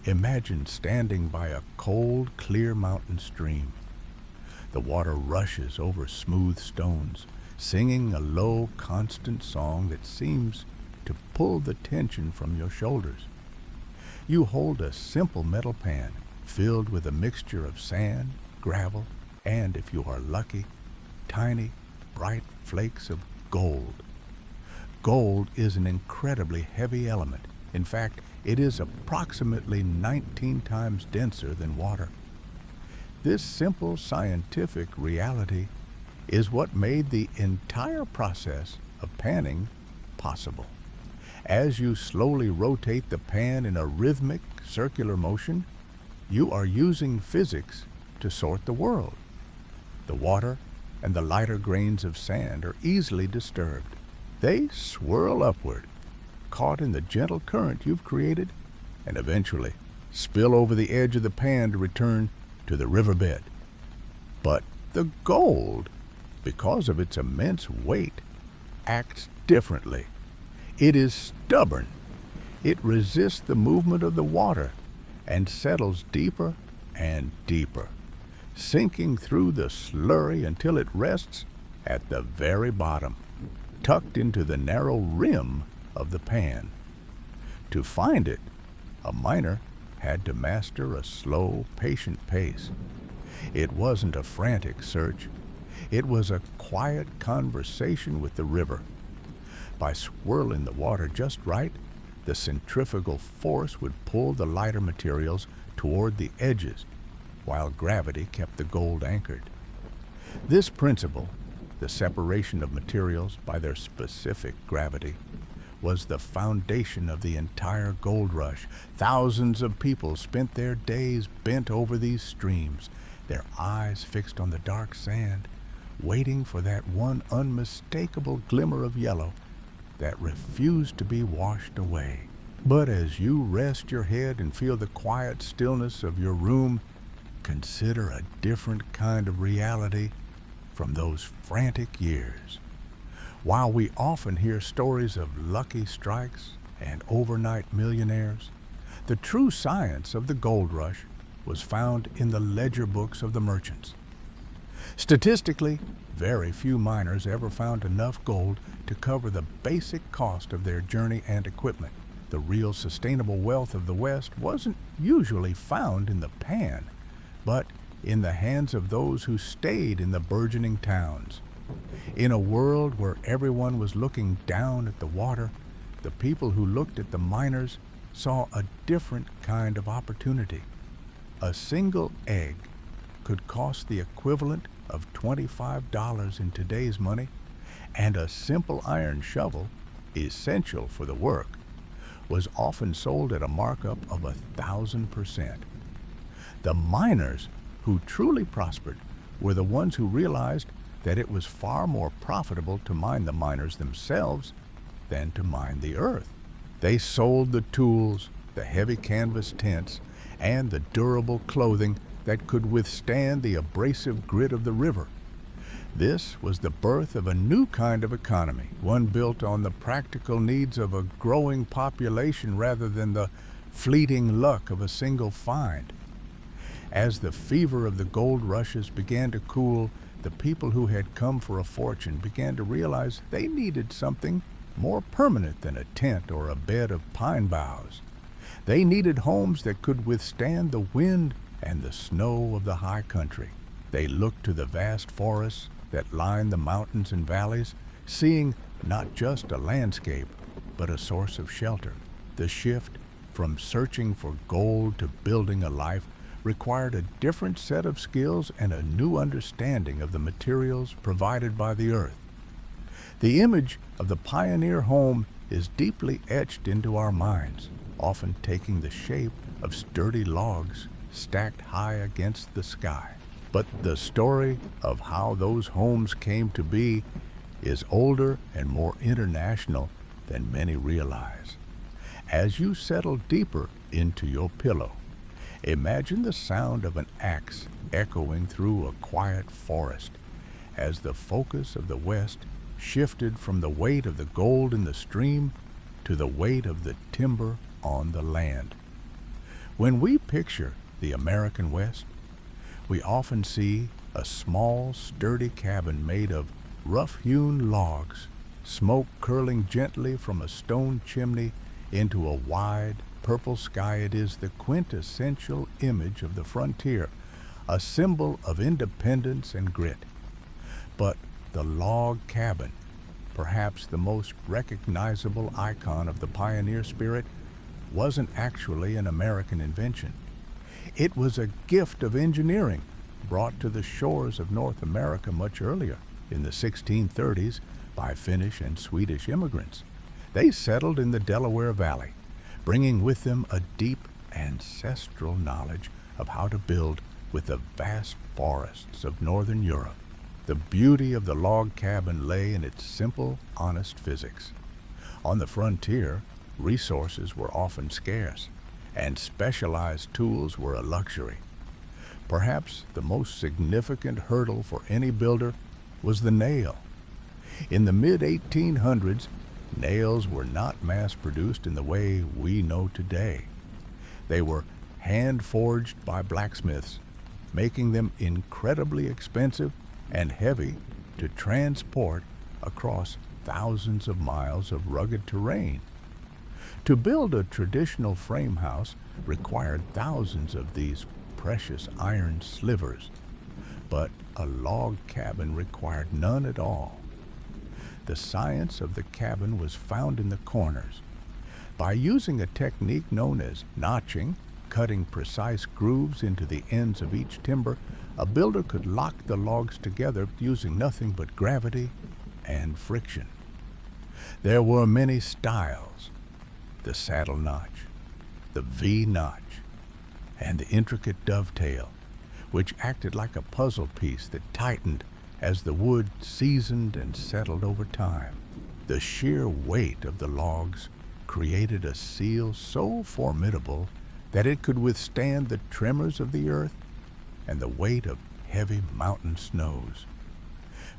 Imagine standing by a cold, clear mountain stream. The water rushes over smooth stones, singing a low, constant song that seems to pull the tension from your shoulders. You hold a simple metal pan filled with a mixture of sand, gravel, and, if you are lucky, tiny, bright flakes of gold. Gold is an incredibly heavy element. In fact, it is approximately 19 times denser than water. This simple scientific reality is what made the entire process of panning possible. As you slowly rotate the pan in a rhythmic, circular motion, you are using physics to sort the world. The water and the lighter grains of sand are easily disturbed. They swirl upward, caught in the gentle current you've created, and eventually spill over the edge of the pan to return to the riverbed. But the gold, because of its immense weight, acts differently. It is stubborn. It resists the movement of the water and settles deeper and deeper, sinking through the slurry until it rests at the very bottom, tucked into the narrow rim of the pan. To find it, a miner had to master a slow, patient pace. It wasn't a frantic search. It was a quiet conversation with the river. By swirling the water just right, the centrifugal force would pull the lighter materials toward the edges, while gravity kept the gold anchored. This principle, the separation of materials by their specific gravity, was the foundation of the entire gold rush. Thousands of people spent their days bent over these streams, their eyes fixed on the dark sand, waiting for that one unmistakable glimmer of yellow that refused to be washed away. But as you rest your head and feel the quiet stillness of your room, consider a different kind of reality from those frantic years. While we often hear stories of lucky strikes and overnight millionaires, the true science of the gold rush was found in the ledger books of the merchants. Statistically, very few miners ever found enough gold to cover the basic cost of their journey and equipment. The real sustainable wealth of the West wasn't usually found in the pan, but in the hands of those who stayed in the burgeoning towns. In a world where everyone was looking down at the water, the people who looked at the miners saw a different kind of opportunity. A single egg could cost the equivalent of $25 in today's money, and a simple iron shovel, essential for the work, was often sold at a markup of 1,000%. The miners who truly prospered were the ones who realized that it was far more profitable to mine the miners themselves than to mine the earth. They sold the tools, the heavy canvas tents, and the durable clothing that could withstand the abrasive grit of the river. This was the birth of a new kind of economy, one built on the practical needs of a growing population rather than the fleeting luck of a single find. As the fever of the gold rushes began to cool, the people who had come for a fortune began to realize they needed something more permanent than a tent or a bed of pine boughs. They needed homes that could withstand the wind and the snow of the high country. They looked to the vast forests that lined the mountains and valleys, seeing not just a landscape, but a source of shelter. The shift from searching for gold to building a life required a different set of skills and a new understanding of the materials provided by the earth. The image of the pioneer home is deeply etched into our minds, often taking the shape of sturdy logs stacked high against the sky. But the story of how those homes came to be is older and more international than many realize. As you settle deeper into your pillow, imagine the sound of an axe echoing through a quiet forest as the focus of the West shifted from the weight of the gold in the stream to the weight of the timber on the land. When we picture the American West, we often see a small, sturdy cabin made of rough-hewn logs, smoke curling gently from a stone chimney into a wide, purple sky. It is the quintessential image of the frontier, a symbol of independence and grit. But the log cabin, perhaps the most recognizable icon of the pioneer spirit, wasn't actually an American invention. It was a gift of engineering brought to the shores of North America much earlier, in the 1630s, by Finnish and Swedish immigrants. They settled in the Delaware Valley, bringing with them a deep ancestral knowledge of how to build with the vast forests of northern Europe. The beauty of the log cabin lay in its simple, honest physics. On the frontier, resources were often scarce, and specialized tools were a luxury. Perhaps the most significant hurdle for any builder was the nail. In the mid-1800s, nails were not mass-produced in the way we know today. They were hand-forged by blacksmiths, making them incredibly expensive and heavy to transport across thousands of miles of rugged terrain. To build a traditional frame house required thousands of these precious iron slivers, but a log cabin required none at all. The science of the cabin was found in the corners. By using a technique known as notching, cutting precise grooves into the ends of each timber, a builder could lock the logs together using nothing but gravity and friction. There were many styles: the saddle notch, the V-notch, and the intricate dovetail, which acted like a puzzle piece that tightened as the wood seasoned and settled over time. The sheer weight of the logs created a seal so formidable that it could withstand the tremors of the earth and the weight of heavy mountain snows.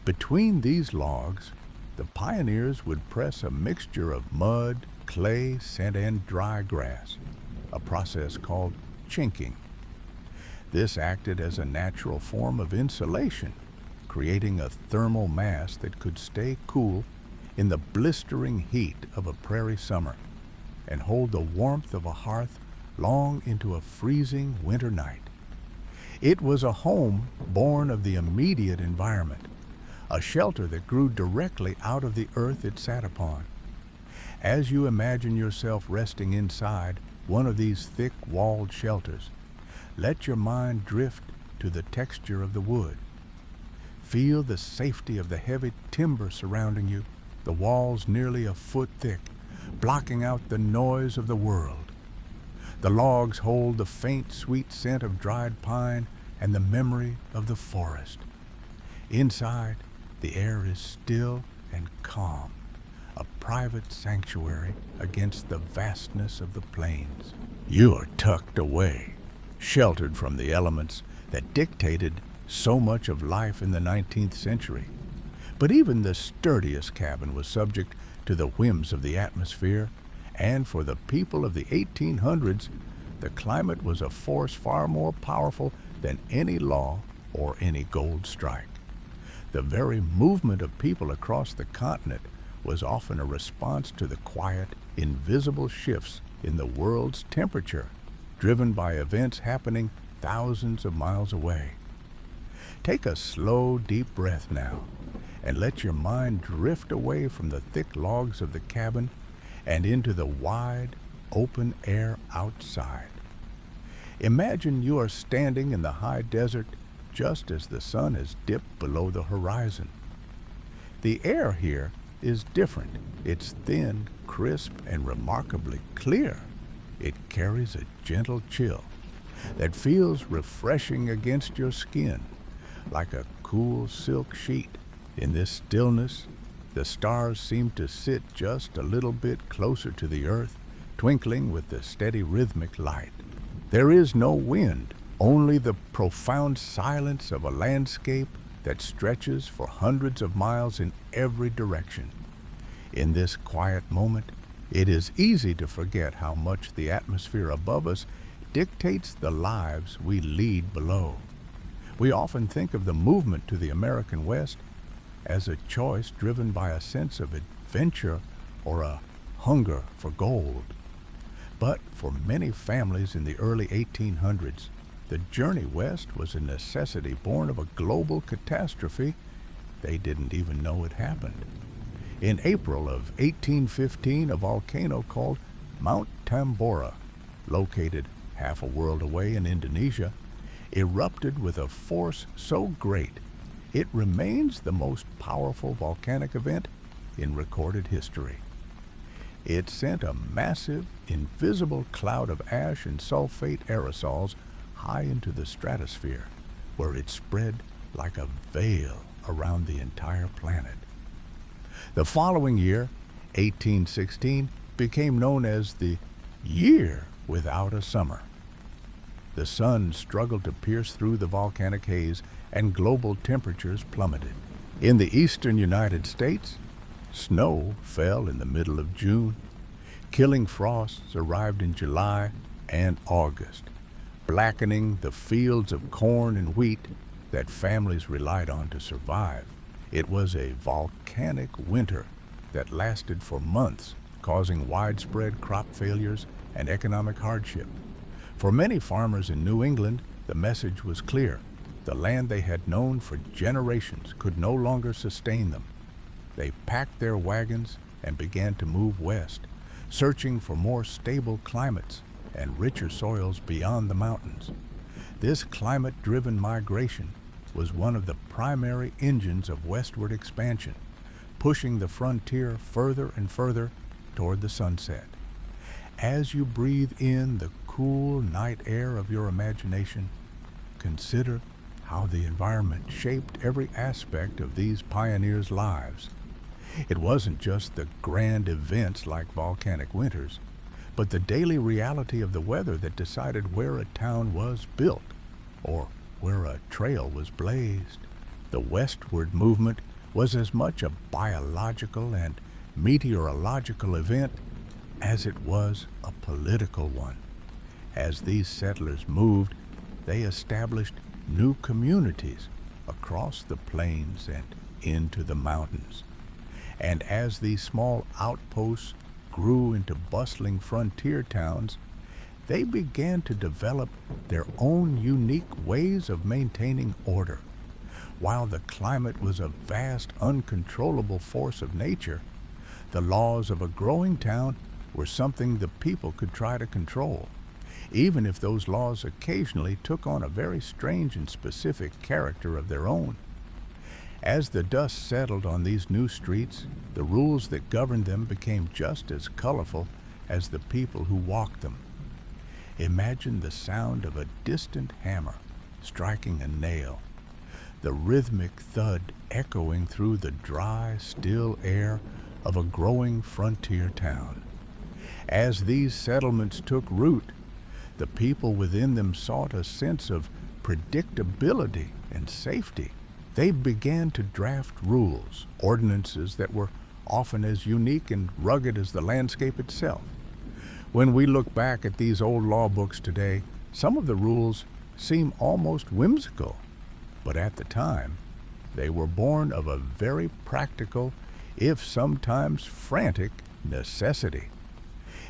Between these logs, the pioneers would press a mixture of mud, clay, sand, and dry grass, a process called chinking. This acted as a natural form of insulation, creating a thermal mass that could stay cool in the blistering heat of a prairie summer and hold the warmth of a hearth long into a freezing winter night. It was a home born of the immediate environment, a shelter that grew directly out of the earth it sat upon. As you imagine yourself resting inside one of these thick-walled shelters, let your mind drift to the texture of the wood. Feel the safety of the heavy timber surrounding you, the walls nearly a foot thick, blocking out the noise of the world. The logs hold the faint, sweet scent of dried pine and the memory of the forest. Inside, the air is still and calm, a private sanctuary against the vastness of the plains. You are tucked away, sheltered from the elements that dictated so much of life in the 19th century. But even the sturdiest cabin was subject to the whims of the atmosphere, and for the people of the 1800s, the climate was a force far more powerful than any law or any gold strike. The very movement of people across the continent was often a response to the quiet, invisible shifts in the world's temperature, driven by events happening thousands of miles away. Take a slow, deep breath now, and let your mind drift away from the thick logs of the cabin and into the wide, open air outside. Imagine you are standing in the high desert just as the sun has dipped below the horizon. The air here is different. It's thin, crisp, and remarkably clear. It carries a gentle chill that feels refreshing against your skin, like a cool silk sheet. In this stillness, the stars seem to sit just a little bit closer to the earth, twinkling with the steady rhythmic light. There is no wind, only the profound silence of a landscape that stretches for hundreds of miles in every direction. In this quiet moment, it is easy to forget how much the atmosphere above us dictates the lives we lead below. We often think of the movement to the American West as a choice driven by a sense of adventure or a hunger for gold. But for many families in the early 1800s, the journey west was a necessity born of a global catastrophe they didn't even know it happened. In April of 1815, a volcano called Mount Tambora, located half a world away in Indonesia, erupted with a force so great it remains the most powerful volcanic event in recorded history. It sent a massive, invisible cloud of ash and sulfate aerosols high into the stratosphere, where it spread like a veil around the entire planet. The following year, 1816, became known as the Year Without a Summer. The sun struggled to pierce through the volcanic haze, and global temperatures plummeted. In the eastern United States, snow fell in the middle of June. Killing frosts arrived in July and August, blackening the fields of corn and wheat that families relied on to survive. It was a volcanic winter that lasted for months, causing widespread crop failures and economic hardship. For many farmers in New England, the message was clear. The land they had known for generations could no longer sustain them. They packed their wagons and began to move west, searching for more stable climates and richer soils beyond the mountains. This climate-driven migration was one of the primary engines of westward expansion, pushing the frontier further and further toward the sunset. As you breathe in the cool night air of your imagination, consider how the environment shaped every aspect of these pioneers' lives. It wasn't just the grand events like volcanic winters, but the daily reality of the weather that decided where a town was built or where a trail was blazed. The westward movement was as much a biological and meteorological event as it was a political one. As these settlers moved, they established new communities across the plains and into the mountains. And as these small outposts grew into bustling frontier towns, they began to develop their own unique ways of maintaining order. While the climate was a vast, uncontrollable force of nature, the laws of a growing town were something the people could try to control, even if those laws occasionally took on a very strange and specific character of their own. As the dust settled on these new streets, the rules that governed them became just as colorful as the people who walked them. Imagine the sound of a distant hammer striking a nail, the rhythmic thud echoing through the dry, still air of a growing frontier town. As these settlements took root, the people within them sought a sense of predictability and safety. They began to draft rules, ordinances that were often as unique and rugged as the landscape itself. When we look back at these old law books today, some of the rules seem almost whimsical, but at the time, they were born of a very practical, if sometimes frantic, necessity.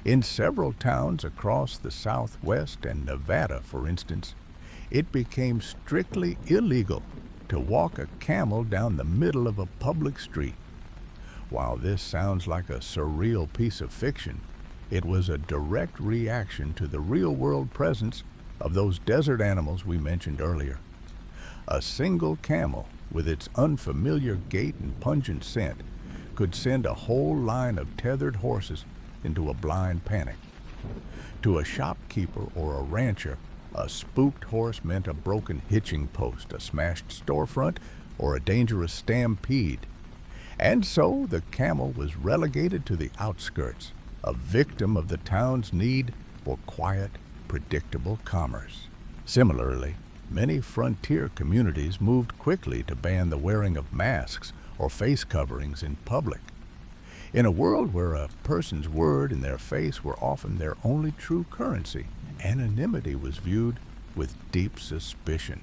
In several towns across the Southwest and Nevada, for instance, it became strictly illegal to walk a camel down the middle of a public street. While this sounds like a surreal piece of fiction, it was a direct reaction to the real-world presence of those desert animals we mentioned earlier. A single camel, with its unfamiliar gait and pungent scent, could send a whole line of tethered horses into a blind panic. To a shopkeeper or a rancher, a spooked horse meant a broken hitching post, a smashed storefront, or a dangerous stampede. And so the camel was relegated to the outskirts, a victim of the town's need for quiet, predictable commerce. Similarly, many frontier communities moved quickly to ban the wearing of masks or face coverings in public. In a world where a person's word and their face were often their only true currency, anonymity was viewed with deep suspicion.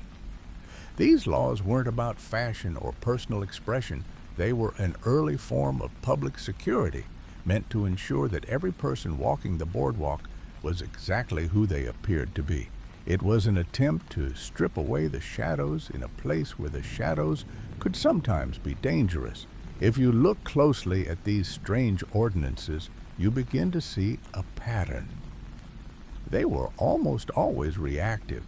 These laws weren't about fashion or personal expression. They were an early form of public security, meant to ensure that every person walking the boardwalk was exactly who they appeared to be. It was an attempt to strip away the shadows in a place where the shadows could sometimes be dangerous. If you look closely at these strange ordinances, you begin to see a pattern. They were almost always reactive,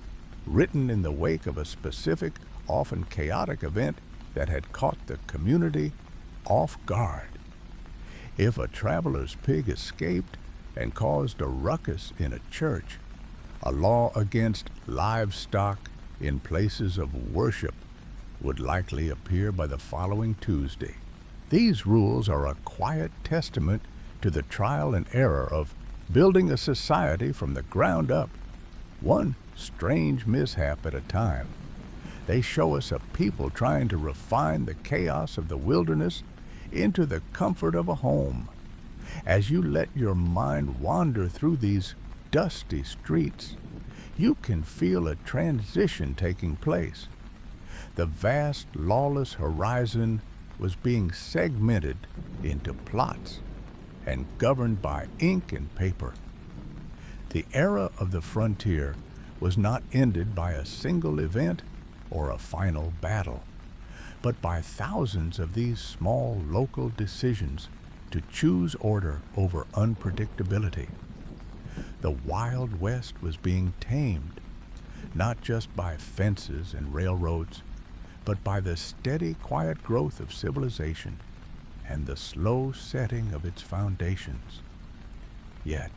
written in the wake of a specific, often chaotic event that had caught the community off guard. If a traveler's pig escaped and caused a ruckus in a church, a law against livestock in places of worship would likely appear by the following Tuesday. These rules are a quiet testament to the trial and error of building a society from the ground up, one strange mishap at a time. They show us a people trying to refine the chaos of the wilderness into the comfort of a home. As you let your mind wander through these dusty streets, you can feel a transition taking place. The vast, lawless horizon was being segmented into plots and governed by ink and paper. The era of the frontier was not ended by a single event or a final battle, but by thousands of these small local decisions to choose order over unpredictability. The Wild West was being tamed, not just by fences and railroads, but by the steady, quiet growth of civilization and the slow setting of its foundations. Yet,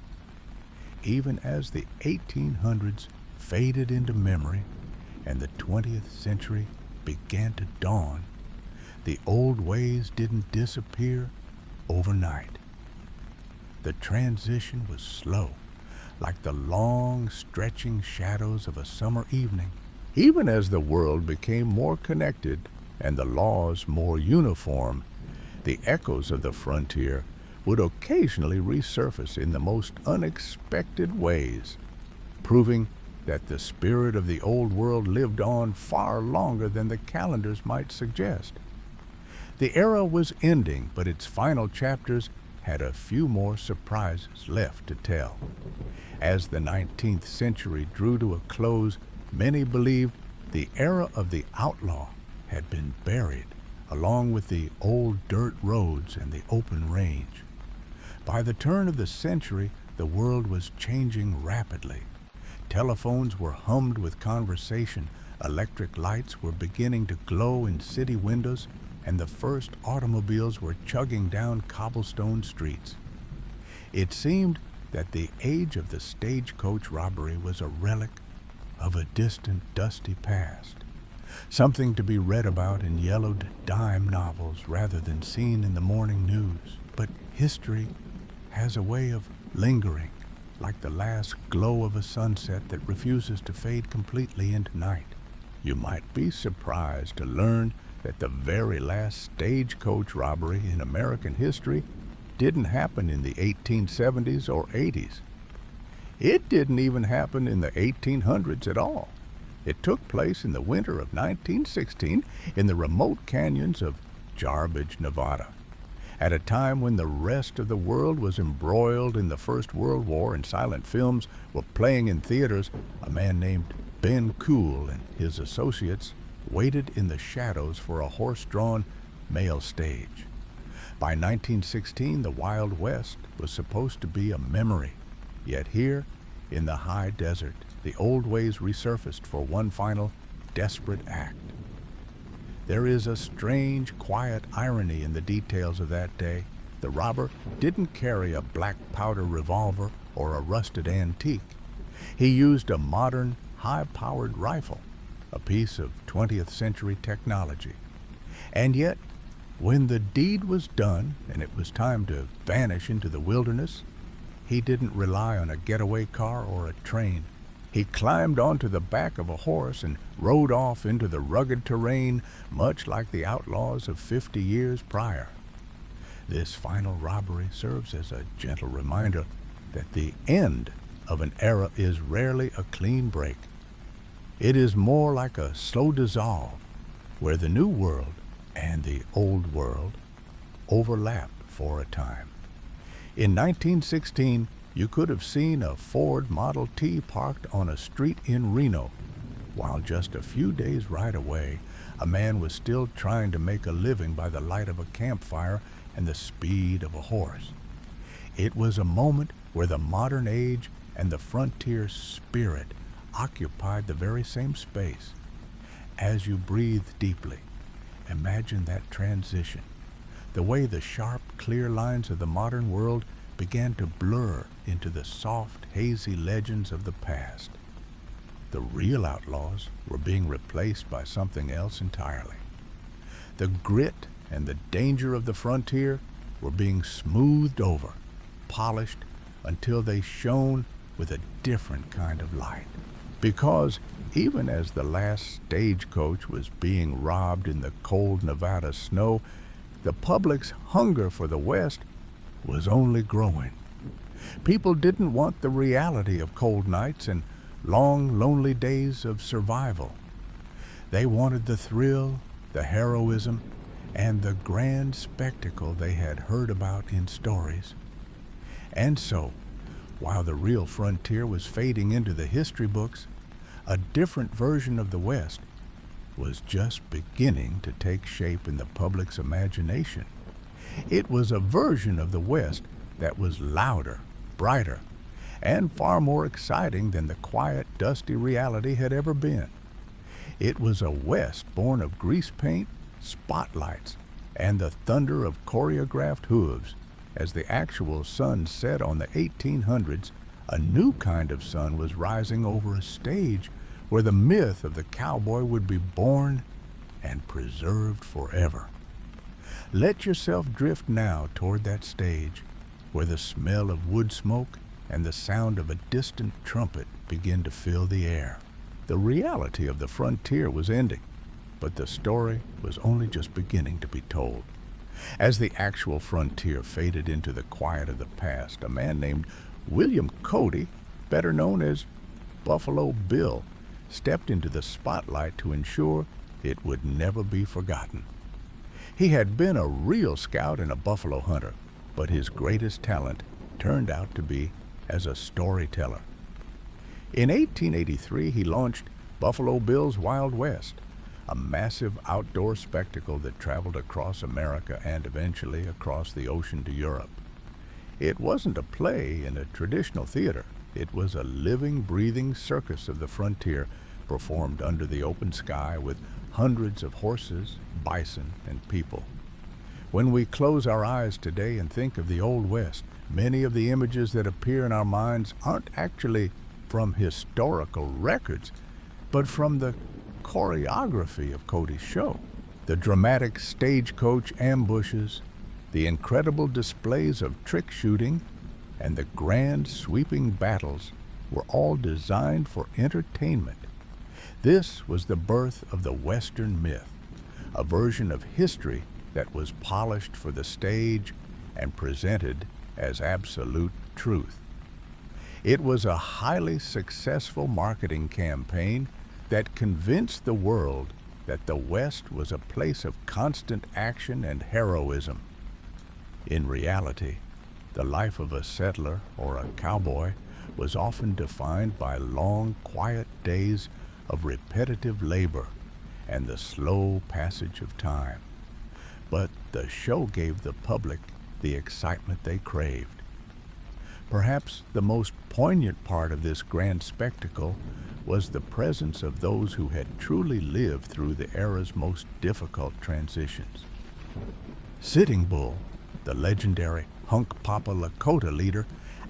even as the 1800s faded into memory and the 20th century began to dawn, the old ways didn't disappear overnight. The transition was slow, like the long, stretching shadows of a summer evening. Even as the world became more connected and the laws more uniform, the echoes of the frontier would occasionally resurface in the most unexpected ways, proving that the spirit of the old world lived on far longer than the calendars might suggest. The era was ending, but its final chapters had a few more surprises left to tell. As the 19th century drew to a close, many believed the era of the outlaw had been buried, along with the old dirt roads and the open range. By the turn of the century, the world was changing rapidly. Telephones were hummed with conversation, electric lights were beginning to glow in city windows, and the first automobiles were chugging down cobblestone streets. It seemed that the age of the stagecoach robbery was a relic of a distant, dusty past, something to be read about in yellowed dime novels rather than seen in the morning news. But history has a way of lingering, like the last glow of a sunset that refuses to fade completely into night. You might be surprised to learn that the very last stagecoach robbery in American history didn't happen in the 1870s or 80s. It didn't even happen in the 1800s at all. It took place in the winter of 1916 in the remote canyons of Jarbidge, Nevada. At a time when the rest of the world was embroiled in the First World War and silent films were playing in theaters, a man named Ben Cool and his associates waited in the shadows for a horse-drawn mail stage. By 1916, the Wild West was supposed to be a memory. Yet here, in the high desert, the old ways resurfaced for one final, desperate act. There is a strange, quiet irony in the details of that day. The robber didn't carry a black powder revolver or a rusted antique. He used a modern, high-powered rifle, a piece of 20th century technology. And yet, when the deed was done and it was time to vanish into the wilderness, he didn't rely on a getaway car or a train. He climbed onto the back of a horse and rode off into the rugged terrain, much like the outlaws of 50 years prior. This final robbery serves as a gentle reminder that the end of an era is rarely a clean break. It is more like a slow dissolve, where the new world and the old world overlap for a time. In 1916, you could have seen a Ford Model T parked on a street in Reno, while just a few days' ride away, a man was still trying to make a living by the light of a campfire and the speed of a horse. It was a moment where the modern age and the frontier spirit occupied the very same space. As you breathe deeply, imagine that transition, the way the sharp, clear lines of the modern world began to blur into the soft, hazy legends of the past. The real outlaws were being replaced by something else entirely. The grit and the danger of the frontier were being smoothed over, polished until they shone with a different kind of light. Because even as the last stagecoach was being robbed in the cold Nevada snow, the public's hunger for the West was only growing. People didn't want the reality of cold nights and long, lonely days of survival. They wanted the thrill, the heroism, and the grand spectacle they had heard about in stories. And so, while the real frontier was fading into the history books, a different version of the West was just beginning to take shape in the public's imagination. It was a version of the West that was louder, brighter, and far more exciting than the quiet, dusty reality had ever been. It was a West born of grease paint, spotlights, and the thunder of choreographed hooves. As the actual sun set on the 1800s, a new kind of sun was rising over a stage where the myth of the cowboy would be born and preserved forever. Let yourself drift now toward that stage where the smell of wood smoke and the sound of a distant trumpet begin to fill the air. The reality of the frontier was ending, but the story was only just beginning to be told. As the actual frontier faded into the quiet of the past, a man named William Cody, better known as Buffalo Bill, stepped into the spotlight to ensure it would never be forgotten. He had been a real scout and a buffalo hunter, but his greatest talent turned out to be as a storyteller. In 1883, he launched Buffalo Bill's Wild West, a massive outdoor spectacle that traveled across America and eventually across the ocean to Europe. It wasn't a play in a traditional theater. It was a living, breathing circus of the frontier, performed under the open sky with hundreds of horses, bison, and people. When we close our eyes today and think of the Old West, many of the images that appear in our minds aren't actually from historical records, but from the choreography of Cody's show. The dramatic stagecoach ambushes, the incredible displays of trick shooting, and the grand sweeping battles were all designed for entertainment. This was the birth of the Western myth, a version of history that was polished for the stage and presented as absolute truth. It was a highly successful marketing campaign that convinced the world that the West was a place of constant action and heroism. In reality, the life of a settler or a cowboy was often defined by long, quiet days of repetitive labor and the slow passage of time. But the show gave the public the excitement they craved. Perhaps the most poignant part of this grand spectacle was the presence of those who had truly lived through the era's most difficult transitions. Sitting Bull, the legendary Hunk Papa Lakota leader,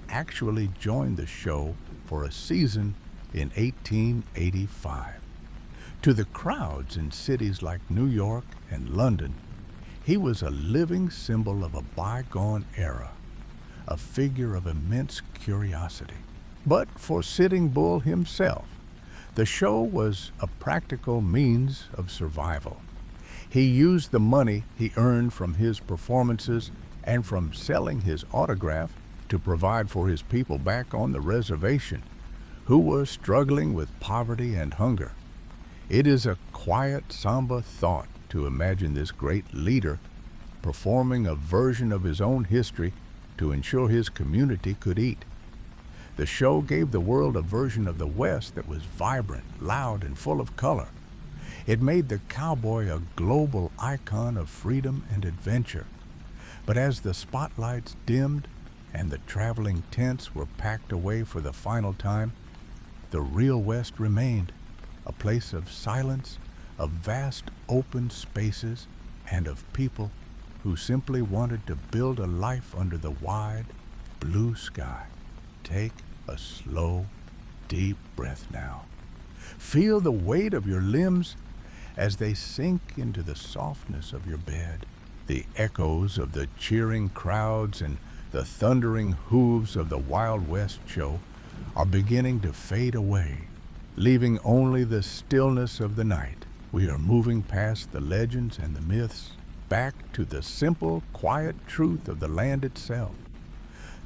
actually joined the show for a season in 1885. To the crowds in cities like New York and London, he was a living symbol of a bygone era, a figure of immense curiosity. But for Sitting Bull himself, the show was a practical means of survival. He used the money he earned from his performances and from selling his autograph to provide for his people back on the reservation, who were struggling with poverty and hunger. It is a quiet, somber thought to imagine this great leader performing a version of his own history to ensure his community could eat. The show gave the world a version of the West that was vibrant, loud, and full of color. It made the cowboy a global icon of freedom and adventure. But as the spotlights dimmed and the traveling tents were packed away for the final time, the real West remained, a place of silence, of vast open spaces, and of people who simply wanted to build a life under the wide, blue sky. Take a slow, deep breath now. Feel the weight of your limbs as they sink into the softness of your bed. The echoes of the cheering crowds and the thundering hooves of the Wild West show are beginning to fade away, leaving only the stillness of the night. We are moving past the legends and the myths, back to the simple, quiet truth of the land itself.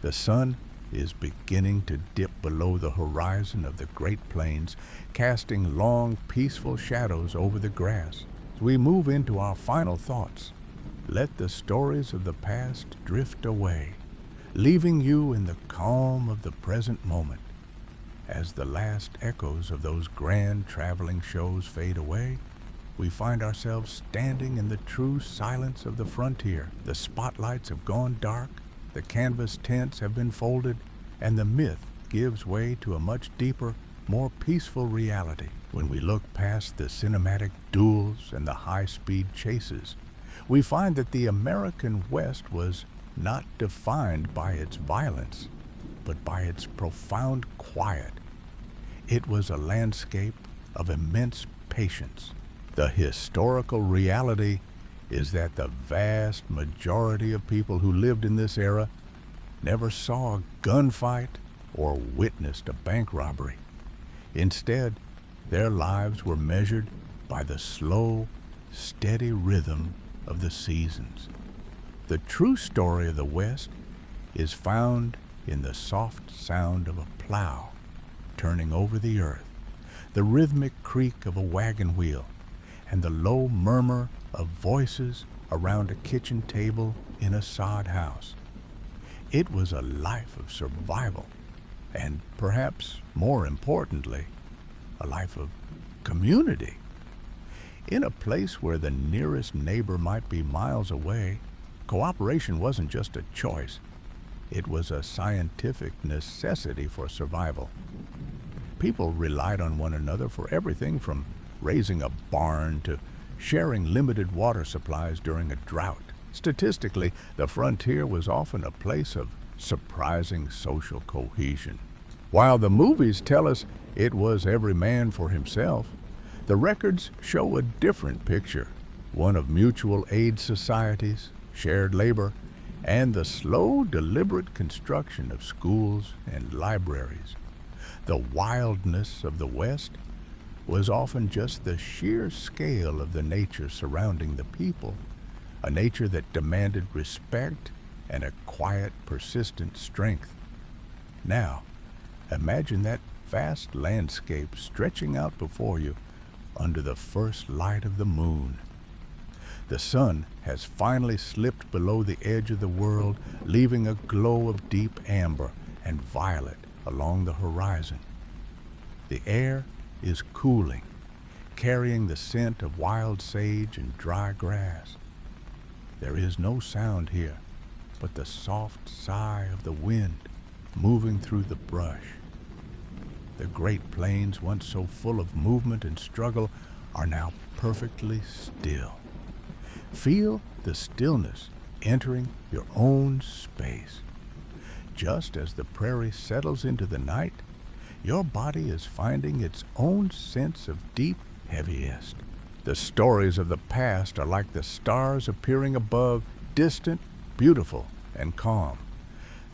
The sun is beginning to dip below the horizon of the Great Plains, casting long, peaceful shadows over the grass. As we move into our final thoughts, let the stories of the past drift away, leaving you in the calm of the present moment. As the last echoes of those grand traveling shows fade away, we find ourselves standing in the true silence of the frontier. The spotlights have gone dark, the canvas tents have been folded, and the myth gives way to a much deeper, more peaceful reality. When we look past the cinematic duels and the high-speed chases, we find that the American West was not defined by its violence, but by its profound quiet. It was a landscape of immense patience. The historical reality is that the vast majority of people who lived in this era never saw a gunfight or witnessed a bank robbery. Instead, their lives were measured by the slow, steady rhythm of the seasons. The true story of the West is found in the soft sound of a plow turning over the earth, the rhythmic creak of a wagon wheel, and the low murmur of voices around a kitchen table in a sod house. It was a life of survival, and perhaps more importantly, a life of community. In a place where the nearest neighbor might be miles away, cooperation wasn't just a choice, it was a scientific necessity for survival. People relied on one another for everything from raising a barn to sharing limited water supplies during a drought. Statistically, the frontier was often a place of surprising social cohesion. While the movies tell us it was every man for himself, the records show a different picture, one of mutual aid societies, shared labor, and the slow, deliberate construction of schools and libraries. The wildness of the West was often just the sheer scale of the nature surrounding the people, a nature that demanded respect and a quiet, persistent strength. Now, imagine that vast landscape stretching out before you under the first light of the moon. The sun has finally slipped below the edge of the world, leaving a glow of deep amber and violet along the horizon. The air is cooling, carrying the scent of wild sage and dry grass. There is no sound here but the soft sigh of the wind moving through the brush. The great plains, once so full of movement and struggle, are now perfectly still. Feel the stillness entering your own space. Just as the prairie settles into the night, your body is finding its own sense of deep heaviness. The stories of the past are like the stars appearing above, distant, beautiful, and calm.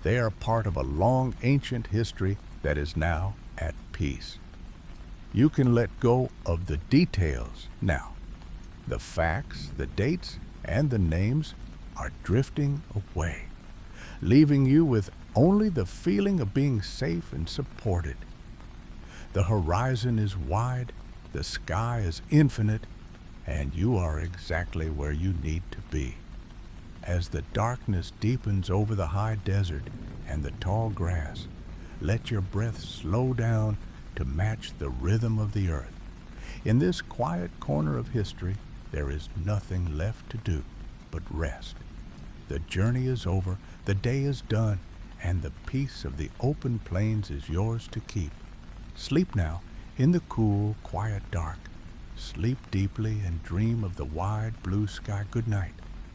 They are part of a long ancient history that is now at peace. You can let go of the details now. The facts, the dates, and the names are drifting away, leaving you with only the feeling of being safe and supported. The horizon is wide, the sky is infinite, and you are exactly where you need to be. As the darkness deepens over the high desert and the tall grass, let your breath slow down to match the rhythm of the earth. In this quiet corner of history, there is nothing left to do but rest. The journey is over, the day is done, and the peace of the open plains is yours to keep. Sleep now in the cool, quiet dark. Sleep deeply and dream of the wide blue sky. Good night.